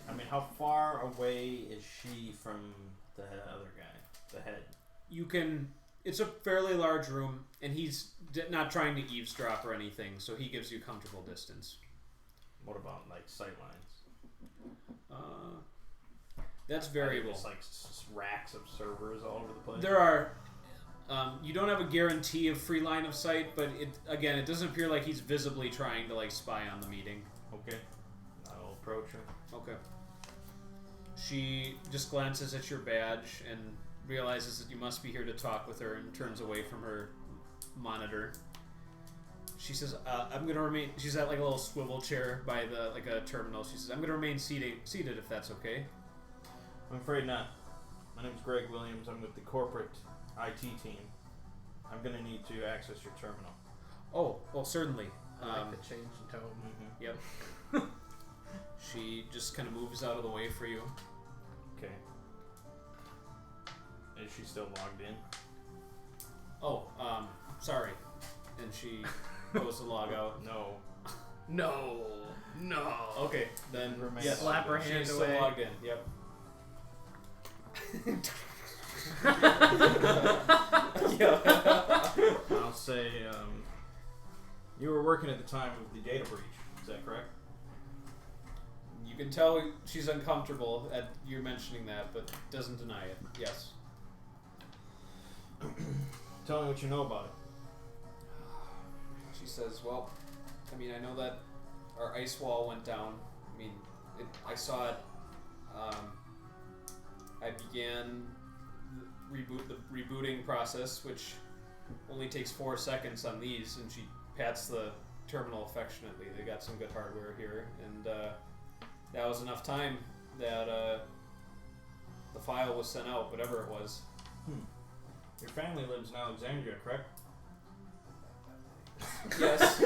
I mean, how far away is she from the other guy, the head? You can. It's a fairly large room, and he's not trying to eavesdrop or anything, so he gives you comfortable distance. What about like sightlines? That's Are variable. there just like racks of servers all over the place. There are. You don't have a guarantee of free line of sight, but it doesn't appear like he's visibly trying to like spy on the meeting. Okay. I'll approach her. Okay. She just glances at your badge and realizes that you must be here to talk with her and turns away from her monitor. She says, I'm going to remain... She's at like a little swivel chair by a terminal. She says, I'm going to remain seated if that's okay. I'm afraid not. My name's Greg Williams. I'm with the corporate IT team. I'm going to need to access your terminal. Oh, well, certainly. I like the change in tone. Mm-hmm. Yep. She just kind of moves out of the way for you. Okay. Is she still logged in? Oh, sorry. And she goes to log out. No. No. Okay, then Remain yes, slap her hand she's away. still logged in. Yep. I'll say, you were working at the time of the data breach. Is that correct? You can tell she's uncomfortable at you mentioning that, but doesn't deny it. Yes. Tell me what you know about it. She says, well, I mean, I know that our ice wall went down. I mean, I saw it. I began the rebooting process, which only takes 4 seconds on these, and she pats the terminal affectionately. They got some good hardware here, and that was enough time that the file was sent out, whatever it was. Your family lives in Alexandria, correct? Yes.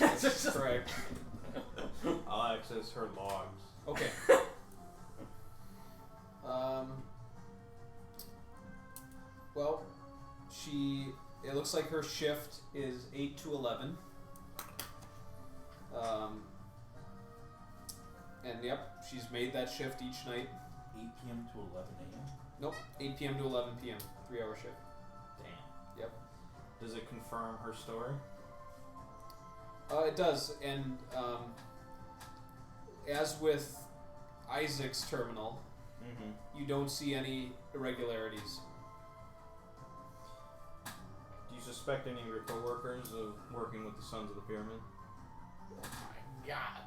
That's correct. I'll access her logs. Okay. Well, it looks like her shift is 8 to 11. And yep, she's made that shift each night. 8 p.m. to 11 a.m. Nope, 8 p.m. to 11 p.m. 3-hour shift. Damn. Yep. Does it confirm her story? It does, and as with Isaac's terminal, Mm-hmm. you don't see any irregularities. Do you suspect any of your coworkers of working with the Sons of the Pyramid? Oh my god.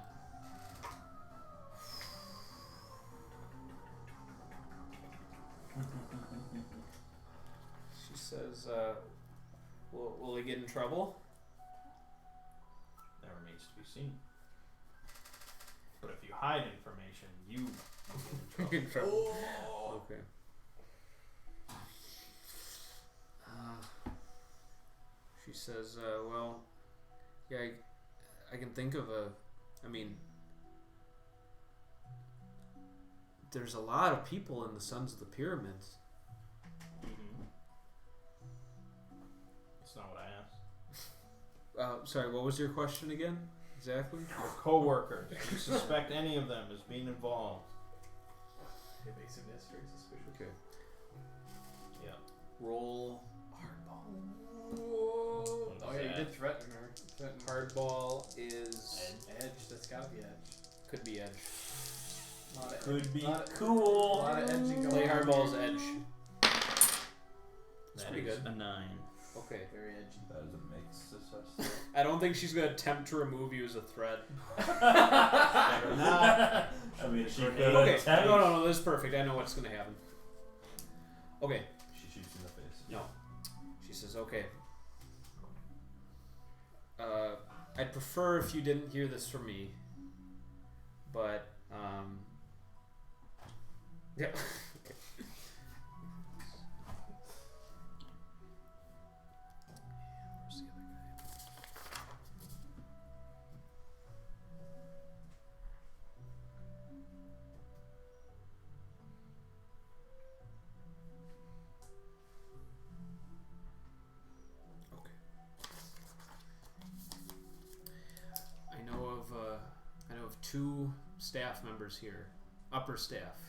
She says, will they get in trouble? That remains to be seen. But if you hide information, you will get in trouble. Okay. She says, well, yeah, I can think of I mean, there's a lot of people in the Sons of the Pyramids. Mm-hmm. That's not what I asked. Sorry, what was your question again? Exactly? Your coworkers. Do you suspect any of them as being involved? Evasiveness, very suspicious. Okay. Yeah. Roll hardball. Whoa. What Oh is yeah, you that? did threaten her. Threaten Hardball is Edge. That's gotta be edge. could be edge. Lot of Could be lot, cool. A lot of edging going Play on hardball's here. edge. That's That pretty is good. a 9. Okay. Very edgy. That is a mixed success. I don't think she's gonna attempt to remove you as a threat. I mean, she could Okay. attempt. No, this is perfect. I know what's gonna happen. Okay. She shoots in the face. No. She says, okay. I'd prefer if you didn't hear this from me, but yeah. Where's the other guy? Okay. I know of 2 staff members here, upper staff,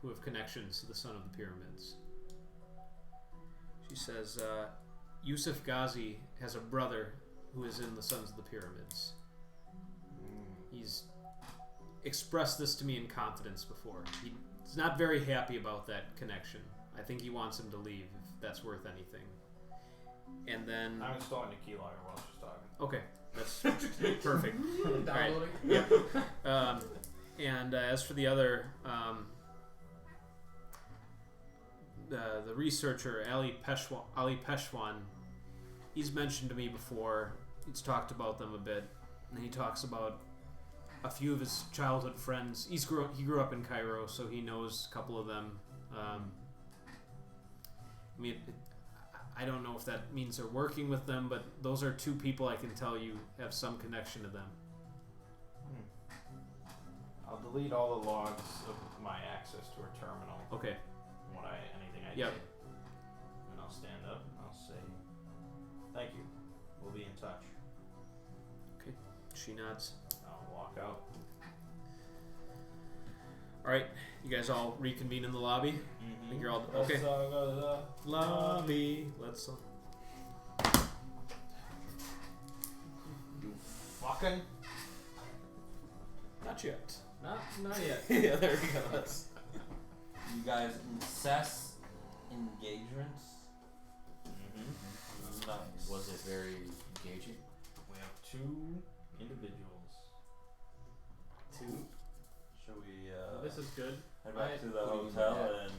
who have connections to the Son of the Pyramids. She says, Yusuf Ghazi has a brother who is in the Sons of the Pyramids. He's expressed this to me in confidence before. He's not very happy about that connection. I think he wants him to leave, if that's worth anything. And then... I'm installing the keylogger while she's talking. Okay, that's perfect. Downloading. Yeah. And as for the other, the researcher Ali Peshwan, he's mentioned to me before. He's talked about them a bit, and he talks about a few of his childhood friends. He grew up in Cairo, so he knows a couple of them. I mean, I don't know if that means they're working with them, but those are 2 people I can tell you have some connection to them. I'll delete all the logs of my access to her terminal. Okay. Anything I Yep. did. And I'll stand up and I'll say, thank you. We'll be in touch. Okay. She nods. I'll walk out. All right. You guys all reconvene in the lobby. I think you're all okay. Let's all go to the Lobby. Let's. You fucking. Not yet. Not yet. Yeah, there we go. That's. You guys incess engagements. Nice. Was it very engaging? We have 2 individuals. 2. Should we This is good. head back to the what do you hotel mean, and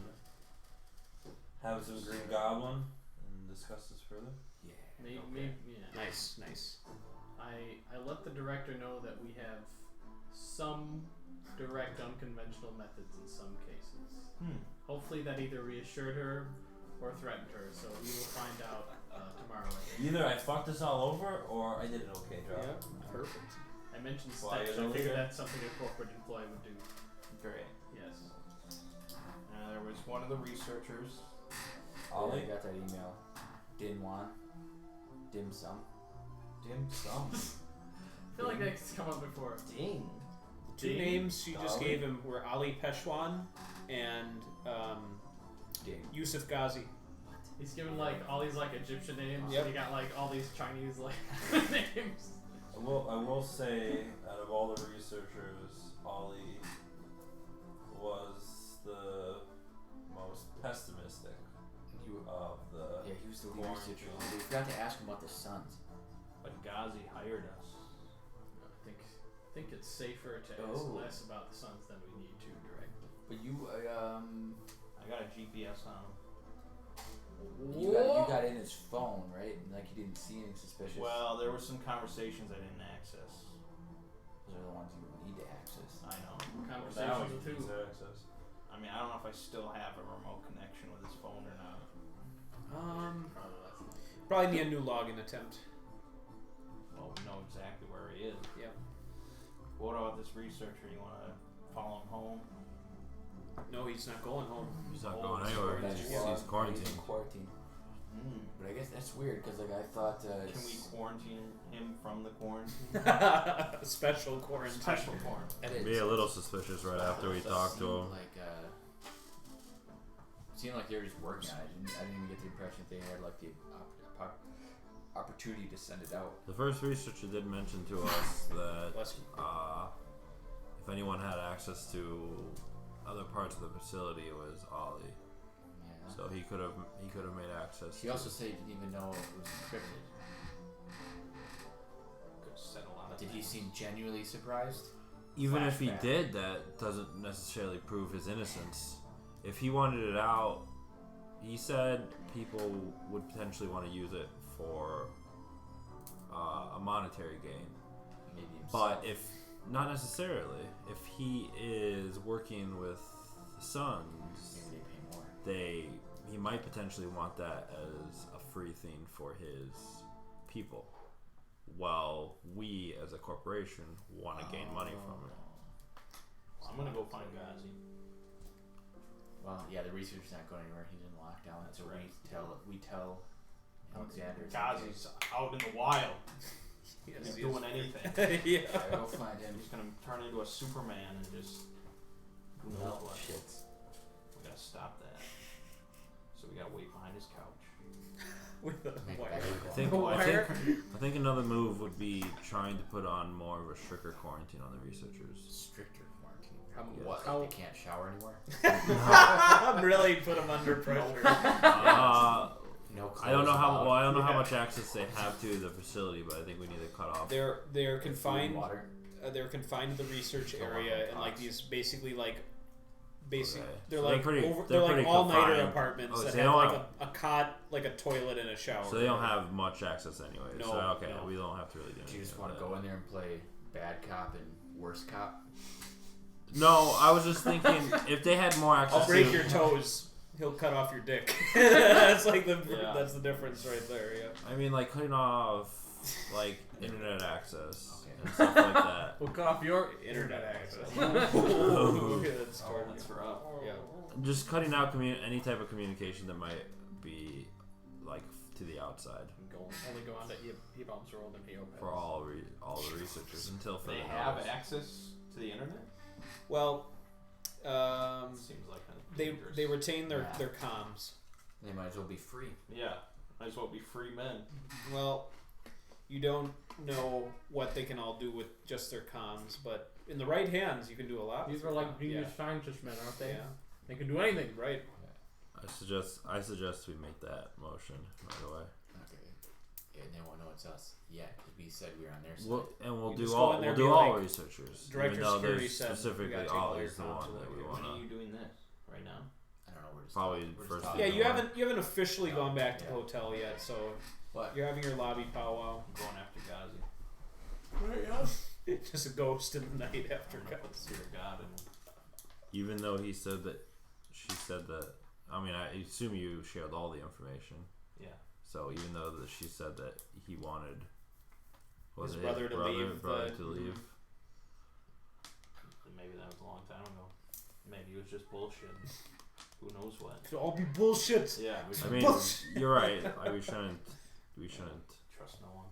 have some Green Goblin and discuss this further? Yeah. Maybe, yeah. Nice. I let the director know that we have some direct unconventional methods in some cases. Hopefully that either reassured her or threatened her, so we will find out tomorrow. Either I fucked this all over or I did an okay job. Yeah, perfect. I mentioned Fly steps. it I over figured here. that's something a corporate employee would do. Great. Yes. There was one of the researchers. Ollie got that email. Dim sum. Dim sum. I feel like that's come up before. Ding. The 2 names she just gave him were Ali Peshwan and Yusuf Ghazi. He's given like all these like Egyptian names. Yep. And he got like all these Chinese like names. I will say, out of all the researchers, Ollie was the most pessimistic of the. Yeah, he was the lead Quarantine. researcher. We forgot to ask him about the Suns. But Ghazi hired us. I think it's safer to ask less about the Suns than we need to directly. But you, I got a GPS on him. you got in his phone, right? And like you didn't see anything suspicious. Well, there were some conversations I didn't access. Those are the ones you need to access. I know. Now Conversations he too. needs access. I mean, I don't know if I still have a remote connection with his phone or not. Probably less than that. Probably need a new login attempt. Well, we know exactly where he is. Yep. What about this researcher? You want to follow him home? No, he's not going home. He's not Oh, going anywhere. That's He's why quarantined. he's in quarantine. But I guess that's weird because like I thought. Can we quarantine him from the quarantine? Special quarantine. Special quarantine. And Be a little suspicious right after we talked to him. Like, it seemed like they were just working on it. I didn't even get the impression that they had like the opportunity to send it out. The first researcher did mention to us that Bless you. if anyone had access to other parts of the facility, it was Ollie. Yeah. So he could have made access. He also said he didn't even know it was encrypted. Could set a lot of Did he things. seem genuinely surprised? Even if he Flashback. did, that doesn't necessarily prove his innocence. If he wanted it out, he said people would potentially want to use it for a monetary gain. Maybe himself. But if not necessarily, if he is working with the Sons, maybe they pay more. he might potentially want that as a free thing for his people, while we as a corporation want to gain money from it. I'm gonna go find Gazi. Well, yeah, the researcher's not going anywhere. He's in lockdown. That's so right. we tell Alexander. Gazi's out in the wild. He's doing anything. Yeah. Go find him. He's gonna turn into a Superman and just who knows No what. shits. We gotta stop that. So we gotta wait behind his couch. With the Make wire. that I think another move would be trying to put on more of a stricter quarantine on the researchers. stricter quarantine. How- What? how- Like they can't shower anymore? Really put him under pressure. No. I don't know how clothes well. I don't know how Yeah. much access they have to the facility, but I think we need to cut off. They're allowed. confined. Food, water. They're confined to the research Go on area with and like pots. these basically like basic. Okay. They're So like they're pretty- over, they're they're like pretty all nighter confined. apartments Oh, so that they have don't like a cot, like a toilet and a shower. So they don't have much access anyway. No, so okay, no. we don't have to really do Do anything. you just with want to that. go in there and play bad cop and worst cop? No, I was just thinking if they had more access. I'll break to, your toes. He'll cut off your dick. That's like Yeah. that's the difference right there. Yeah. I mean, like cutting off like internet access Okay. and stuff like that. We'll cut off your internet access. Ooh, that's Oh, that's rough. Yeah. Just cutting out any type of communication that might be like to the outside Only go on to E-Bombs World and EOPads. for all the researchers until They further have notice. access to the internet? Well, Seems like a they dangerous. they retain their Yeah. their comms. They might as well be free. Yeah. Might as well be free men. Well, you don't know what they can all do with just their comms, but in the right hands, you can do a lot. These with were their like comms. genius scientist men, aren't they? Yeah. They can do anything. Right. I suggest we make that motion right away. Okay. Yeah, and they won't know it's us yet because we said we were on their side. We'll You do just go all in there we'll and do be all like, researchers. Director even though Security there's said we specifically gotta take all Ollie your is the comms one away. that we When want are to. you doing this? Right now? I don't know. We're just Probably we're just first talking. Yeah, thing you tomorrow. haven't officially gone back to Yeah. the hotel yet, so What? you're having your lobby powwow. I'm going after Gazi. Just a ghost in the night after I'm gonna put guns. fear of God in him. Even though she said that. I mean, I assume you shared all the information. Yeah. So even though that she said that he wanted His brother to leave brother the- to leave. Maybe that was a long time ago. Maybe it was just bullshit. Who knows what? Could all be bullshit. Yeah. We I should mean, you're right. We shouldn't. trust no one.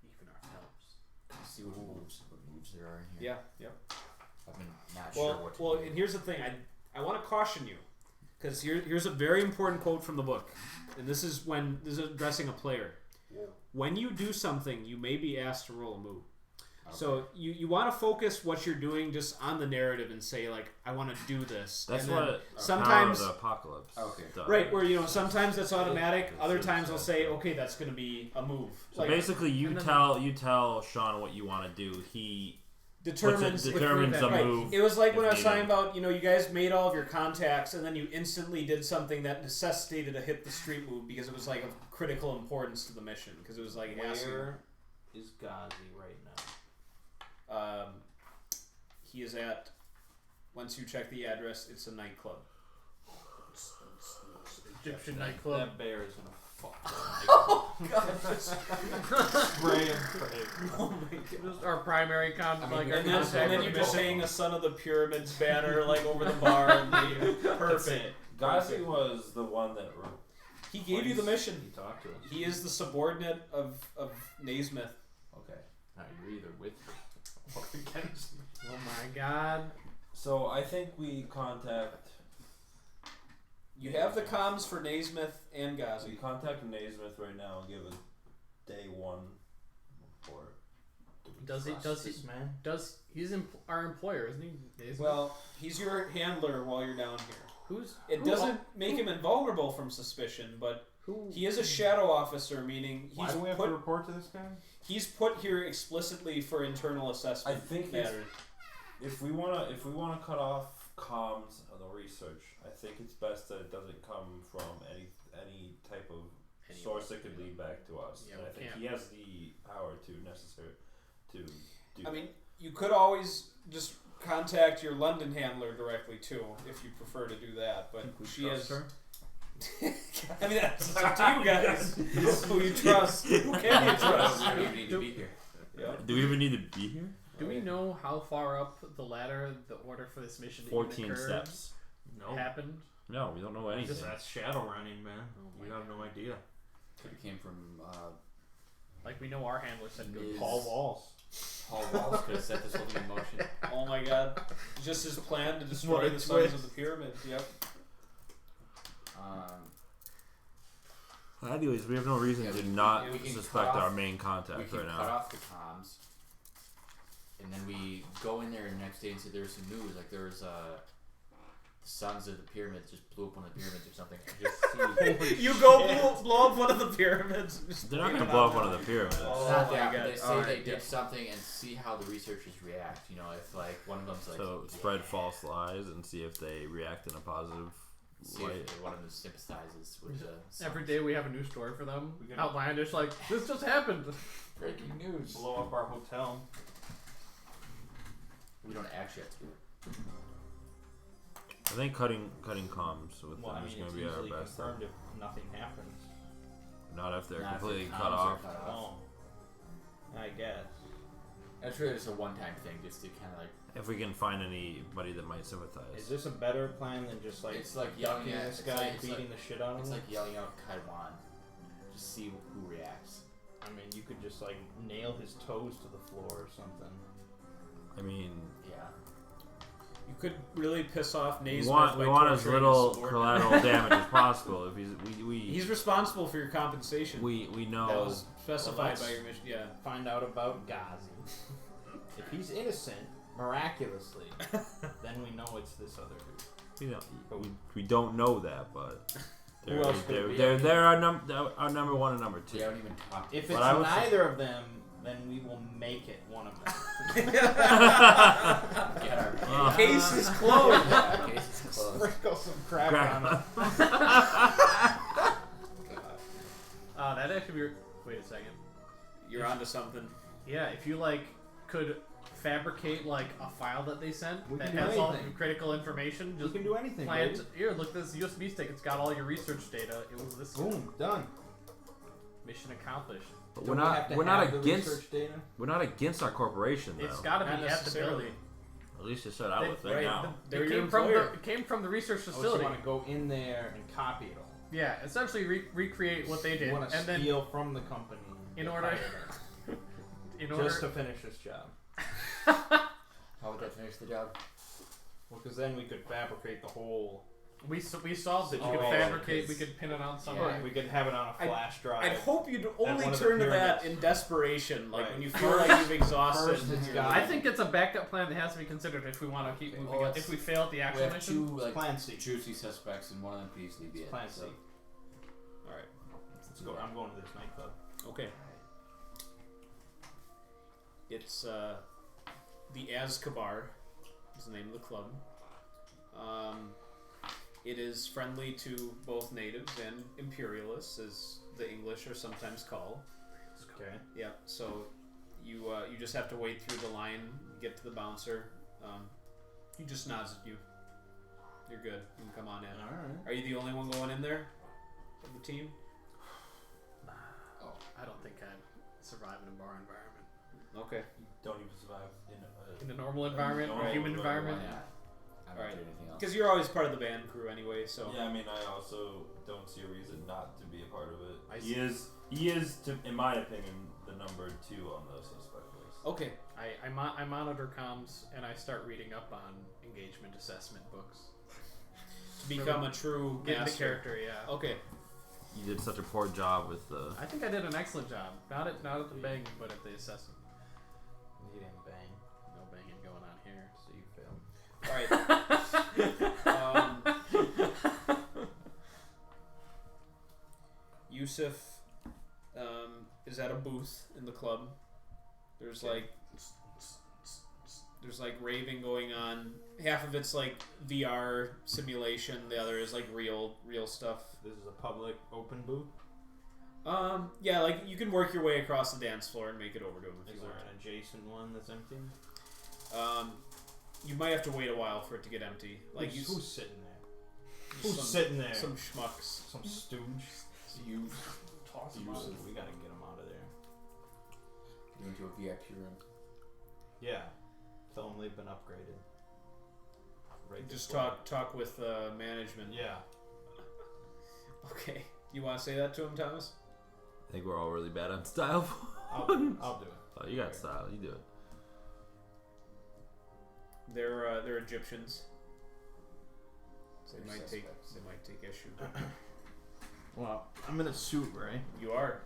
Even ourselves. See what moves there are in here. Yeah. I've been not sure what to Well, do. and here's the thing. I want to caution you, because here's a very important quote from the book, and this is addressing a player. When you do something, you may be asked to roll a move. Okay. So you want to focus what you're doing just on the narrative and say like, I want to do this. That's and then what sometimes Power of the Apocalypse. Okay. does. right where sometimes that's automatic. It Other should times I'll say say, so. okay, that's going to be a move. So Like, basically, you and then- tell Sean what you want to do. He determines determines a right. move. It was like when if I was needed. talking about, you guys made all of your contacts and then you instantly did something that necessitated a hit the street move because it was like of critical importance to the mission because it was like asking. Where is Gazi right now? He is at. Once you check the address, it's a nightclub. Egyptian nightclub. That bear is gonna fuck. Spray him. Oh my god. Just our primary contact. I mean, Like, And then you just hang a Son of the Pyramids banner like over the bar and leave. Perfect. Gazi was the one that. He gave you the mission. He talked to us. He is the subordinate of Naismith. Okay. You're either with me or against me. oh my god. So I think we contact. You have the comms for Naismith and We Ghazi. contact Naismith right now and give a day one report. Does he? man? He's our employer, isn't he? Well, he's your handler while you're down here. who's It who- doesn't make him invulnerable from suspicion, but Who? he is a shadow officer, meaning Why do we have to report to this guy? he's put here explicitly for internal assessment I think it's- matters. If we wanna cut off comms on the research, I think it's best that it doesn't come from any type of source that could lead back to us. Yeah, and I we think can't. he has the power necessary to do. I mean, you could always just contact your London handler directly too, if you prefer to do that. But she has. her? I mean, that's up to you guys. Who you trust? Who can you trust? I don't need to be here. Yeah. Do we even need to be here? Do we know how far up the ladder the order for this mission to even 14 occur steps. No. happened? No, we don't know anything. That's shadow running, man. Oh We my have no idea. Could have came from Like we know our handler said good. Ms. Paul Walls. Paul Walls could have set this whole thing in motion. Oh my god. Just his plan to destroy What a the sons twist. of the pyramid. Yep. Anyways, we have no reason Yeah, to we not can suspect cut our off- main We contact can right cut now. off the comms, and then we go in there the next day and say there's some news. Like there's the sons of the pyramids just blew up one of the pyramids or something. And just see. You go blow up one of the pyramids. Just They're not leave going it to blow on up one there. of the pyramids. Oh Not my that, God. but they say Alright, they did yeah. something and see how the researchers react. You know, if like one of them's like So spread false lies and see if they react in a positive see light. if one of them sympathizes with the sons. Every day we have a new story for them. We gotta- Outlandish, like this just happened. Breaking news. Blow up our hotel. We don't actually have to do it. I think cutting comms with Well, I them mean, is going it's to be our easily best. confirmed if nothing happens. Not if they're Not if the completely comms cut are off. cut off. Oh. I guess. That's really just a one-time thing, just to kind of like. If we can find anybody that might sympathize. Is this a better plan than just like It's like yelling ducking at this it's guy like- and it's beating like- the shit out of It's him? like yelling out Taiwan. Just see who reacts. I mean, you could just like nail his toes to the floor or something. I mean, Yeah. You could really piss off we Naismith want by as torturing little his subordinate. collateral damage as possible. If He's responsible for your compensation. we know that was specified Well, by your mission. Yeah. Find out about Ghazi. If he's innocent, miraculously, then we know it's this other dude. we don't know that, but Who else could it be? they're our number one and number two. They don't even talk. If But it's I would neither of them, then we will make it one of them. Get our Case is closed. yeah, case is closed. Sprinkle some crack on it. That actually be. Wait a second. You're onto something. Yeah, if you like could fabricate like a file that they sent We that can do has all anything. critical information, You just can do anything. plant. Baby. Here, look this USB stick. It's got all your research data. It was this Boom, done. mission accomplished. But Don't we're we not have to we're not have the against research data? we're not against our corporation though. It's got to be Not at the necessarily. building. At least you said I They- would think right. now. They're It your came from employer. it came from the research Oh, so you facility. want to go in there and copy it all. Yeah, essentially recreate what they did, You want to and then steal from the company. in and order- hire them, in order. just to finish this job. How would that finish the job? Well, because then we could fabricate the whole. we solved it. You Oh, could fabricate. yes. We could pin it on somebody. Right, we could have it on a flash drive. I'd hope you'd only one of the turn to that pyramids. in desperation, like Right. when you feel like you've exhausted. First it's your- got- I think it's a backup plan that has to be considered if we want to keep moving. Well, If we fail at the We actual have mission, two like Plan C. juicy suspects, and one of them could easily be it. Plan C. So. All right. Let's go. I'm going to this nightclub. Okay. It's the Azkabar is the name of the club. It is friendly to both natives and imperialists, as the English are sometimes called. Okay. Yeah. So you just have to wait through the line, get to the bouncer. He just nods at you. You're good. You can come on in. All right. Are you the only one going in there of the team? oh, I don't think I'd survive in a bar environment. Okay. Don't even survive In a normal environment, or normal human environment. Yeah. I don't Alright. do anything else. Because you're always part of the band crew anyway, so. Yeah, I mean, I also don't see a reason not to be a part of it. I He is, in my opinion, the number 2 on the suspect list. Okay. I monitor comms and I start reading up on engagement assessment books. To become a true Get into master. character, yeah. Okay. You did such a poor job with the. I think I did an excellent job. Not at the banging, but at the assessment. You didn't bang, No banging going on here. so you failed. Alright. Yusuf is at a booth in the club. There's like raving going on. Half of it's like VR simulation, the other is like real stuff. This is a public open booth. Yeah, like you can work your way across the dance floor and make it over to him if Is you there want. an adjacent one that's empty? You might have to wait a while for it to get empty. Like Who's sitting there? some- Who's sitting there? Some schmucks. Some stooge. You toss him out. We gotta get him out of there. You into a VIP room. Yeah. Tell them they've been upgraded. Right. Just this way. talk with management. Yeah. Okay. You want to say that to him, Thomas? I think we're all really bad on style. I'll do it. Oh, you got style. You do it. They're Egyptians. So they They're might suspects. take issue. Well, I'm in a suit, right? You are.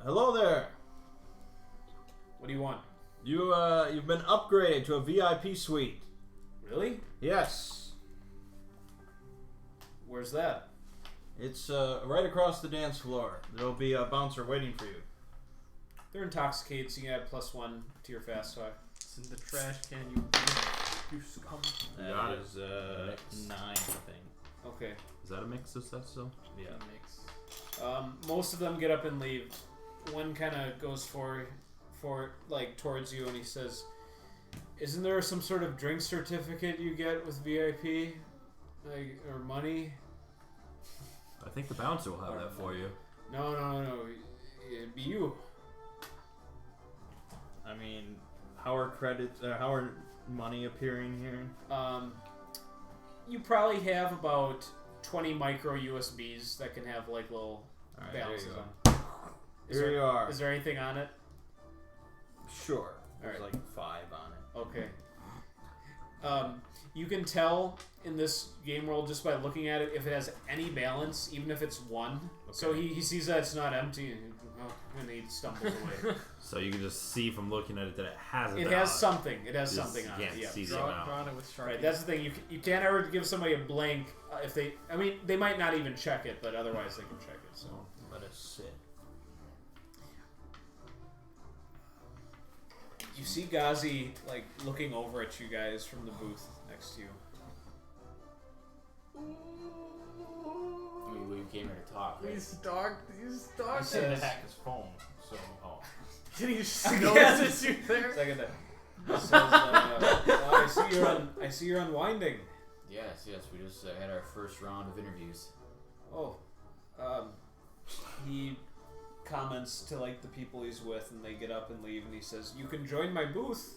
Hello there. What do you want? You've been upgraded to a VIP suite. Really? Yes. Where's that? It's right across the dance floor. There'll be a bouncer waiting for you. They're intoxicated, so you can add +1 to your fast talk. It's in the trash can, you scum. got That it. is Mix. 9, I think. Okay. Is that a mix of stuff still? Yeah. Most of them get up and leave. One kind of goes for like towards you, and he says, "Isn't there some sort of drink certificate you get with VIP, like or money?" I think the bouncer will have that for you. No. It'd be you. I mean, how are credits? How are money appearing here? You probably have about 20 micro USBs that can have like little Alright, there you balances go. on. Here you are. Is there anything on it? Sure. There's Alright. like 5 on it. Okay. You can tell in this game world just by looking at it if it has any balance, even if it's 1. So he sees that it's not empty, and he stumbles away. So you can just see from looking at it that it has a It balance. has something. It has Just something on can't it. Yeah. see the Draw amount. it with Sharpie. Right. That's the thing. You can't ever give somebody a blank if they. I mean, they might not even check it, but otherwise they can check it. So. Let us sit. You see Ghazi like looking over at you guys from the booth next to you. We came here to talk, right? These I dogs. said to hack his phone, so Can you just Yes. notice you there? Second that. It says, I see you're unwinding. Yes. We just had our first round of interviews. Oh, he comments to like the people he's with, and they get up and leave, and he says, "You can join my booth."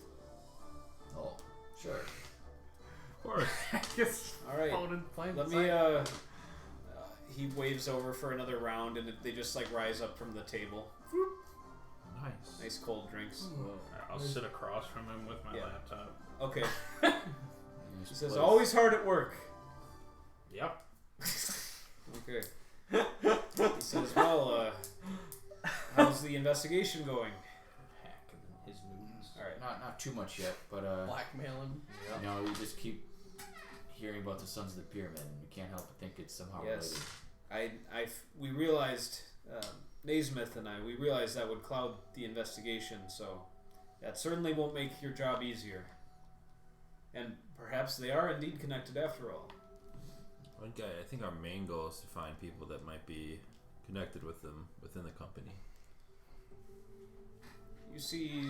Oh, sure. Of course. Just All right. phone in plain Let sight. me. He waves over for another round, and they just like rise up from the table. Nice. Nice cold drinks. I'll sit across from him with my Yeah. laptop. Okay. You He says, split. "Always hard at work." Yep. Okay. He says, "Well, how's the investigation going?" Hacking his nudes. All right. Not too much yet, but Blackmail him. you know, we just keep hearing about the Sons of the Pyramid, and we can't help but think it's somehow Yes. related. We realized, Naismith and we realized that would cloud the investigation, so that certainly won't make your job easier. And perhaps they are indeed connected after all. I think our main goal is to find people that might be connected with them within the company. You see,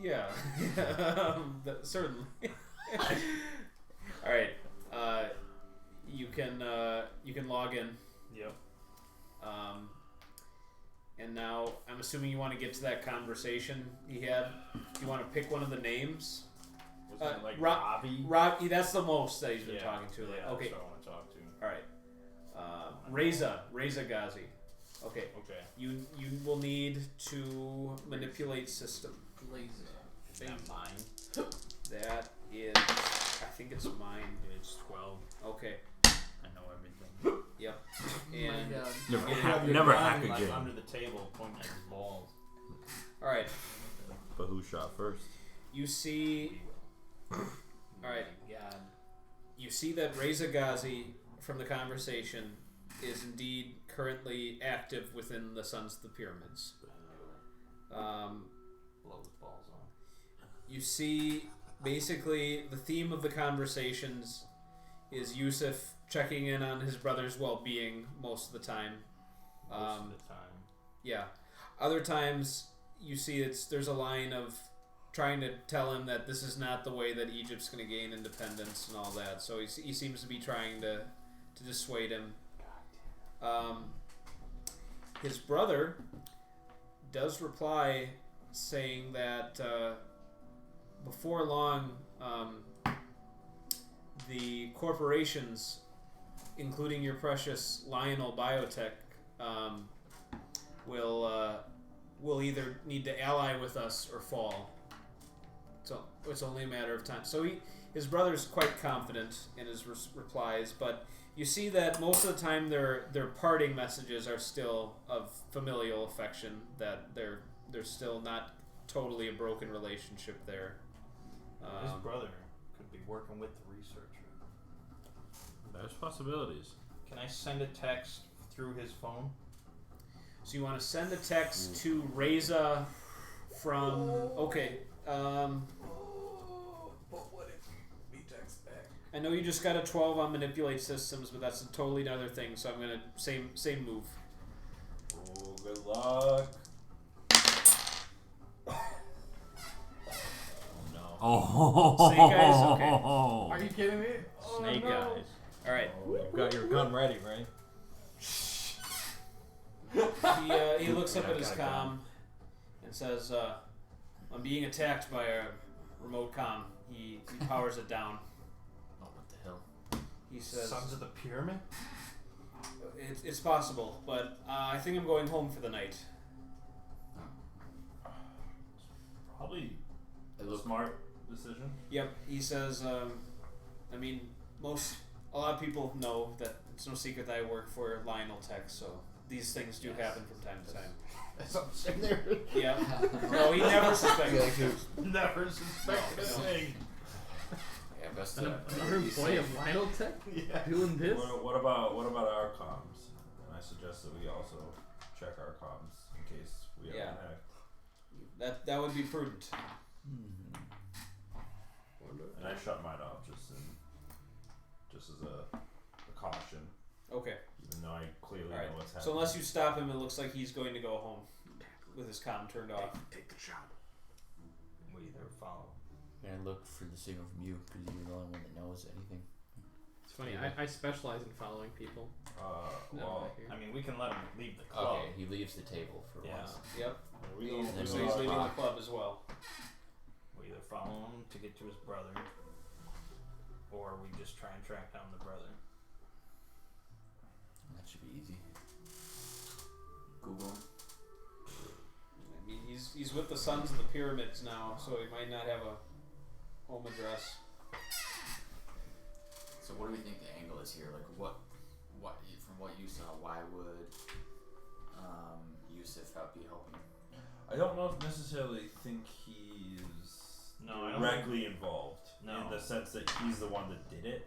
yeah, certainly. All right, you can log in. Yep. And now I'm assuming you want to get to that conversation he had. You want to pick one of the names. Was it like Robbie. Robbie? That's the most that he's been Yeah, talking to. Like, Yeah, okay, that's what I want to talk to. all right. Reza Ghazi. Okay, Okay. you will need to manipulate system. Is that mine? That is, I think it's mine. It's 12. Okay. I know everything. Yep. My And God. Never You hack, have your never gun, hack like, again. under the table, pointing at his balls. all right, But who shot first? you see. All right. God. You see that Reza Ghazi from the conversation is indeed currently active within the Sons of the Pyramids. Blow his balls on. You see, basically, the theme of the conversations is Yusuf checking in on his brother's well-being most of the time. Most of the time. Yeah. Other times you see there's a line of trying to tell him that this is not the way that Egypt's going to gain independence and all that. So he seems to be trying to dissuade him. His brother does reply saying that before long, the corporations, including your precious Lionel Biotech, will either need to ally with us or fall. So it's only a matter of time. So his brother's quite confident in his replies, but you see that most of the time their parting messages are still of familial affection. That there's still not totally a broken relationship there. His brother could be working with the researcher. There's possibilities. Can I send a text through his phone? So you want to send a text to Reza from... Okay. But what if we text back? I know you just got a 12 on manipulate systems, but that's a totally another thing. So I'm gonna same move. Oh, good luck. Oh, Snake eyes? Okay. Are you kidding me? Oh, Snake no. eyes. All right. Oh, you've got your gun ready, right? He looks up at his comm and says, "I'm being attacked by a remote comm." He powers it down. Oh, what the hell? He says, Sons of the Pyramid? It's possible, but I think I'm going home for the night." Probably It a look smart decision. Yep. He says, I mean, a lot of people know that it's no secret that I work for Lionel Tech, so these things do happen from time to time. As I'm sitting there. Yeah. No, he never suspected. Never suspected a thing. Yeah, best Another employee of Lionel Tech Yeah. doing this? What about our comms? And I suggest that we also check our comms in case we have Yeah. been hacked. That would be prudent. And I shut mine off just as a caution, Okay. even though I clearly All right. know what's happening. So unless you stop him, it looks like he's going to go home with his comm turned off. Take the shot. We either follow. and look for the signal from you because you're the only one that knows anything. It's funny. I specialize in following people. Well, I mean, we can let him leave the club. Okay, he leaves the table for Yeah. once. Yep. we So don't then he's we do leaving our- the club as well. We either follow him to get to his brother, or we just try and track down the brother. That should be easy. Google him. I mean, he's with the Sons of the Pyramids now, so he might not have a home address. So what do we think the angle is here? Like what from what you saw, why would Yusuf be helping? I don't know if necessarily think he's No, I don't directly involved No. in the sense that he's the one that did it.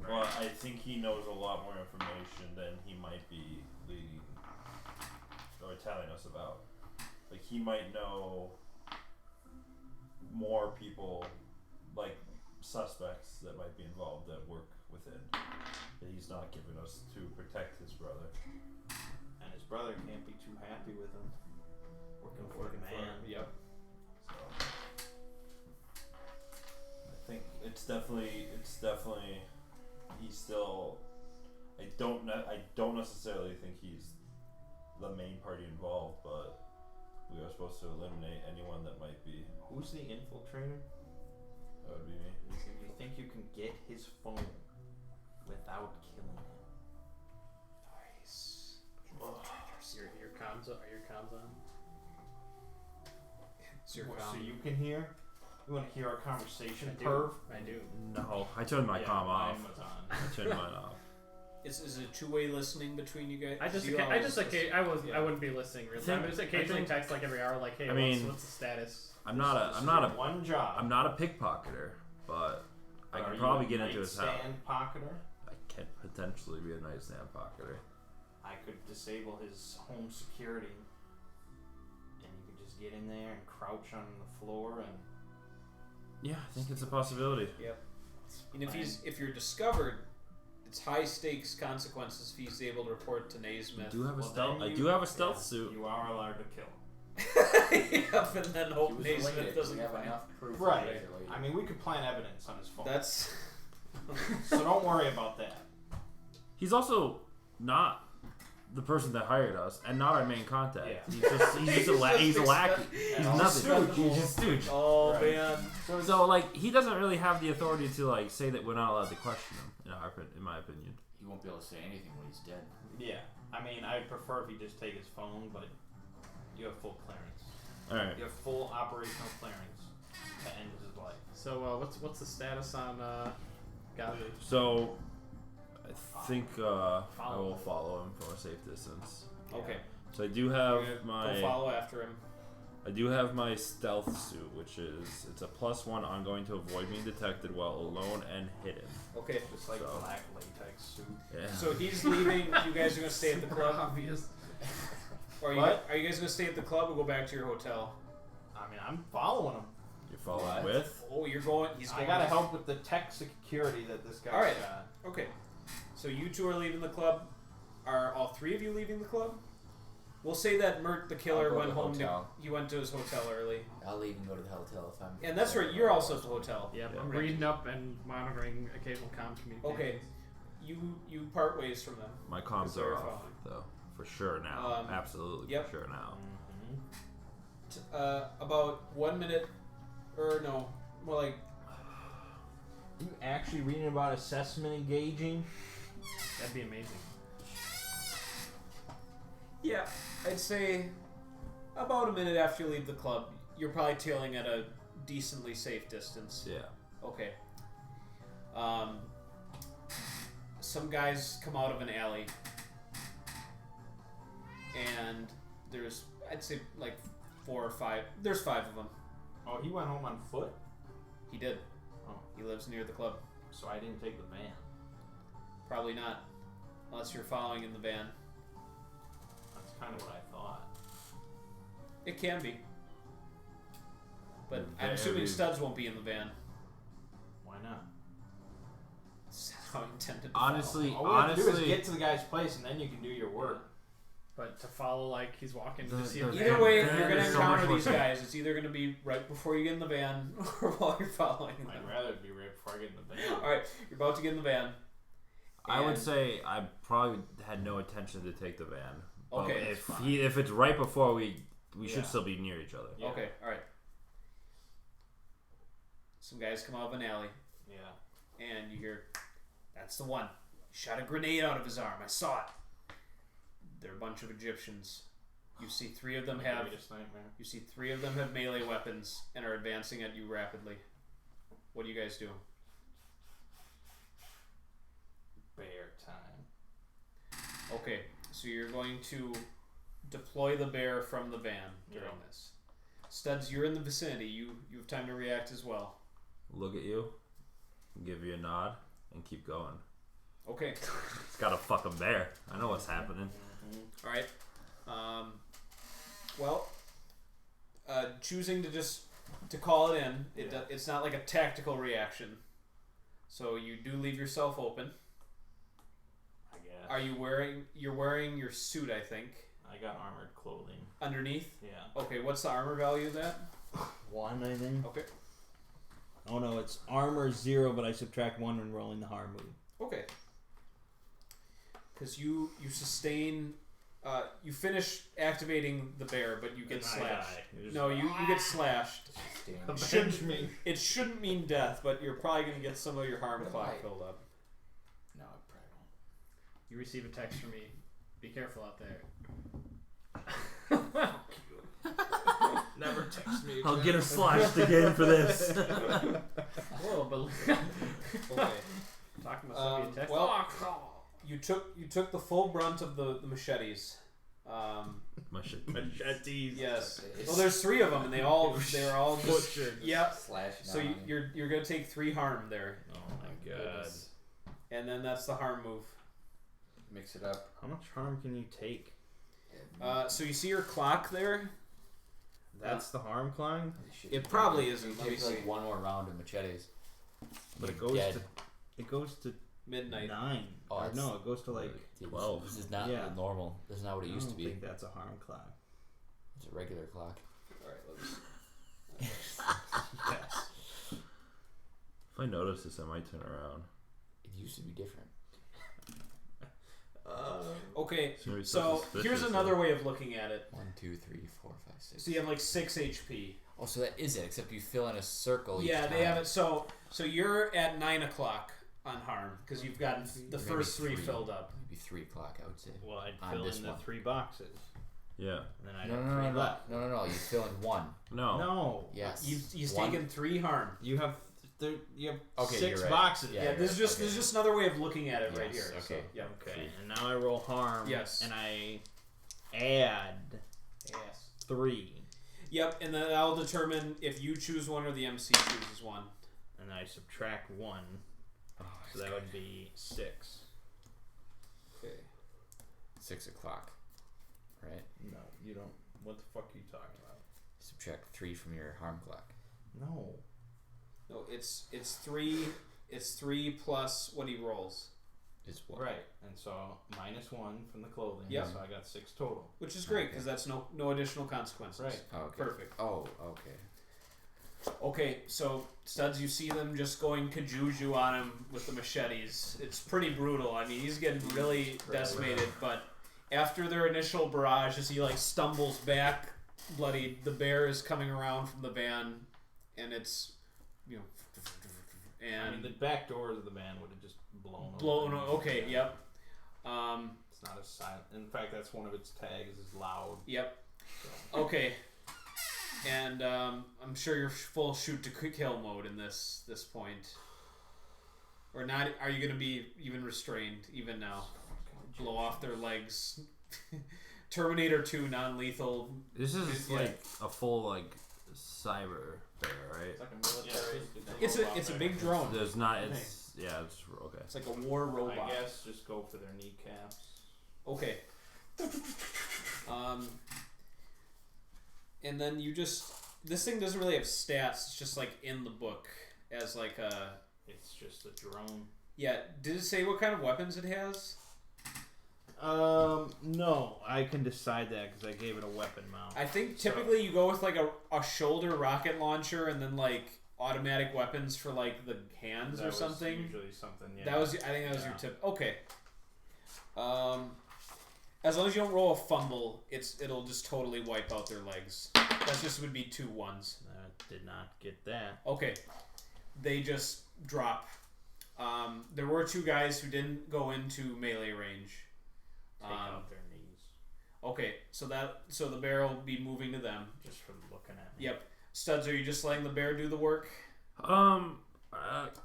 Right. But I think he knows a lot more information than he might be leading or telling us about. Like he might know more people, like suspects that might be involved that work within that he's not giving us to protect his brother. And his brother can't be too happy with him. Working for the man. Yep. So I think it's definitely he's still. I don't necessarily think he's the main party involved, but we are supposed to eliminate anyone that might be. Who's the infiltrator? That would be me. You think you can get his phone without killing him? Nice. Your comms are your comms on? It's your What, comm. so you can hear? You want to hear our conversation, I do. perv? I do. No, I turned my Yeah, comm off. mine was on. I turned mine off. Is it two-way listening between you guys? I just You I always just listen. I wouldn't be listening real time. I just occasionally think- text like every hour, like, hey, I mean, what's the status? I'm not a one job. I'm not a pickpocketer, but I Are can you probably a get into his house. nightstand pocketer? I can potentially be a nightstand pocketer. I could disable his home security, and you could just get in there and crouch on the floor and. Yeah, I think it's a possibility. Yep. And if you're discovered, It's high stakes consequences if he's able to report to Naismith. I do have a Well, stealth. then I do have a stealth suit. You are allowed to kill. Yep, and then He hope was Naismith related. doesn't We have find enough proof. that Right. he's related. I mean, we could plant evidence on his phone. That's So don't worry about that. He's also not the person that hired us, and not our main contact. Yeah. He's a lackey. He's nothing. He's just stooge. oh Right. man. So like he doesn't really have the authority to like say that we're not allowed to question him. In my opinion. He won't be able to say anything when he's dead. Yeah. I mean, I'd prefer if he just take his phone, but you have full clearance. All right. You have full operational clearance to end his life. So what's the status on Gabi? So I think I will follow him from a safe distance. Okay. So I do You're have gonna my. go follow after him. I do have my stealth suit, which is it's a +1 ongoing to avoid being detected while alone and hidden. Okay. Just like So- black latex suit. Yeah. So he's leaving. You guys are gonna stay at the club. Obvious. Or are you guys gonna stay at the club or go back to your hotel? I mean, I'm following him. You're following What? with. Oh, you're going. He's going. I gotta help with the tech security that this guy's All right. got. Okay. So you two are leaving the club. Are all three of you leaving the club? We'll say that Mert the killer I'll go went to the home. hotel. He went to his hotel early. I'll leave and go to the hotel if I'm. And that's right. You're also at the hotel. Yep, Yeah. I'm reading up and monitoring occasional comm communications. Okay. You part ways from them. My comms Sorry, are off following. though, for sure now. Absolutely yep. for sure now. About 1 minute, or no, more like You actually reading about assessment engaging? That'd be amazing. yeah, I'd say about a minute after you leave the club, you're probably tailing at a decently safe distance. Yeah. Okay. Some guys come out of an alley, and there's, I'd say, like 4 or 5. There's 5 of them. Oh, he went home on foot? He did. Oh. He lives near the club. So I didn't take the van. Probably not, unless you're following in the van. That's kind of what I thought. It can be. But I'm Very- assuming Studs won't be in the van. Why not? That's how I intended to Honestly, All we have to do is honestly, get to the guy's place and then you can do your work. But to follow like he's walking to The- see the a follow. van- Either way, van you're going to is so much encounter more these safe. guys. It's either going to be right before you get in the van or while you're following them. I'd rather it be right before I get in the van. Alright, you're about to get in the van. I would And- say I probably had no intention to take the van. But Okay, if it's right before we Yeah. should still be near each other. Yeah. Okay, alright. Some guys come out of an alley, Yeah. and you hear, "That's the one. He shot a grenade out of his arm. I saw it." They're a bunch of Egyptians. You see 3 of them have Greatest nightmare. You see 3 of them have melee weapons and are advancing at you rapidly. What do you guys do? Bear time. Okay, so you're going to deploy the bear from the van during Yeah. this. Studs, you're in the vicinity. You have time to react as well. Look at you, give you a nod, and keep going. Okay, It's got a fucking bear. I know what's happening. all right. Well, choosing to just to call it in, it's not like a tactical reaction. So you do leave yourself open. I guess. Are you wearing? You're wearing your suit, I think. I got armored clothing. Underneath. Yeah. Okay, what's the armor value of that? 1, I think. Okay. Oh no, it's armor 0, but I subtract 1 when rolling the harm move. Okay. Because you sustain, you finish activating the bear, but you get And I slashed. die. You're just No, you get slashed. Damn. Shouldn't mean it shouldn't mean death, but you're probably gonna get some of your harm clock Right. filled up. No, I probably won't. You receive a text from me. Be careful out there. Never text me. I'll again. get her slashed again for this. Whoa, but Okay. talking about somebody text. Well, you took the full brunt of the machetes. My shit. machetes. Yes. It's- Well, there's 3 of them, and they're all just Butchered. Yep. Slash. So you're gonna take 3 harm there, Oh my god. and then that's the harm move. Mix it up. How much harm can you take? So you see your clock there? That's the harm climb? It probably isn't. Let me Takes like see. 1 more round of machetes. But it You're goes dead. to. It goes to. midnight. 9. Oh, Or that's- no, it goes to like. Dude, 12. This is not Yeah. normal. This is not what it I used to don't be. think that's a harm clock. It's a regular clock. All right, let's. Yes. If I notice this, I might turn around. It used to be different. Okay, It's gonna be so suspicious, here's another way of looking at it. 1, 2, 3, 4, 5, 6. So you have like 6 HP. Oh, so that is it. Except you fill in a circle. Yeah, each they have time. it. So you're at 9 o'clock on harm because you've gotten the Maybe first 3 3. filled up. Maybe 3 o'clock, I would say. Well, I'd On fill this in the one. 3 boxes, Yeah. and then I'd No, have no, 3 no, no, left. no. You fill in 1. No. No. Yes. He's 1. taken 3 harm. You have you have Okay, 6 you're right. boxes. Yeah, Yeah, this is just okay. this is just another way of looking at it right Yes, here. okay. So, yeah. Okay, and now I roll harm. Yes. And I add Yes. 3, Yep, and then I'll determine if you choose one or the MC chooses one. and I subtract 1, so that would be 6. Okay. 6 o'clock. Right? No, you don't. What the fuck are you talking about? Subtract 3 from your harm clock. No. No, it's 3. It's 3 plus what he rolls, Is what? Right, and so -1 from the clothing. Yep. So I got 6 total. which is great because that's no additional consequences. Right. Oh, okay. Perfect. Oh, okay. Okay, so Studs, you see them just going kajuju on him with the machetes. It's pretty brutal. I mean, he's getting really decimated. But after their initial barrage, as he like stumbles back, bloodied, the bear is coming around from the van, and it's, you know, I mean, and the back doors of the van would have just blown. blown. open. Okay, yep, It's not as silent. In fact, that's one of its tags is loud. yep. So. Okay, and I'm sure you're full shoot to kill mode in this point, or not? Are you going to be even restrained even now? Blow off their legs. Terminator 2 non-lethal. This is Yeah. like a full like cyber bear, right? It's like a military. It's a big drone. There's not. It's yeah. It's okay. It's like a war robot. I guess just go for their kneecaps. Okay. And then you just, this thing doesn't really have stats. It's just like in the book as like a. It's just a drone. Yeah. Did it say what kind of weapons it has? No, I can decide that because I gave it a weapon mount. I think typically you go with like a shoulder rocket launcher and then like automatic weapons for like the hands That or was something. Usually something. Yeah. That was, I think that was your Yeah. tip. Okay. As long as you don't roll a fumble, it'll just totally wipe out their legs. That just would be 2 1s. Did not get that. Okay. They just drop. There were 2 guys who didn't go into melee range. Take out their knees. Okay, so the bear will be moving to them. Just from looking at me. Yep. Studs, are you just letting the bear do the work?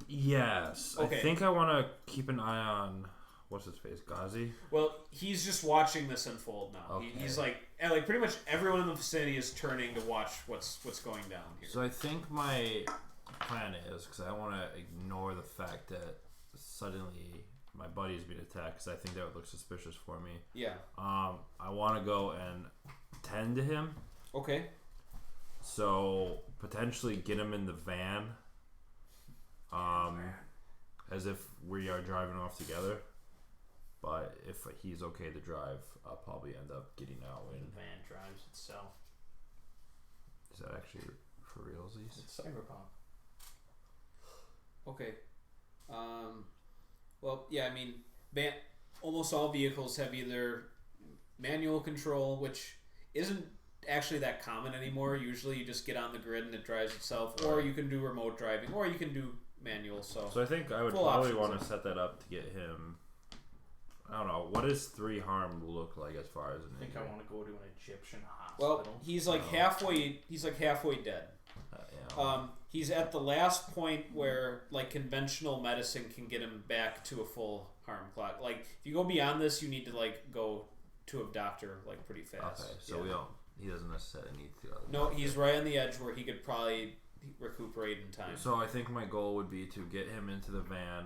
Yes. Okay. I think I want to keep an eye on what's his face, Ghazi. Well, he's just watching this unfold now. Okay. He's like pretty much everyone in the vicinity is turning to watch what's going down here. So I think my plan is because I want to ignore the fact that suddenly my buddy's being attacked because I think that would look suspicious for me. Yeah. I want to go and tend to him. Okay. So potentially get him in the van. As if we are driving off together. But if he's okay to drive, I'll probably end up getting out. The And van drives itself. is that actually for realsies? It's cyberpunk. Okay. Well, yeah, I mean, almost all vehicles have either manual control, which isn't actually that common anymore. Usually you just get on the grid and it drives itself, or you can do remote driving, or you can do manual. So I think I would Full probably options want there. to set that up to get him. I don't know. What does 3 harm look like as far as an I think I injury? want to go to an Egyptian hospital. well, he's like halfway. He's like halfway dead. Yeah. He's at the last point where like conventional medicine can get him back to a full harm clock. Like if you go beyond this, you need to like go to a doctor like pretty fast. Okay, so Yeah. we don't. He doesn't necessarily need to. No, he's right on the edge where he could probably recuperate in time. So I think my goal would be to get him into the van.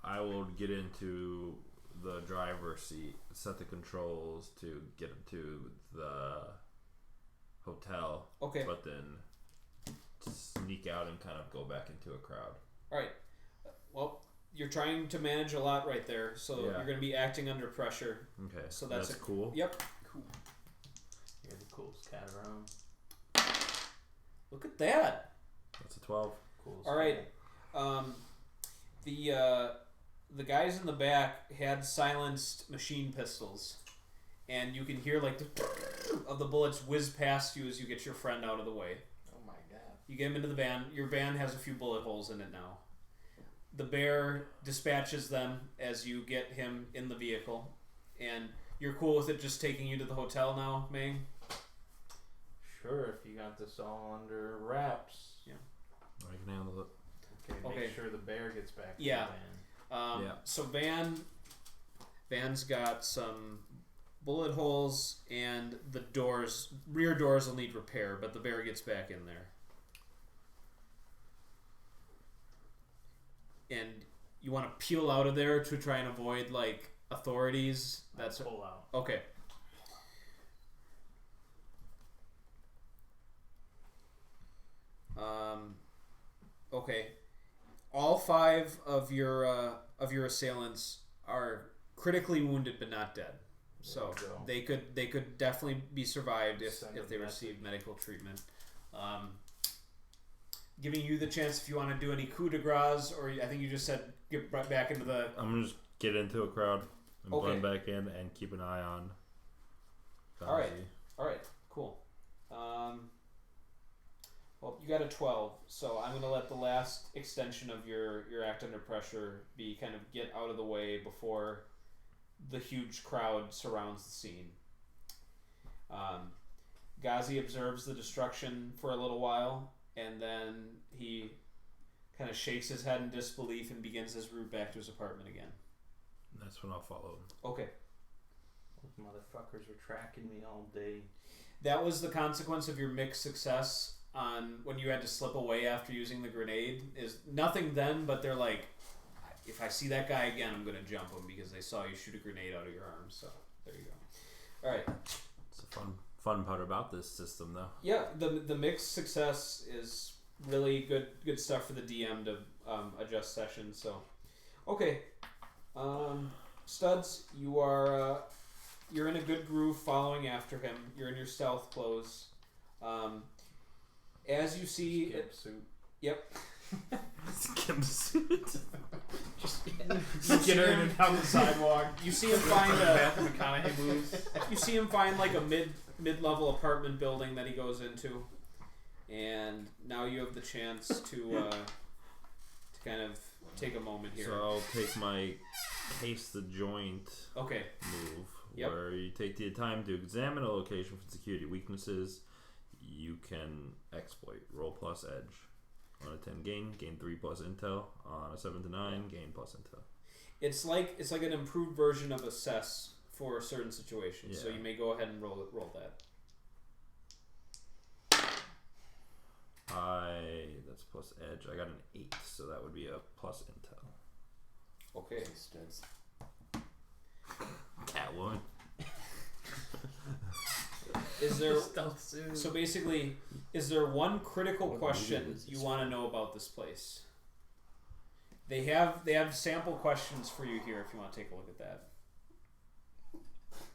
I will get into the driver's seat, set the controls to get him to the hotel. Okay. But then sneak out and kind of go back into a crowd. All right. Well, you're trying to manage a lot right there, so you're going to be acting under pressure. Okay. So that's cool. Yep. Cool. You're the coolest cat around. Look at that. That's a 12. Coolest All right. The guys in the back had silenced machine pistols, and you can hear like the of the bullets whiz past you as you get your friend out of the way. Oh my god. You get him into the van. Your van has a few bullet holes in it now. The bear dispatches them as you get him in the vehicle, and you're cool with it just taking you to the hotel now, Mang? Sure, if you got this all under wraps. Yeah. I can handle it. Okay, make sure the bear gets back to Yeah. the van. So Van's got some bullet holes, and the rear doors will need repair, but the bear gets back in there. And you want to peel out of there to try and avoid like authorities. That's pull out. Okay. Okay. All 5 of your assailants are critically wounded but not dead. So they could definitely be survived if they received medical treatment. Giving you the chance if you want to do any coup de grace, or I think you just said get right back into the. I'm gonna just get into a crowd and Okay. blend back in and keep an eye on. All right, cool. Well, you got a 12, so I'm gonna let the last extension of your act under pressure be kind of get out of the way before the huge crowd surrounds the scene. Ghazi observes the destruction for a little while, and then he kind of shakes his head in disbelief and begins his route back to his apartment again. That's when I'll follow him. Okay. Those motherfuckers were tracking me all day. That was the consequence of your mixed success on when you had to slip away after using the grenade. Is nothing then, but they're like, if I see that guy again, I'm going to jump him because they saw you shoot a grenade out of your arm. So there you go. All right. It's a fun part about this system, though. Yeah, the mixed success is really good stuff for the DM to adjust sessions. So, okay, Studs, you're in a good groove following after him. You're in your stealth clothes. As you see, suit. Yep. Skimp suit. Skittering down the sidewalk. You see him find McConaughey moves. You see him find like a mid-level apartment building that he goes into, and now you have the chance to kind of take a moment here. So I'll take my case the joint move, where you take the time to examine a location for security weaknesses. You can exploit. Roll plus edge. On a 10 gain 3 plus intel. On a 7 to 9, gain plus intel. It's like an improved version of assess for certain situations. Yeah. So you may go ahead and roll that. That's plus edge. I got an 8, so that would be a plus intel. Okay. Studs. Catwoman. Is there so basically? Is there one critical question you want to know about this place? They have sample questions for you here if you want to take a look at that.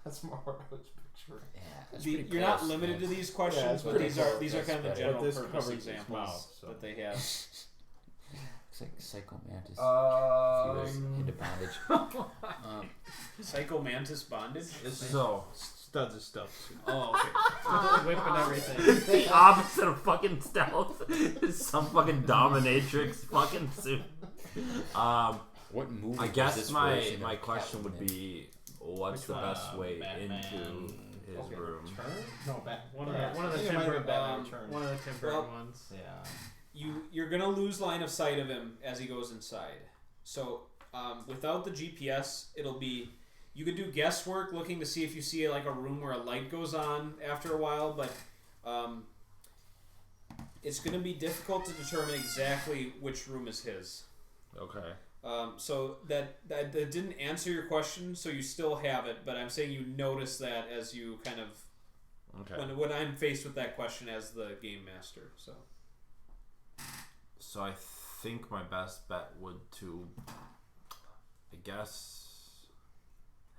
That's more what I was picturing. Yeah, that's You're pretty not close, limited man. to these questions, but these are kind of the better. general This purpose covers its examples mouth, so. that they have. It's like Psycho Mantis. If you were into bondage. Psycho Mantis bondage. So Studs is stealth. Oh, okay. Whip and everything. the opposite of fucking stealth is some fucking dominatrix fucking suit. What movie? I was guess this my version of question would Catwoman in? be, what's the best way into his room? No, back. One of the I think it Tim might have Burton been Batman Returns. one of the Tim Burton ones. Yeah. You're gonna lose line of sight of him as he goes inside. So without the GPS, it'll be you could do guesswork looking to see if you see like a room where a light goes on after a while, but it's gonna be difficult to determine exactly which room is his. Okay. So that didn't answer your question, so you still have it, but I'm saying you notice that as you kind of Okay. when I'm faced with that question as the game master. So So I think my best bet would to, I guess,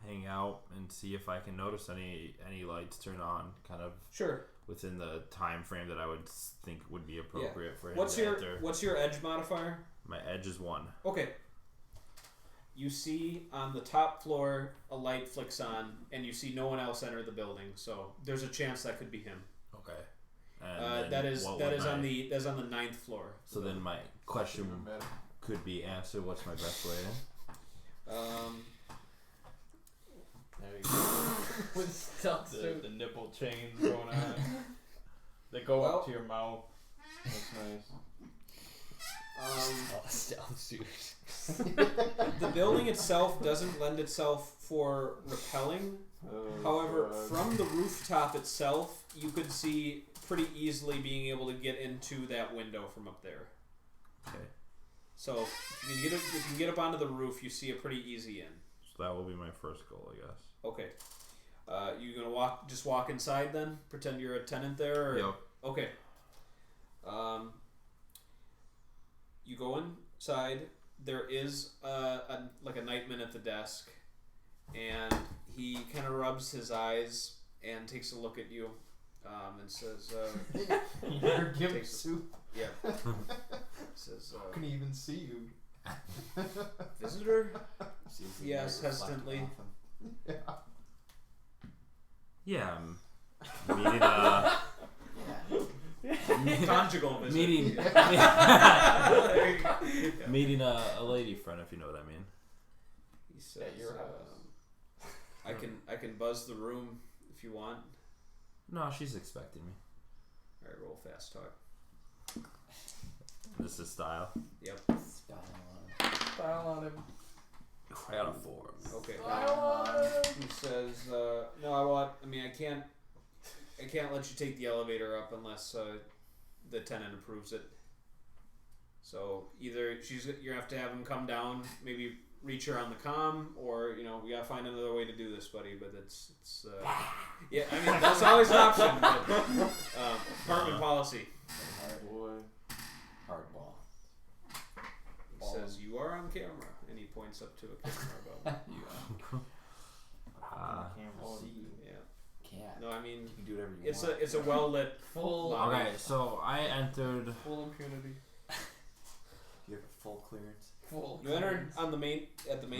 hang out and see if I can notice any lights turn on, kind of Sure. within the time frame that I would think would be appropriate for him What's to your enter. What's your edge modifier? My edge is 1. Okay. You see on the top floor a light flicks on, and you see no one else enter the building. So there's a chance that could be him. Okay. And That is on the 9th floor. So then my question could be answered. What's my best way in? There you go. With stealth suit. The nipple chains going on. They go up to your mouth. That's nice. Stealth suit. The building itself doesn't lend itself for rappelling. However, from the rooftop itself, you could see pretty easily being able to get into that window from up there. Okay. So if you can get up onto the roof, you see a pretty easy in. So that will be my first goal, I guess. Okay. You gonna walk inside then? Pretend you're a tenant there? Or? Yep. Okay. You go inside. There is a nightman at the desk, and he kind of rubs his eyes and takes a look at you, and says, "You're giving soup." Yeah. Says, "How can he even see you?" Visitor? Yes, hesitantly. Yeah, I'm meeting a conjugal visitor. meeting a lady friend, if you know what I mean. He says, I can buzz the room if you want. No, she's expecting me. Alright, roll fast talk. This is style. Yep. Style on him. I got a 4. Okay. Style on him. He says, no, I can't let you take the elevator up unless the tenant approves it. So either you're gonna have to have him come down, maybe reach her on the comm, or we gotta find another way to do this, buddy. But it's yeah, I mean that's always an option. But, apartment policy. Hardball. He says you are on camera, and he points up to a camera above. Can't see you. Yeah. Can't. No, I mean You can do whatever you want. it's a well lit Full. lobby. Okay, so I entered. Full impunity. You have full clearance. Full. You entered on the main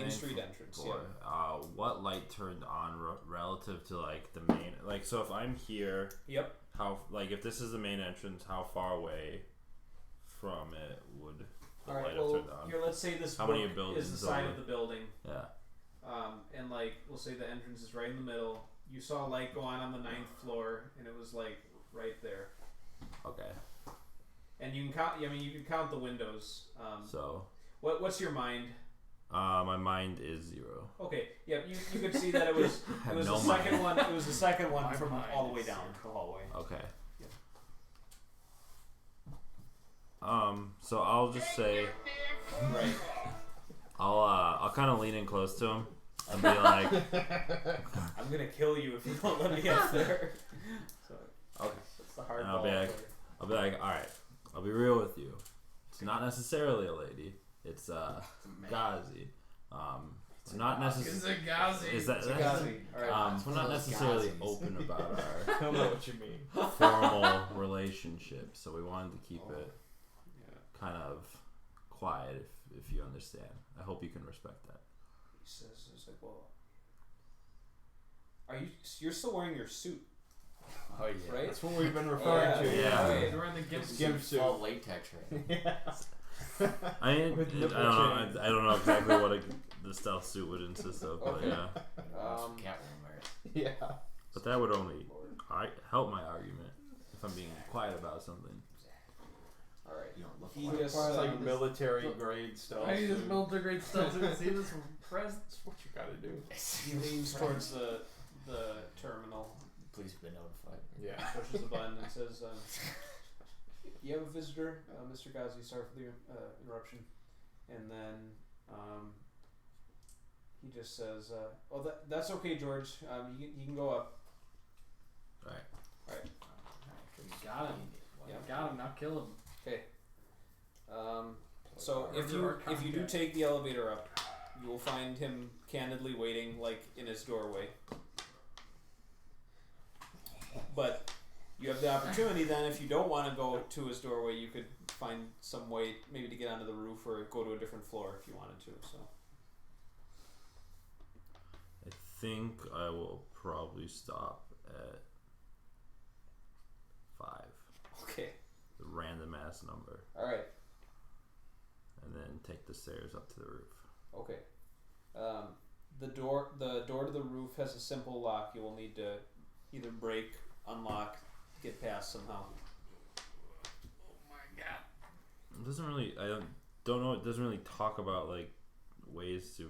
street Main entrance. floor. Yeah. What light turned on relative to like the main? Like, so if I'm here, Yep. how if this is the main entrance, how far away from it would the All light right. have Well, turned on? here, let's say this How many book buildings is the side over? of the building. Yeah. And we'll say the entrance is right in the middle. You saw a light go on the 9th floor, and it was right there. Okay. And you can count. I mean, you can count the windows. So. What's your mind? My mind is 0. Okay. Yeah. You could see that it was I have the no second mind. one. It was the second one My from mind all the way is down the hallway. Okay. Yeah. So I'll just say. Right. I'll kind of lean in close to him and be like, I'm gonna kill you if you don't let me up there. So okay. that's the hard And ball. I'll be like, all right. I'll be real with you. It's not necessarily a lady. It's Ghazi. We're not necessarily. It's a Ghazi. Is that? It's a Ghazi. All right. We're not necessarily open about I don't know what you mean. our formal relationship, so we wanted to keep it kind of quiet, if you understand. I hope you can respect that. He says, "It's like, well, you're still wearing your suit, Oh yeah. right? That's what we've been referring to. Yeah. Okay. We're in the gimp Gimp suit. suit. All latex right. I mean, With I nipple don't know. chains. I don't know exactly what the stealth suit would insist of, but Okay. yeah. Catwoman wears. Yeah. But that would only help my argument if I'm being quiet about something. All right. You don't look He like just It's like this- military grade stuff. I need this military grade stuff to see this press. That's what you gotta do. he leans towards the terminal, Please be notified. Yeah. pushes the button, and says, "You have a visitor, Mr. Ghazi. Sorry for the interruption." And then he just says, "Oh, that's okay, George. You can go up." Got him. Yeah. Got him. Now kill him. Okay. So if you do take the elevator up, you will find him candidly waiting, like, in his doorway. But you have the opportunity then, if you don't want to go to his doorway, you could find some way maybe to get onto the roof or go to a different floor if you wanted to. So I think I will probably stop at 5. okay, The random ass number. all right, And then take the stairs up to the roof. okay. The door to the roof has a simple lock. You will need to either break, unlock, get past somehow. It doesn't really. I don't know. It doesn't really talk about like ways to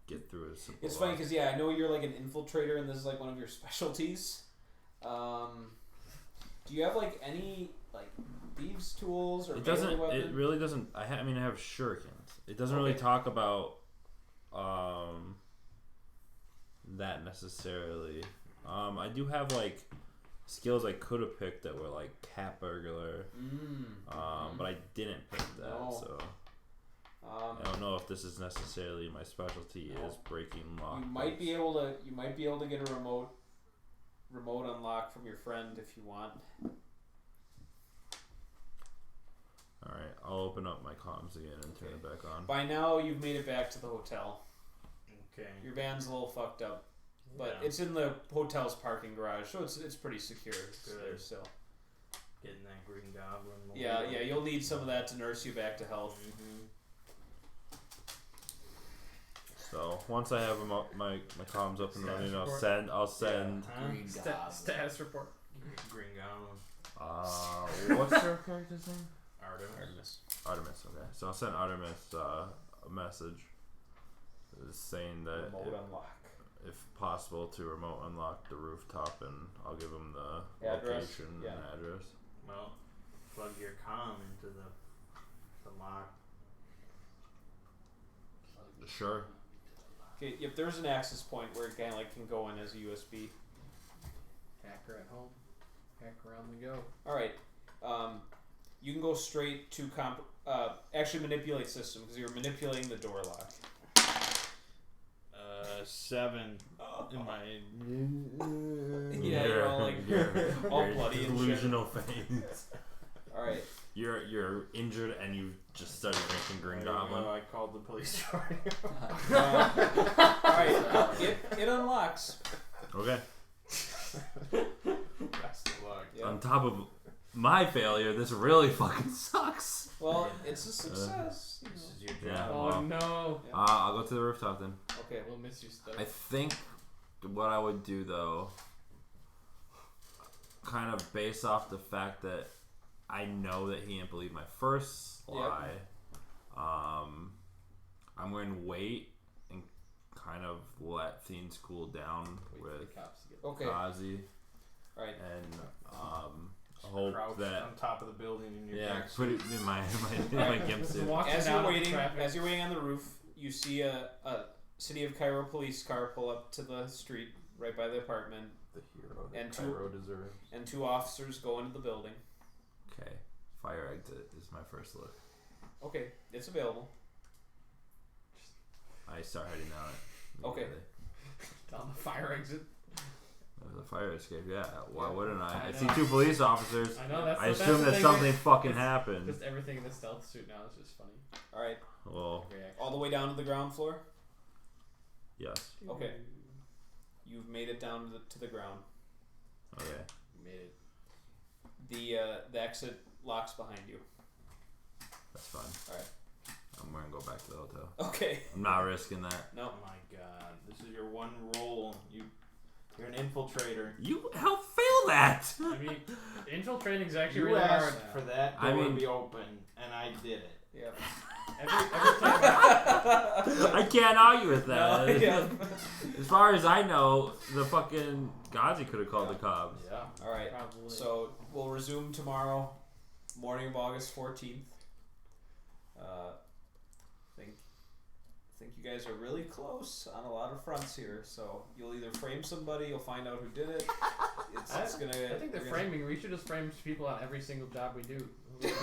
get through a simple. It's funny because I know you're like an infiltrator, and this is like one of your specialties. Do you have like any like thieves' tools or It doesn't. melee weapon? It really doesn't. I mean, I have shurikens. It doesn't really talk about that necessarily. I do have like skills I could have picked that were like cat burglar. But I didn't pick that, so I don't know if this is necessarily my specialty. Is breaking locks. You might be able to get a remote unlock from your friend if you want. All right, I'll open up my comms again and turn it back on. By now, you've made it back to the hotel. Okay. Your van's a little fucked up, but it's in the hotel's parking garage, so it's pretty secure. There still. Getting that green goblin. Yeah. You'll need some of that to nurse you back to health. So once I have my comms up and running, I'll send. Status report. Green goblin. What's your character's name? Artemis. Okay, so I'll send Artemis a message saying that Remote unlock. if possible to remote unlock the rooftop, and I'll give him the Address, location and address. Well, plug your comm into the lock. Sure. Okay. Yep. There's an access point where it kind of like can go in as a USB. Hacker at home. Hacker on the go. All right. You can go straight to actually manipulate system because you're manipulating the door lock. 7 in my. You're all like all bloody and shit. Delusional phase. All right. You're injured and you just started drinking Green Goblin. I called the police. All right. It unlocks. Okay. Best of luck. Yep. On top of my failure, this really fucking sucks. Well, it's a success. This is your Yeah. job. Oh Well, no. I'll go to the rooftop then. Okay. We'll miss you stuff. I think what I would do though, kind of based off the fact that I know that he didn't believe my first lie, I'm going to wait and kind of let things cool down with Kazi. Right. And hope Crouched that on top of the building in your back put it in my gimp suit. As you're waiting on the roof, you see a City of Cairo police car pull up to the street right by the apartment. The hero that And Cairo deserves. And 2 officers go into the building. Okay, fire exit is my first look. Okay, it's available. I start heading out. Okay. Down the fire exit. The fire escape, yeah. Why wouldn't I? I know. see 2 police officers. I know that's. I that's assume the that thing something with- fucking it's- happened. Just everything in the stealth suit now is just funny. All right. Well, All the way down to the ground floor. yes. Okay. You've made it down to the ground. Okay. Made it. The exit locks behind you. That's fine. All right. I'm gonna go back to the hotel. Okay. I'm not risking that. No. Oh my god, this is your one role. You're an infiltrator. You help fail that. I mean, infiltrating is actually You really hard. asked for that door to be open, and I did it. Yep. Every time. I can't argue with that. No, yeah. As far as I know, the fucking Gazi could have called the cops. Yeah. All right. Probably. So we'll resume tomorrow, morning of August 14th. Think you guys are really close on a lot of fronts here. So you'll either frame somebody, you'll find out who did it. It's gonna. I think the framing. We should just frame people on every single job we do. Can't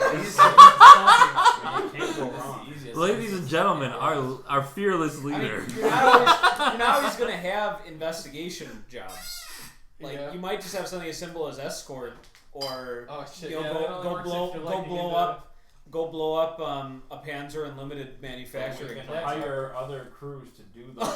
go wrong. Ladies and gentlemen, our fearless leader. You're not always going to have investigation jobs. Like you might just have something as simple as escort, or go blow up a Panzer Unlimited manufacturing. You can hire other crews to do that.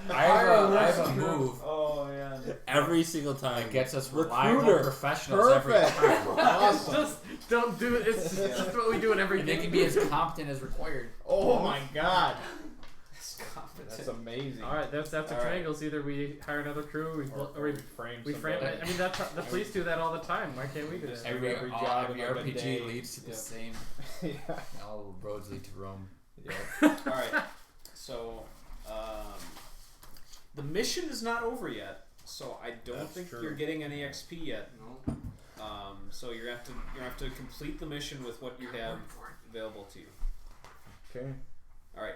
I have a move. Oh yeah. Every single time. It gets us reliable Recruiter. professionals every time. Awesome. Just don't do it. It's just what we do in every And they game. can be as competent as required. Oh my god. That's amazing. All right, that's the triangles. Either we hire another crew, or we frame. we frame. I mean, the police do that all the time. Why can't we do that? Every job in like a RPG day. leads to the same. All roads lead to Rome. Alright, so the mission is not over yet, so I don't think you're getting any XP yet. No. So you're gonna have to complete the mission with what you have available to you. Okay. Alright.